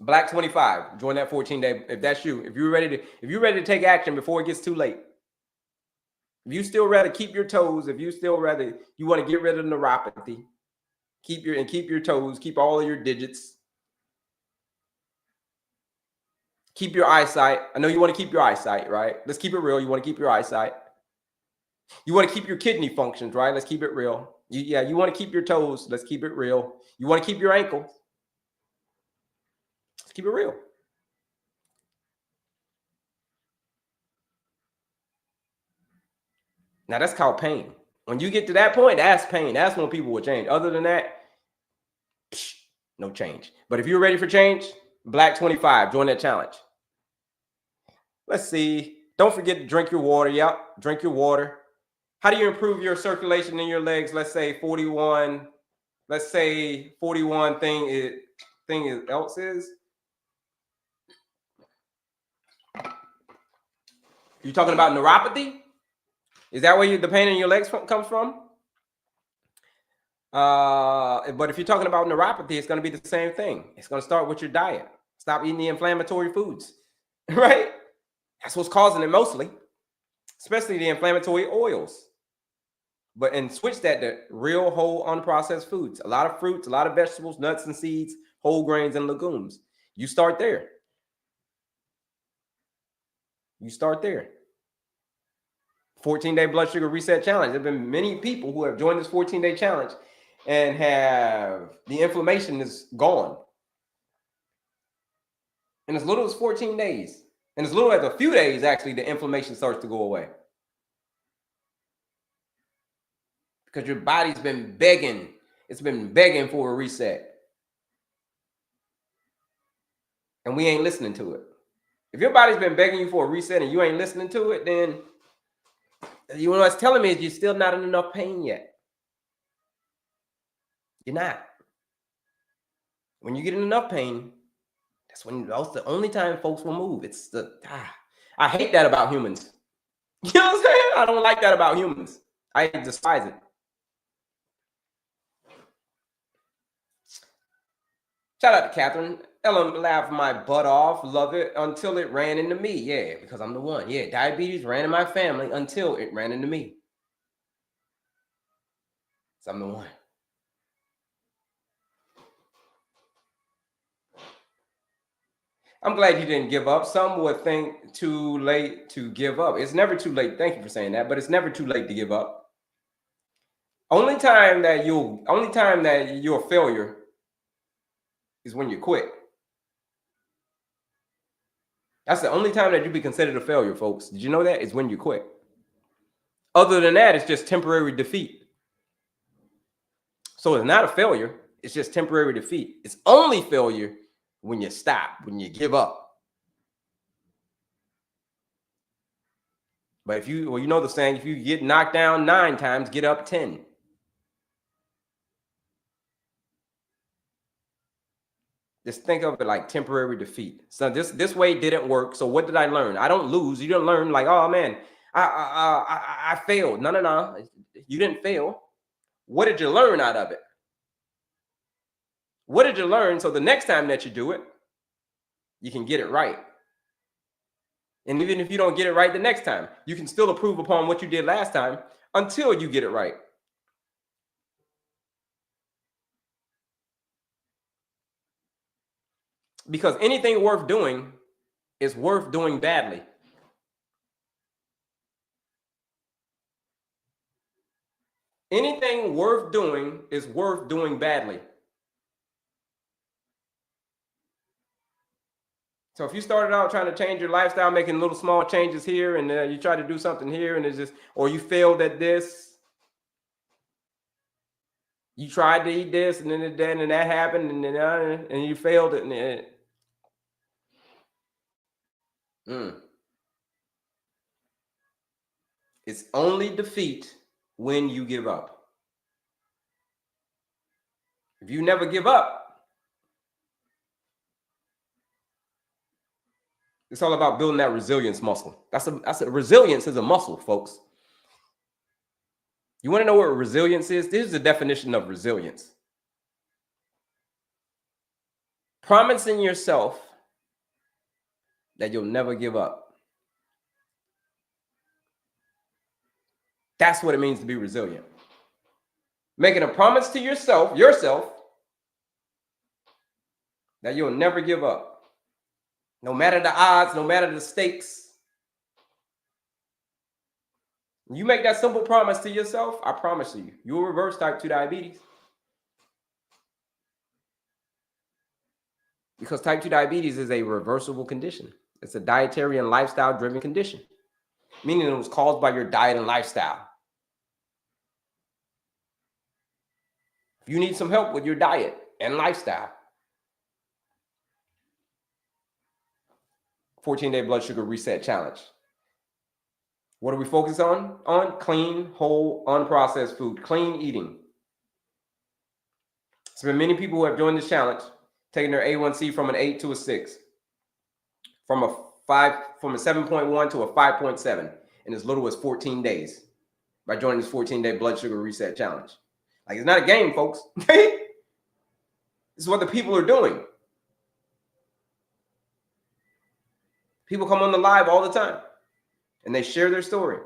Black 25, join that 14-day. If that's you, if you're ready to take action before it gets too late. If you still rather keep your toes, if you still rather, you want to get rid of neuropathy, keep your toes, keep all of your digits, keep your eyesight. I know you want to keep your eyesight, right? Let's keep it real. You want to keep your eyesight. You want to keep your kidney functions, right? Let's keep it real. You want to keep your toes. Let's keep it real. You want to keep your ankles. Let's keep it real. Now that's called pain. When you get to that point, that's pain. That's when people will change. Other than that, no change. But if you're ready for change, Black 25, join that challenge. Let's see. Don't forget to drink your water. Yep, drink your water. How do you improve your circulation in your legs? Let's say 41. Let's say 41 thing else is. You talking about neuropathy? Is that where the pain in your legs comes from? But if you're talking about neuropathy, it's going to be the same thing. It's going to start with your diet. Stop eating the inflammatory foods, right? That's what's causing it mostly, especially the inflammatory oils. And switch that to real, whole, unprocessed foods. A lot of fruits, a lot of vegetables, nuts and seeds, whole grains and legumes. You start there. You start there. 14-day blood sugar reset challenge. There have been many people who have joined this 14-day challenge and have the inflammation is gone. In as little as 14 days, and as little as a few days, actually, the inflammation starts to go away. Because your body's been begging. It's been begging for a reset. And we ain't listening to it. If your body's been begging you for a reset and you ain't listening to it, then you know what's telling me is you're still not in enough pain yet. You're not. When you get in enough pain, that's the only time folks will move. I hate that about humans. You know what I'm saying? I don't like that about humans. I despise it. Shout out to Catherine. Ellen laughed my butt off. Love it until it ran into me. Yeah, because I'm the one. Yeah, diabetes ran in my family until it ran into me. So I'm the one. I'm glad you didn't give up. Some would think too late to give up. It's never too late. Thank you for saying that, but it's never too late to give up. Only time that you're a failure is when you quit. That's the only time that you be considered a failure, folks. Did you know that? Is when you quit. Other than that, it's just temporary defeat. So it's not a failure. It's just temporary defeat. It's only failure when you stop, when you give up. But you know the saying, if you get knocked down 9 times, get up 10. Just think of it like temporary defeat. So this way didn't work. So what did I learn? I don't lose. You didn't learn like, oh man, I failed. No. You didn't fail. What did you learn out of it? What did you learn? So the next time that you do it, you can get it right. And even if you don't get it right the next time, you can still improve upon what you did last time until you get it right. Because anything worth doing is worth doing badly. Anything worth doing is worth doing badly. So if you started out trying to change your lifestyle, making little small changes here, and you try to do something here, and it's just, or you failed at this, you tried to eat this, and then that happened, and then and you failed it, and it's only defeat when you give up. If you never give up, it's all about building that resilience muscle. Resilience is a muscle, folks. You want to know what resilience is? This is the definition of resilience. Promising yourself that you'll never give up. That's what it means to be resilient. Making a promise to yourself, that you'll never give up. No matter the odds, no matter the stakes. You make that simple promise to yourself, I promise you, you will reverse type 2 diabetes. Because type 2 diabetes is a reversible condition. It's a dietary and lifestyle driven condition, meaning it was caused by your diet and lifestyle. If you need some help with your diet and lifestyle, 14-day blood sugar reset challenge. What are we focused on? On clean, whole, unprocessed food, clean eating. There's been many people who have joined this challenge, taking their A1C from an 8 to a 6, from a 7.1 to a 5.7 in as little as 14 days by joining this 14-day blood sugar reset challenge. Like, it's not a game, folks. This is what the people are doing. People come on the live all the time and they share their story.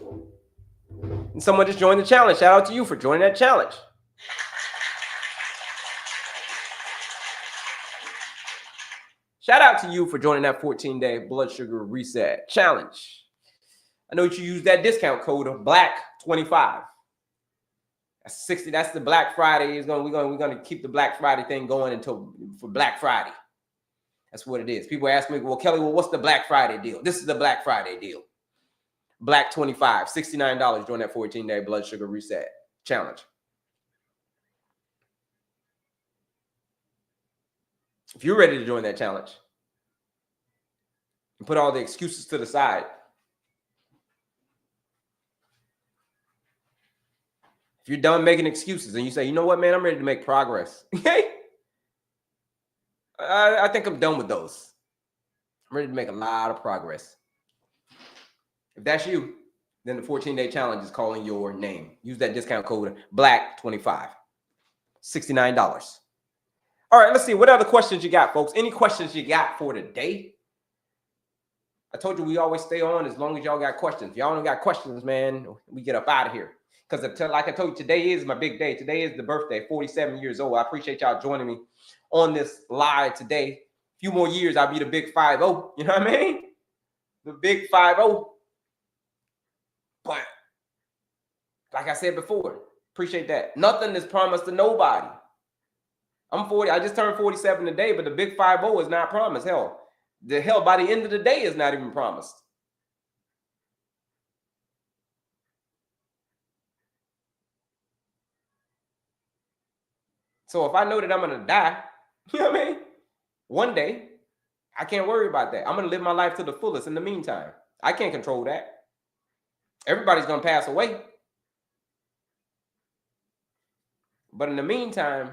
And someone just joined the challenge. Shout out to you for joining that challenge. Shout out to you for joining that 14-day blood sugar reset challenge. I know you use that discount code of BLACK25. That's 60. That's the Black Friday. We're gonna keep the Black Friday thing going until for Black Friday. That's what it is. People ask me, well, Kelley, well, what's the Black Friday deal? This is the Black Friday deal. BLACK25, $69 during that 14-day blood sugar reset challenge. If you're ready to join that challenge and put all the excuses to the side, if you're done making excuses and you say, you know what, man, I'm ready to make progress. I think I'm done with those. I'm ready to make a lot of progress. If that's you, then the 14-day challenge is calling your name. Use that discount code BLACK25. $69. All right, let's see. What other questions you got, folks? Any questions you got for today? I told you we always stay on as long as y'all got questions. If y'all don't got questions, man, we get up out of here. Because like I told you, today is my big day. Today is the birthday, 47 years old. I appreciate y'all joining me on this live today. A few more years, I'll be the big 5-0. You know what I mean? The big 5-0. But like I said before, appreciate that. Nothing is promised to nobody. I'm 40. I just turned 47 today, but the big 5-0 is not promised. Hell, by the end of the day is not even promised. So if I know that I'm going to die, you know what I mean? One day, I can't worry about that. I'm going to live my life to the fullest in the meantime. I can't control that. Everybody's going to pass away. But in the meantime,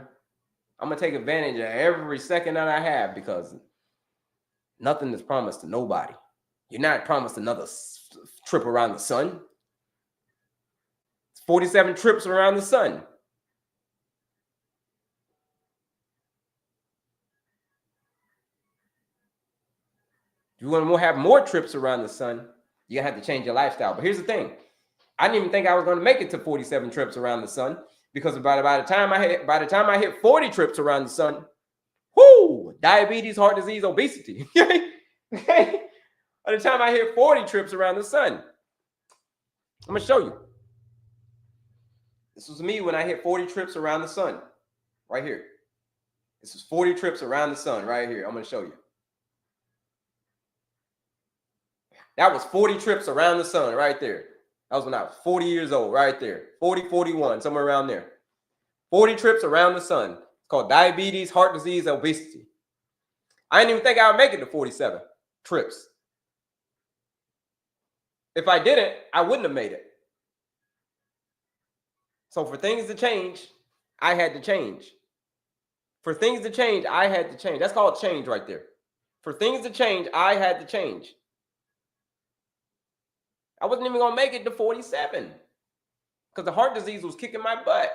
I'm going to take advantage of every second that I have because nothing is promised to nobody. You're not promised another trip around the sun. It's 47 trips around the sun. If you want to have more trips around the sun, you're going to have to change your lifestyle. But here's the thing. I didn't even think I was going to make it to 47 trips around the sun because by the time I hit 40 trips around the sun, whoo, diabetes, heart disease, obesity. Okay? By the time I hit 40 trips around the sun, I'm going to show you. This was me when I hit 40 trips around the sun, right here. This is 40 trips around the sun, right here. I'm going to show you. That was 40 trips around the sun, right there. That was when I was 40 years old, right there. 40, 41, somewhere around there. 40 trips around the sun. It's called diabetes, heart disease, obesity. I didn't even think I would make it to 47 trips. If I didn't, I wouldn't have made it. So for things to change, I had to change. For things to change, I had to change. That's called change right there. For things to change, I had to change. I wasn't even going to make it to 47 because the heart disease was kicking my butt.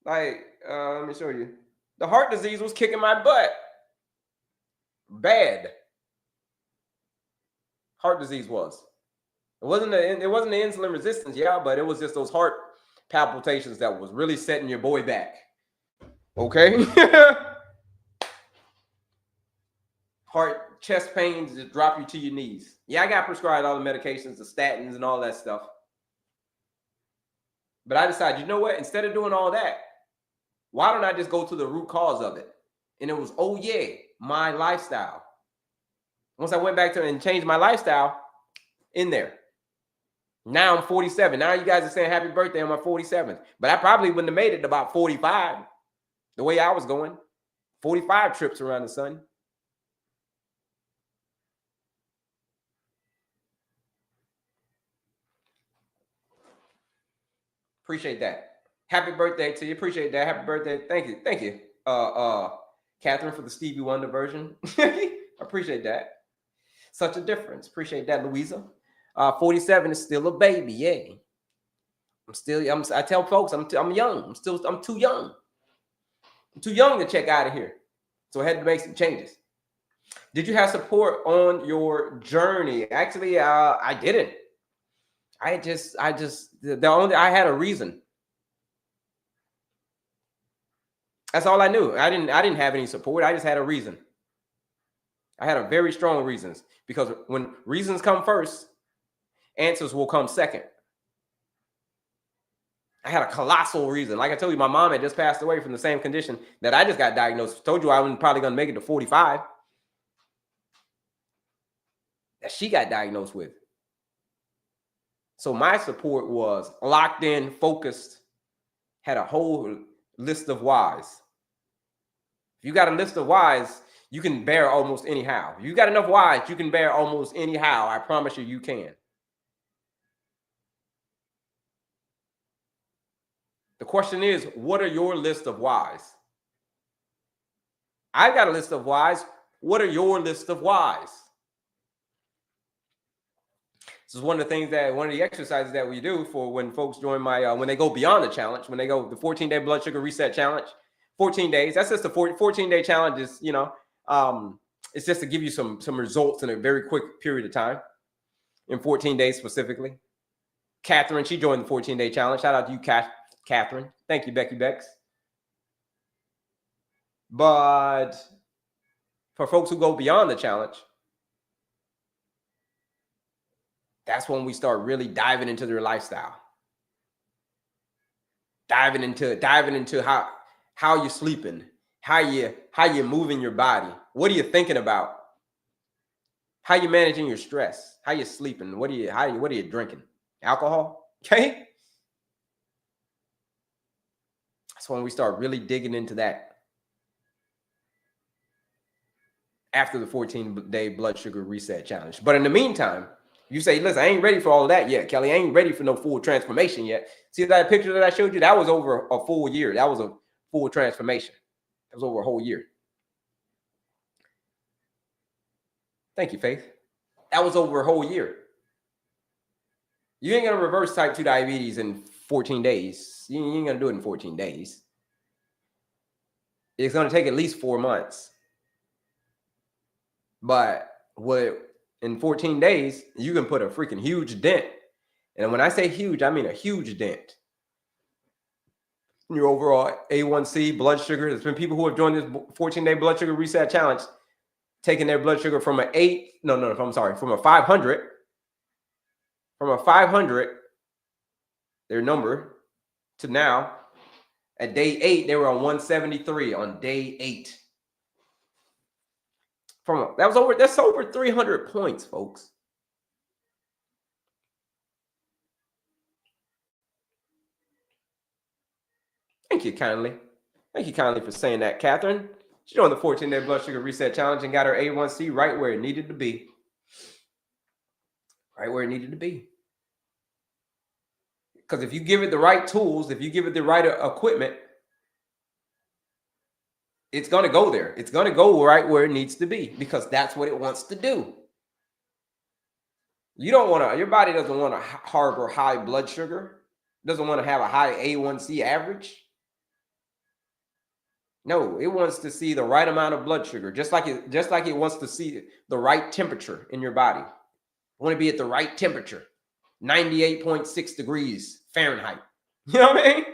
Like, let me show you. The heart disease was kicking my butt. Bad. Heart disease was. It wasn't the insulin resistance, yeah, but it was just those heart palpitations that was really setting your boy back. Okay? Heart, chest pains just drop you to your knees. Yeah, I got prescribed all the medications, the statins and all that stuff. But I decided, you know what? Instead of doing all that, why don't I just go to the root cause of it? And it was, oh yeah, my lifestyle. Once I went back to and changed my lifestyle, in there. Now I'm 47. Now you guys are saying happy birthday on my 47th. But I probably wouldn't have made it about 45. The way I was going. 45 trips around the sun. Appreciate that. Happy birthday to you. Appreciate that. Happy birthday. Thank you. Thank you. Catherine for the Stevie Wonder version. Appreciate that. Such a difference. Appreciate that, Louisa. 47 is still a baby. Yeah. I tell folks I'm young. I'm too young. I'm too young to check out of here. So I had to make some changes. Did you have support on your journey? Actually, I didn't. I had a reason. That's all I knew. I didn't have any support. I just had a reason. I had a very strong reasons, because when reasons come first, answers will come second. I had a colossal reason. Like I told you, my mom had just passed away from the same condition that I just got diagnosed. Told you I was probably going to make it to 45. That she got diagnosed with. So my support was locked in, focused, had a whole list of whys. If you got a list of whys, you can bear almost anyhow. If you got enough whys, you can bear almost anyhow. I promise you, you can. The question is, what are your list of whys? I've got a list of whys. What are your list of whys? This is one of the exercises that we do for when folks join my, when they go beyond the challenge, when they go the 14-day blood sugar reset challenge, 14 days. That's just the 14-day challenge is, it's just to give you some results in a very quick period of time, in 14 days specifically. Catherine, she joined the 14-day challenge. Shout out to you, Catherine. Thank you, Becky Becks. But for folks who go beyond the challenge, that's when we start really diving into their lifestyle. Diving into how you're sleeping, how you're moving your body. What are you thinking about? How you managing your stress? How you sleeping? What are you drinking? Alcohol? Okay? That's when we start really digging into that. After the 14-day blood sugar reset challenge. But in the meantime, you say, listen, I ain't ready for all of that yet, Kelley. I ain't ready for no full transformation yet. See that picture that I showed you? That was over a full year. That was a full transformation. That was over a whole year. Thank you, Faith. That was over a whole year. You ain't going to reverse type 2 diabetes in 14 days. You ain't going to do it in 14 days. It's going to take at least 4 months. But in 14 days, you can put a freaking huge dent. And when I say huge, I mean a huge dent in your overall A1C, blood sugar. There's been people who have joined this 14-day blood sugar reset challenge, taking their blood sugar from a 500. From a 500, their number, to now, at day 8, they were on 173 on day 8. That's over 300 points, folks. Thank you kindly. Thank you kindly for saying that, Catherine. She joined the 14-day blood sugar reset challenge and got her A1C right where it needed to be. Right where it needed to be. Because if you give it the right tools, if you give it the right equipment, it's going to go there. It's going to go right where it needs to be, because that's what it wants to do. Your body doesn't want to harbor high blood sugar. Doesn't want to have a high A1C average. No, it wants to see the right amount of blood sugar, just like it wants to see the right temperature in your body. You want to be at the right temperature, 98.6 degrees Fahrenheit. You know what I mean?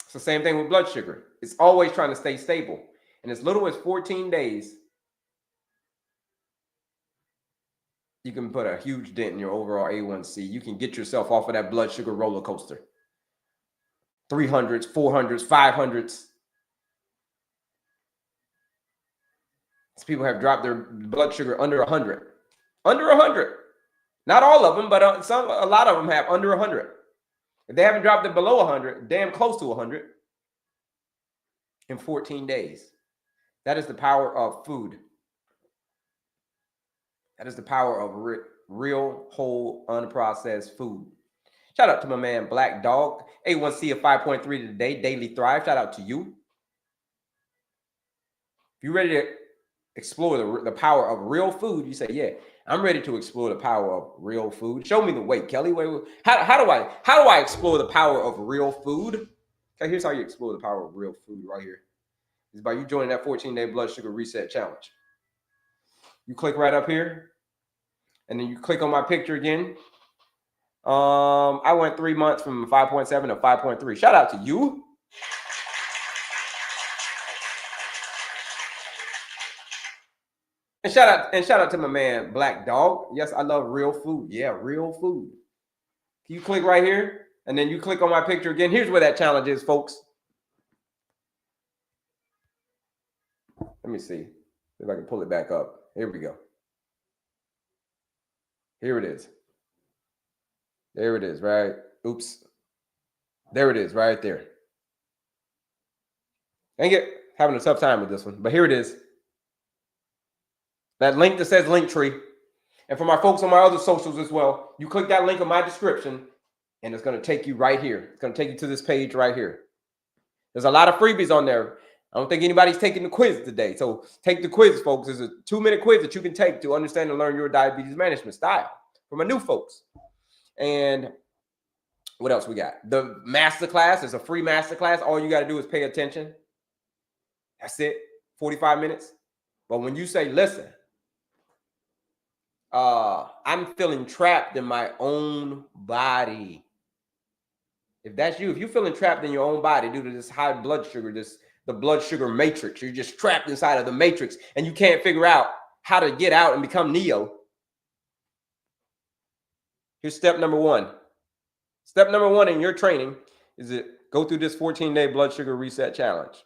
It's the same thing with blood sugar. It's always trying to stay stable. And as little as 14 days, you can put a huge dent in your overall A1C. You can get yourself off of that blood sugar roller coaster. 300s, 400s, 500s. People have dropped their blood sugar under 100. Under 100. Not all of them, but a lot of them have under 100. If they haven't dropped it below 100, damn close to 100 in 14 days. That is the power of food. That is the power of real, whole, unprocessed food. Shout out to my man, Black Dog. A1C of 5.3 today, Daily Thrive. Shout out to you. If you're ready to explore the power of real food, you say, yeah, I'm ready to explore the power of real food. Show me the way, Kelley. How do I explore the power of real food? Okay, here's how you explore the power of real food right here. It's by you joining that 14-day blood sugar reset challenge. You click right up here, and then you click on my picture again. I went 3 months from 5.7 to 5.3. Shout out to you. And shout out to my man Black Dog. Yes, I love real food. Yeah, real food. You click right here, and then you click on my picture again. Here's where that challenge is, folks. Let me see if I can pull it back up. Here we go. Here it is. There it is, right? Oops. There it is, right there. I ain't having a tough time with this one, but here it is. That link that says Linktree. And for my folks on my other socials as well, you click that link in my description, and it's going to take you right here. It's going to take you to this page right here. There's a lot of freebies on there. I don't think anybody's taking the quiz today. So take the quiz, folks. It's a 2-minute quiz that you can take to understand and learn your diabetes management style for my new folks. And what else we got? The masterclass is a free masterclass. All you got to do is pay attention. That's it. 45 minutes. But when you say, listen, I'm feeling trapped in my own body. If that's you, if you're feeling trapped in your own body due to this high blood sugar, the blood sugar matrix, you're just trapped inside of the matrix and you can't figure out how to get out and become Neo. Here's step number one. Step number one in your training is to go through this 14-day blood sugar reset challenge.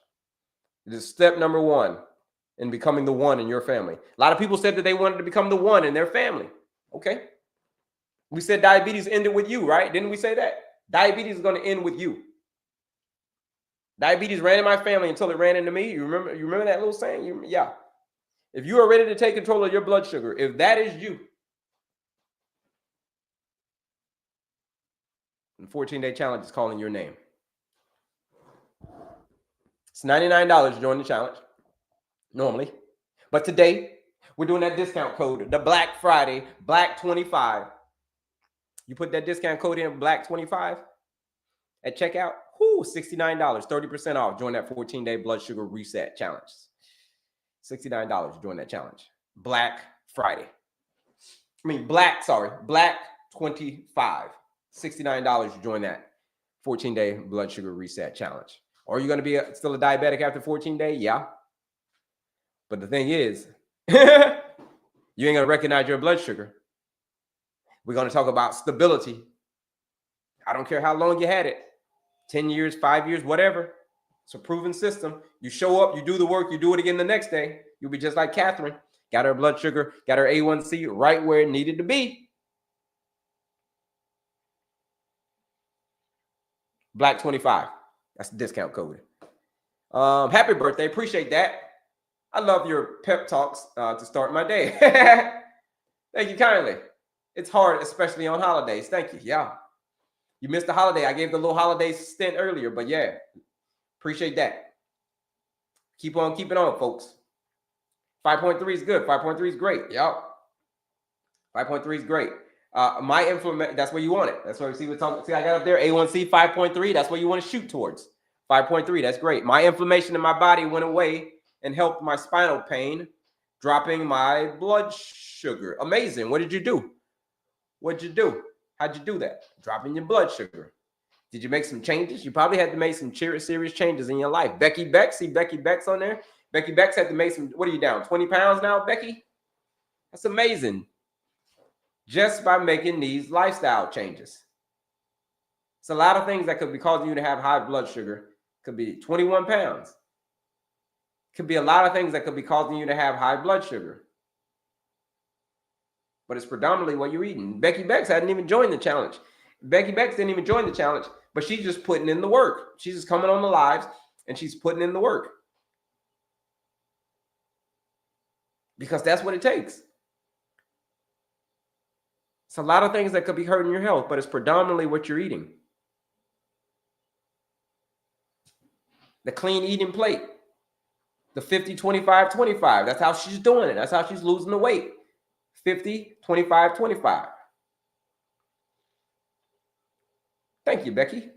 It is step number one in becoming the one in your family. A lot of people said that they wanted to become the one in their family. Okay. We said diabetes ended with you, right? Didn't we say that? Diabetes is going to end with you. Diabetes ran in my family until it ran into me. You remember that little saying? Yeah. If you are ready to take control of your blood sugar, if that is you, the 14-day challenge is calling your name. It's $99 to join the challenge, normally. But today, we're doing that discount code, the Black Friday, Black25. You put that discount code in, Black25, at checkout, $69, 30% off. Join that 14-day blood sugar reset challenge. $69 to join that challenge. Black Friday. Black25. $69 to join that 14-day blood sugar reset challenge. Are you going to be still a diabetic after 14 days? Yeah. But the thing is, you ain't going to recognize your blood sugar. We're going to talk about stability. I don't care how long you had it. 10 years, 5 years, whatever. It's a proven system. You show up, you do the work, you do it again the next day. You'll be just like Catherine. Got her blood sugar, got her A1C right where it needed to be. Black25. That's the discount code. Happy birthday. Appreciate that. I love your pep talks to start my day. Thank you kindly. It's hard, especially on holidays. Thank you. Yeah. You missed the holiday. I gave the little holiday stint earlier, but yeah, appreciate that. Keep on keeping on, folks. 5.3 is good. 5.3 is great. Yep. 5.3 is great. My inflammation, that's where you want it. That's where we see what's talking. See, I got up there A1C 5.3. That's what you want to shoot towards. 5.3. That's great. My inflammation in my body went away and helped my spinal pain, dropping my blood sugar. Amazing. What did you do? What'd you do? How'd you do that? Dropping your blood sugar. Did you make some changes? You probably had to make some serious changes in your life. Becky Beck, see Becky Beck's on there. Becky Beck's had to make some, what are you down? 20 pounds now, Becky? That's amazing. Just by making these lifestyle changes. It's a lot of things that could be causing you to have high blood sugar. Could be 21 pounds. Could be a lot of things that could be causing you to have high blood sugar. But it's predominantly what you're eating. Becky Bex hadn't even joined the challenge. Becky Bex didn't even join the challenge, but she's just putting in the work. She's just coming on the lives and she's putting in the work. Because that's what it takes. It's a lot of things that could be hurting your health, but it's predominantly what you're eating. The clean eating plate. The 50, 25, 25. That's how she's doing it. That's how she's losing the weight. 50, 25, 25. Thank you, Becky.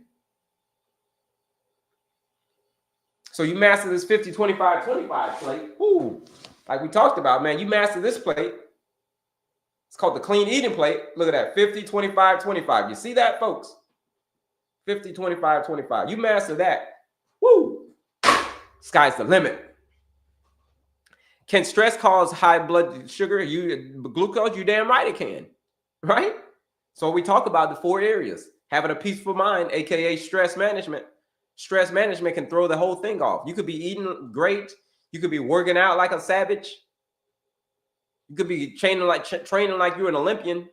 So you master this 50, 25, 25 plate. Ooh, like we talked about, man, you master this plate. It's called the clean eating plate. Look at that, 50, 25, 25. You see that, folks? 50, 25, 25. You master that. Woo! Sky's the limit. Can stress cause high blood sugar, glucose? You damn right it can, right? So we talk about the 4 areas. Having a peaceful mind, aka stress management. Stress management can throw the whole thing off. You could be eating great. You could be working out like a savage. You could be training like you're an Olympian.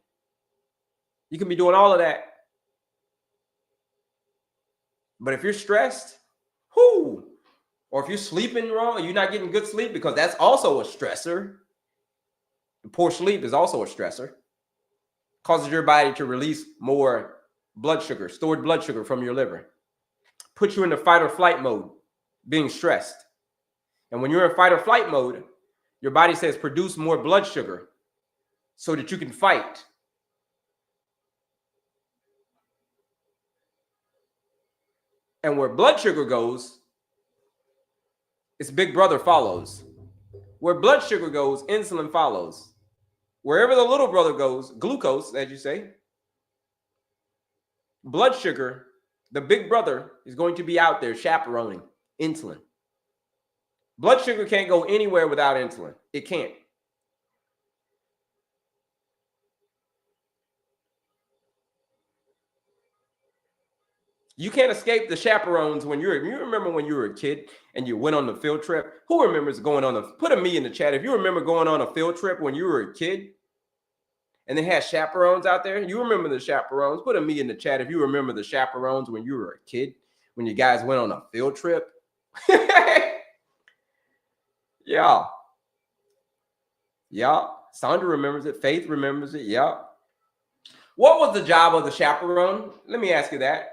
You can be doing all of that. But if you're stressed, whoo, or if you're sleeping wrong, you're not getting good sleep, because that's also a stressor. Poor sleep is also a stressor. Causes your body to release more blood sugar, stored blood sugar from your liver. Puts you in the fight or flight mode, being stressed. And when you're in fight or flight mode, your body says produce more blood sugar so that you can fight. And where blood sugar goes, its big brother follows. Where blood sugar goes, insulin follows. Wherever the little brother goes, glucose, as you say, blood sugar, the big brother is going to be out there chaperoning insulin. Blood sugar can't go anywhere without insulin. It can't. You can't escape the chaperones when you remember when you were a kid and you went on the field trip. Who remembers going on put a me in the chat if you remember going on a field trip when you were a kid and they had chaperones out there. You remember the chaperones? Put a me in the chat if you remember the chaperones when you were a kid, when you guys went on a field trip. Yeah. Yeah. Sandra remembers it. Faith remembers it. Yeah. What was the job of the chaperone? Let me ask you that.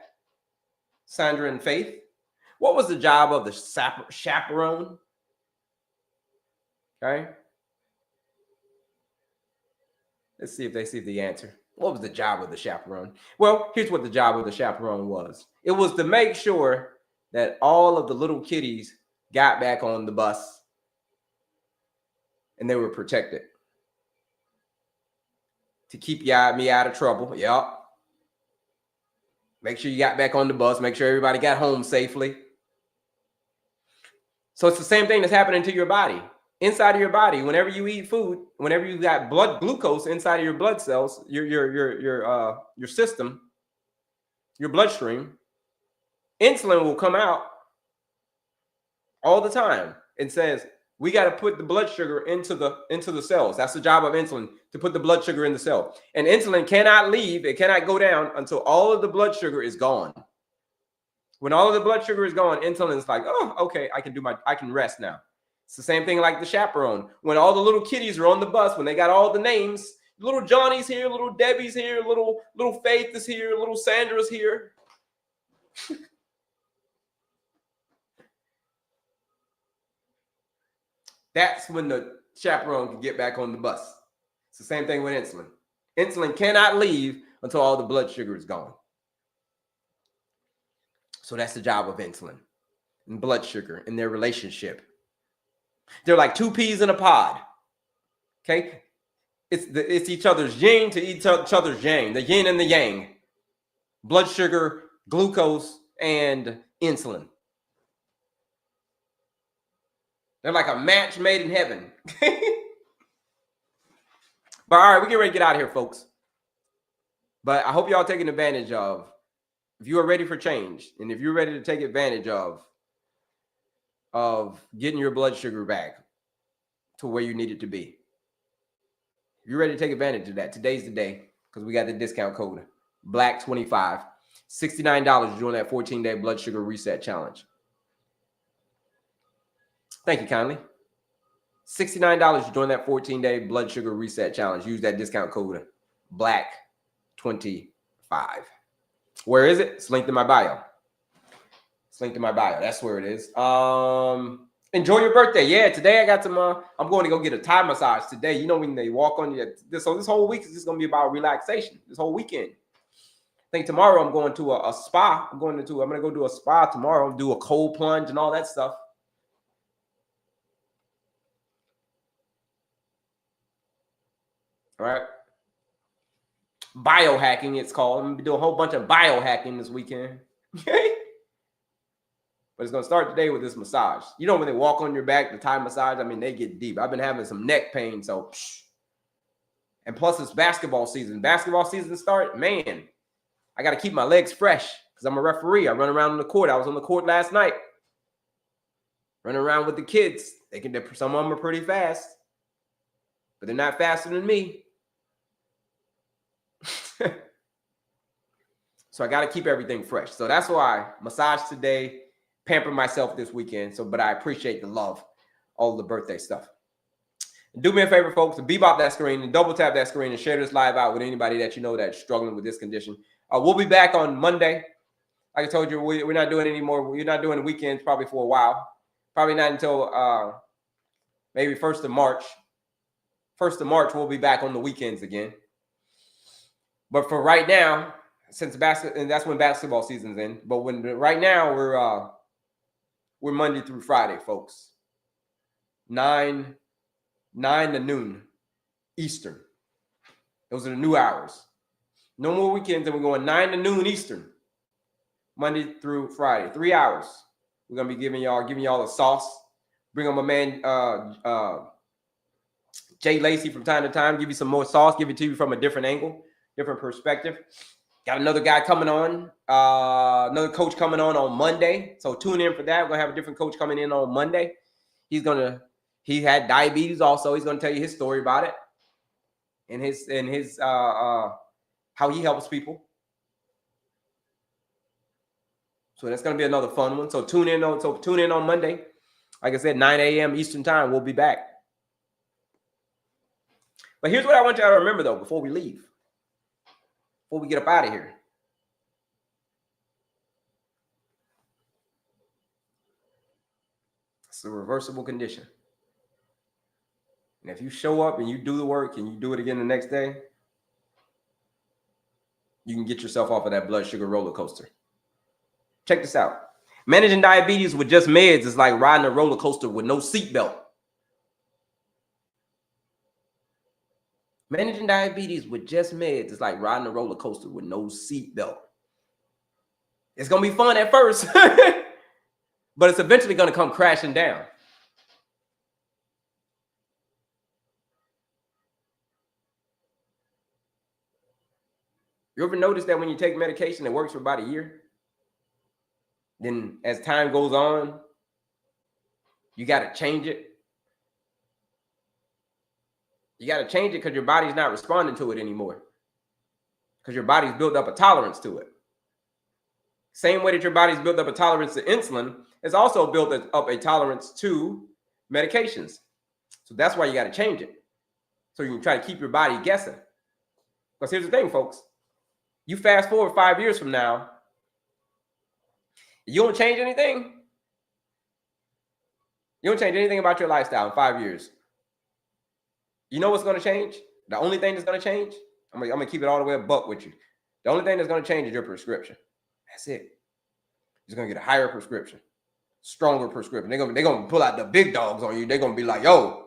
Sandra and Faith, what was the job of the chaperone? Okay. Let's see if they see the answer. What was the job of the chaperone? Well, here's what the job of the chaperone was. It was to make sure that all of the little kiddies got back on the bus and they were protected. To keep me out of trouble. Yep. Make sure you got back on the bus. Make sure everybody got home safely. So it's the same thing that's happening to your body. Inside of your body, whenever you eat food, whenever you got blood glucose inside of your blood cells, your system, your bloodstream, insulin will come out all the time and says, we got to put the blood sugar into the cells. That's the job of insulin, to put the blood sugar in the cell. And insulin cannot leave, it cannot go down until all of the blood sugar is gone. When all of the blood sugar is gone, insulin is like, oh, okay, I can rest now. It's the same thing like the chaperone. When all the little kiddies are on the bus, when they got all the names, little Johnny's here, little Debbie's here, little Faith is here, little Sandra's here. That's when the chaperone can get back on the bus. It's the same thing with insulin. Insulin cannot leave until all the blood sugar is gone. So that's the job of insulin and blood sugar in their relationship. They're like two peas in a pod. Okay? It's each other's yin to each other's yang, the yin and the yang. Blood sugar, glucose, and insulin. They're like a match made in heaven. But all right, we get ready to get out of here, folks. But I hope y'all taking advantage of, if you are ready for change, and if you're ready to take advantage of getting your blood sugar back to where you need it to be. If you're ready to take advantage of that, today's the day, because we got the discount code, BLACK25, $69 during that 14-day blood sugar reset challenge. Thank you kindly. $69 during that 14-day blood sugar reset challenge. Use that discount code, BLACK25. Where is it? It's linked in my bio. That's where it is. Enjoy your birthday. Yeah, today I got some, I'm going to go get a Thai massage today. You know, when they walk on you. So this whole week is just going to be about relaxation. This whole weekend. I think tomorrow I'm going to a spa. I'm going to go do a spa tomorrow, do a cold plunge and all that stuff. All right. Biohacking, it's called. I'm going to do a whole bunch of biohacking this weekend. Okay. But it's going to start today with this massage. You know, when they walk on your back, the Thai massage, I mean, they get deep. I've been having some neck pain, so. And plus, it's basketball season. Basketball season start, man, I got to keep my legs fresh because I'm a referee. I run around on the court. I was on the court last night. Running around with the kids. Some of them are pretty fast, but they're not faster than me. So I got to keep everything fresh. So that's why massage today, pamper myself this weekend. But I appreciate the love, all the birthday stuff. And do me a favor, folks, to bebop that screen and double tap that screen and share this live out with anybody that you know that's struggling with this condition. We'll be back on Monday. Like I told you, we're not doing any more. We're not doing the weekends probably for a while. Probably not until maybe 1st of March. 1st of March, we'll be back on the weekends again. But for right now, since and that's when basketball season's in. But right now we're Monday through Friday, folks. 9 to noon Eastern. Those are the new hours. No more weekends, and we're going 9 to noon Eastern. Monday through Friday, 3 hours. We're gonna be giving y'all the sauce. Bring on my man Jay Lacey from time to time. Give you some more sauce. Give it to you from a different angle, different perspective. Got another guy coming on, another coach coming on Monday. So tune in for that. We're gonna have a different coach coming in on Monday. He had diabetes also. He's gonna tell you his story about it and his how he helps people. So that's gonna be another fun one. So tune in on Monday. Like I said, 9 a.m. Eastern time. We'll be back. But here's what I want y'all to remember though before we leave. Before we get up out of here. It's a reversible condition. And if you show up and you do the work and you do it again the next day, you can get yourself off of that blood sugar roller coaster. Check this out. Managing diabetes with just meds is like riding a roller coaster with no seatbelt. Managing diabetes with just meds is like riding a roller coaster with no seatbelt. It's going to be fun at first, but it's eventually going to come crashing down. You ever notice that when you take medication, it works for about a year? Then as time goes on, you got to change it. You got to change it because your body's not responding to it anymore. Because your body's built up a tolerance to it. Same way that your body's built up a tolerance to insulin, it's also built up a tolerance to medications. So that's why you got to change it. So you can try to keep your body guessing. Because here's the thing, folks. You fast forward 5 years from now, you don't change anything. You don't change anything about your lifestyle in 5 years. You know what's going to change? The only thing that's going to change, I'm going to keep it all the way a buck with you. The only thing that's going to change is your prescription. That's it. You're going to get a higher prescription, stronger prescription. They're going to pull out the big dogs on you. They're going to be like, yo,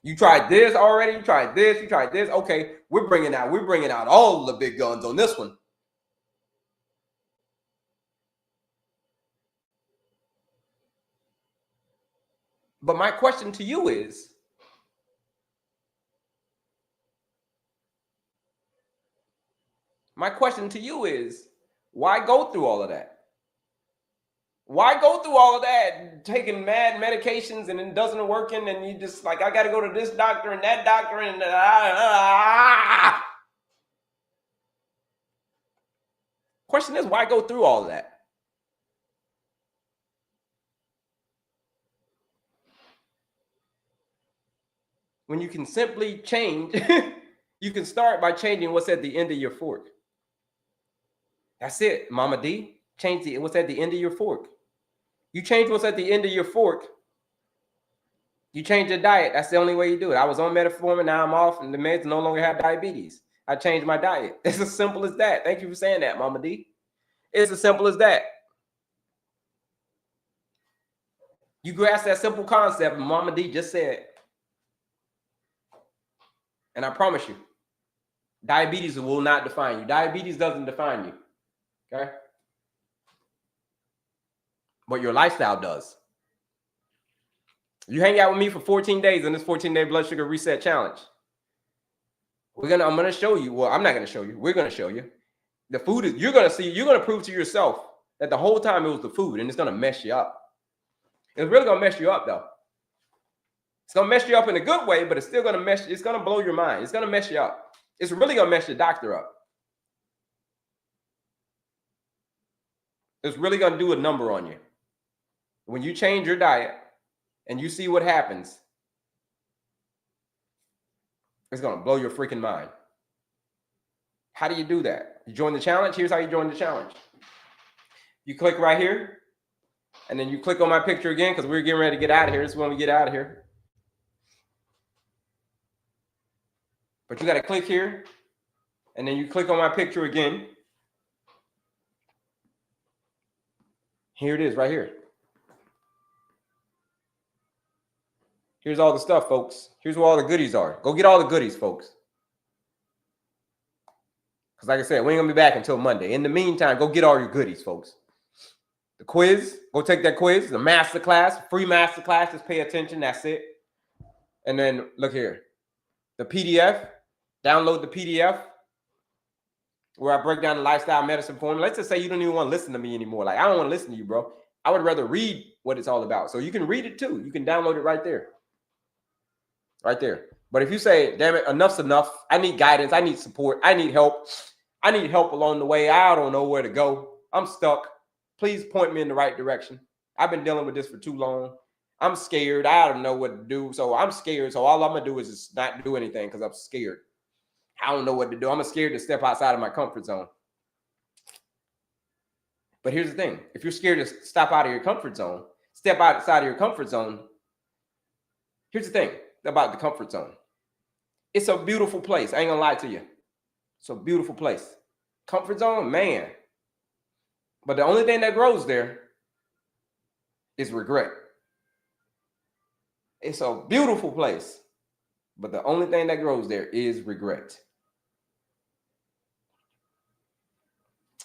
you tried this already? You tried this? You tried this? Okay, we're bringing out all the big guns on this one. But my question to you is, why go through all of that? Why go through all of that, taking mad medications and it doesn't working, and you just like, I got to go to this doctor and that doctor and Question is, why go through all of that? When you can simply change, you can start by changing what's at the end of your fork. That's it, Mama D. Change what's at the end of your fork. You change what's at the end of your fork. You change your diet. That's the only way you do it. I was on metformin, now I'm off, and the meds no longer have diabetes. I changed my diet. It's as simple as that. Thank you for saying that, Mama D. It's as simple as that. You grasp that simple concept, and Mama D just said. And I promise you, diabetes will not define you. Diabetes doesn't define you. Okay? but your lifestyle does. You hang out with me for 14 days in this 14-day blood sugar reset challenge. I'm going to show you. Well, I'm not going to show you. We're going to show you. The food is, you're going to prove to yourself that the whole time it was the food, and it's going to mess you up. It's really going to mess you up, though. It's going to mess you up in a good way, but it's still going to it's going to blow your mind. It's going to mess you up. It's really going to mess your doctor up. It's really going to do a number on you. When you change your diet and you see what happens, it's going to blow your freaking mind. How do you do that? You join the challenge. Here's how you join the challenge. You click right here, and then you click on my picture again because we're getting ready to get out of here. This is when we get out of here. But you got to click here, and then you click on my picture again. Here it is right here. Here's all the stuff, folks. Here's where all the goodies are. Go get all the goodies, folks. Because like I said, we ain't going to be back until Monday. In the meantime, go get all your goodies, folks. The quiz, go take that quiz. The masterclass, free masterclass. Just pay attention. That's it. And then look here. The PDF. Download the PDF where I break down the lifestyle medicine formula. Let's just say you don't even want to listen to me anymore. Like, I don't want to listen to you, bro. I would rather read what it's all about. So you can read it too. You can download it right there. Right there. But if you say, damn it, enough's enough. I need guidance. I need support. I need help. I need help along the way. I don't know where to go. I'm stuck. Please point me in the right direction. I've been dealing with this for too long. I'm scared. I don't know what to do. So I'm scared. So all I'm going to do is just not do anything because I'm scared. I don't know what to do. I'm scared to step outside of my comfort zone. But here's the thing. If you're scared to step out of your comfort zone, step outside of your comfort zone. Here's the thing about the comfort zone. It's a beautiful place. I ain't gonna lie to you. It's a beautiful place. Comfort zone, man. But the only thing that grows there is regret. It's a beautiful place. But the only thing that grows there is regret.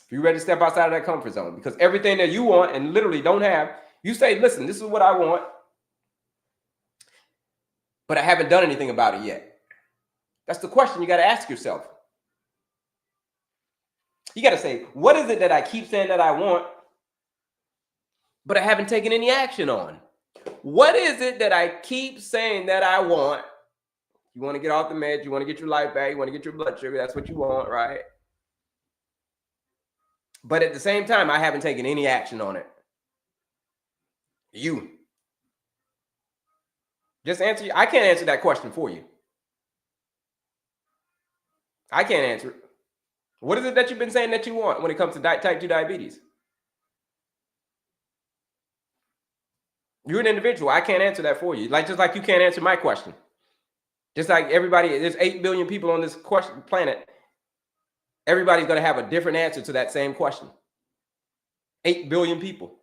If you're ready to step outside of that comfort zone, because everything that you want and literally don't have, you say, listen, this is what I want, but I haven't done anything about it yet. That's the question you got to ask yourself. You got to say, what is it that I keep saying that I want, but I haven't taken any action on? What is it that I keep saying that I want? You want to get off the meds, you want to get your life back, you want to get your blood sugar, that's what you want, right? But at the same time, I haven't taken any action on it. You. Just answer. I can't answer that question for you. I can't answer it. What is it that you've been saying that you want when it comes to type 2 diabetes? You're an individual. I can't answer that for you. Just like you can't answer my question. Just like everybody, there's 8 billion people on this planet. Everybody's going to have a different answer to that same question. 8 billion people.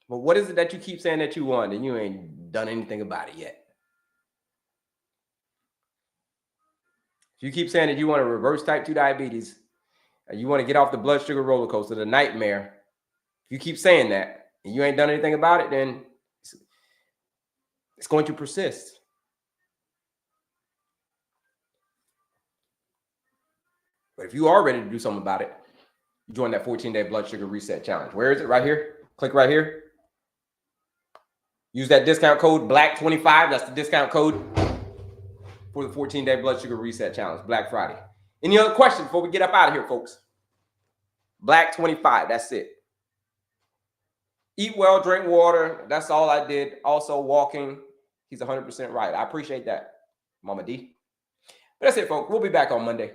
But what is it that you keep saying that you want and you ain't done anything about it yet? If you keep saying that you want to reverse type 2 diabetes and you want to get off the blood sugar roller coaster, the nightmare, if you keep saying that and you ain't done anything about it, then it's going to persist. But if you are ready to do something about it, join that 14-day blood sugar reset challenge. Where is it? Right here. Click right here. Use that discount code BLACK25. That's the discount code for the 14-day blood sugar reset challenge, Black Friday. Any other questions before we get up out of here, folks? BLACK25. That's it. Eat well, drink water. That's all I did. Also walking. He's 100% right. I appreciate that, Mama D. But that's it, folks. We'll be back on Monday.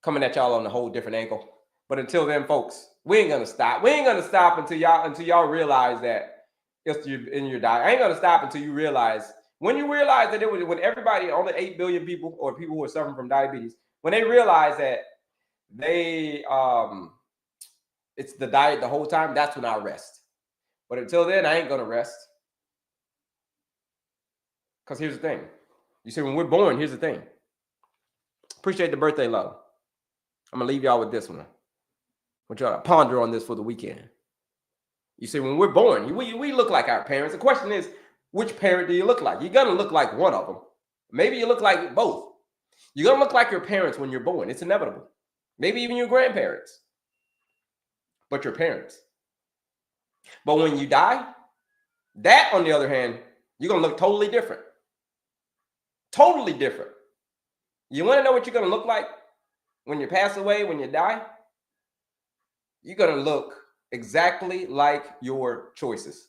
Coming at y'all on a whole different angle. But until then, folks, we ain't gonna stop. We ain't gonna stop until y'all realize that it's in your diet. I ain't gonna stop until you realize. When you realize that when everybody, only 8 billion people or people who are suffering from diabetes, when they realize that it's the diet the whole time, that's when I'll rest. But until then, I ain't gonna rest. Because here's the thing. You see, when we're born, here's the thing. Appreciate the birthday love. I'm going to leave y'all with this one. want you to ponder on this for the weekend. You see, when we're born, we look like our parents. The question is, which parent do you look like? You're going to look like one of them. Maybe you look like both. You're going to look like your parents when you're born. It's inevitable. Maybe even your grandparents. But your parents. But when you die, that, on the other hand, you're going to look totally different. Totally different. You want to know what you're going to look like when you pass away, when you die? You're going to look exactly like your choices.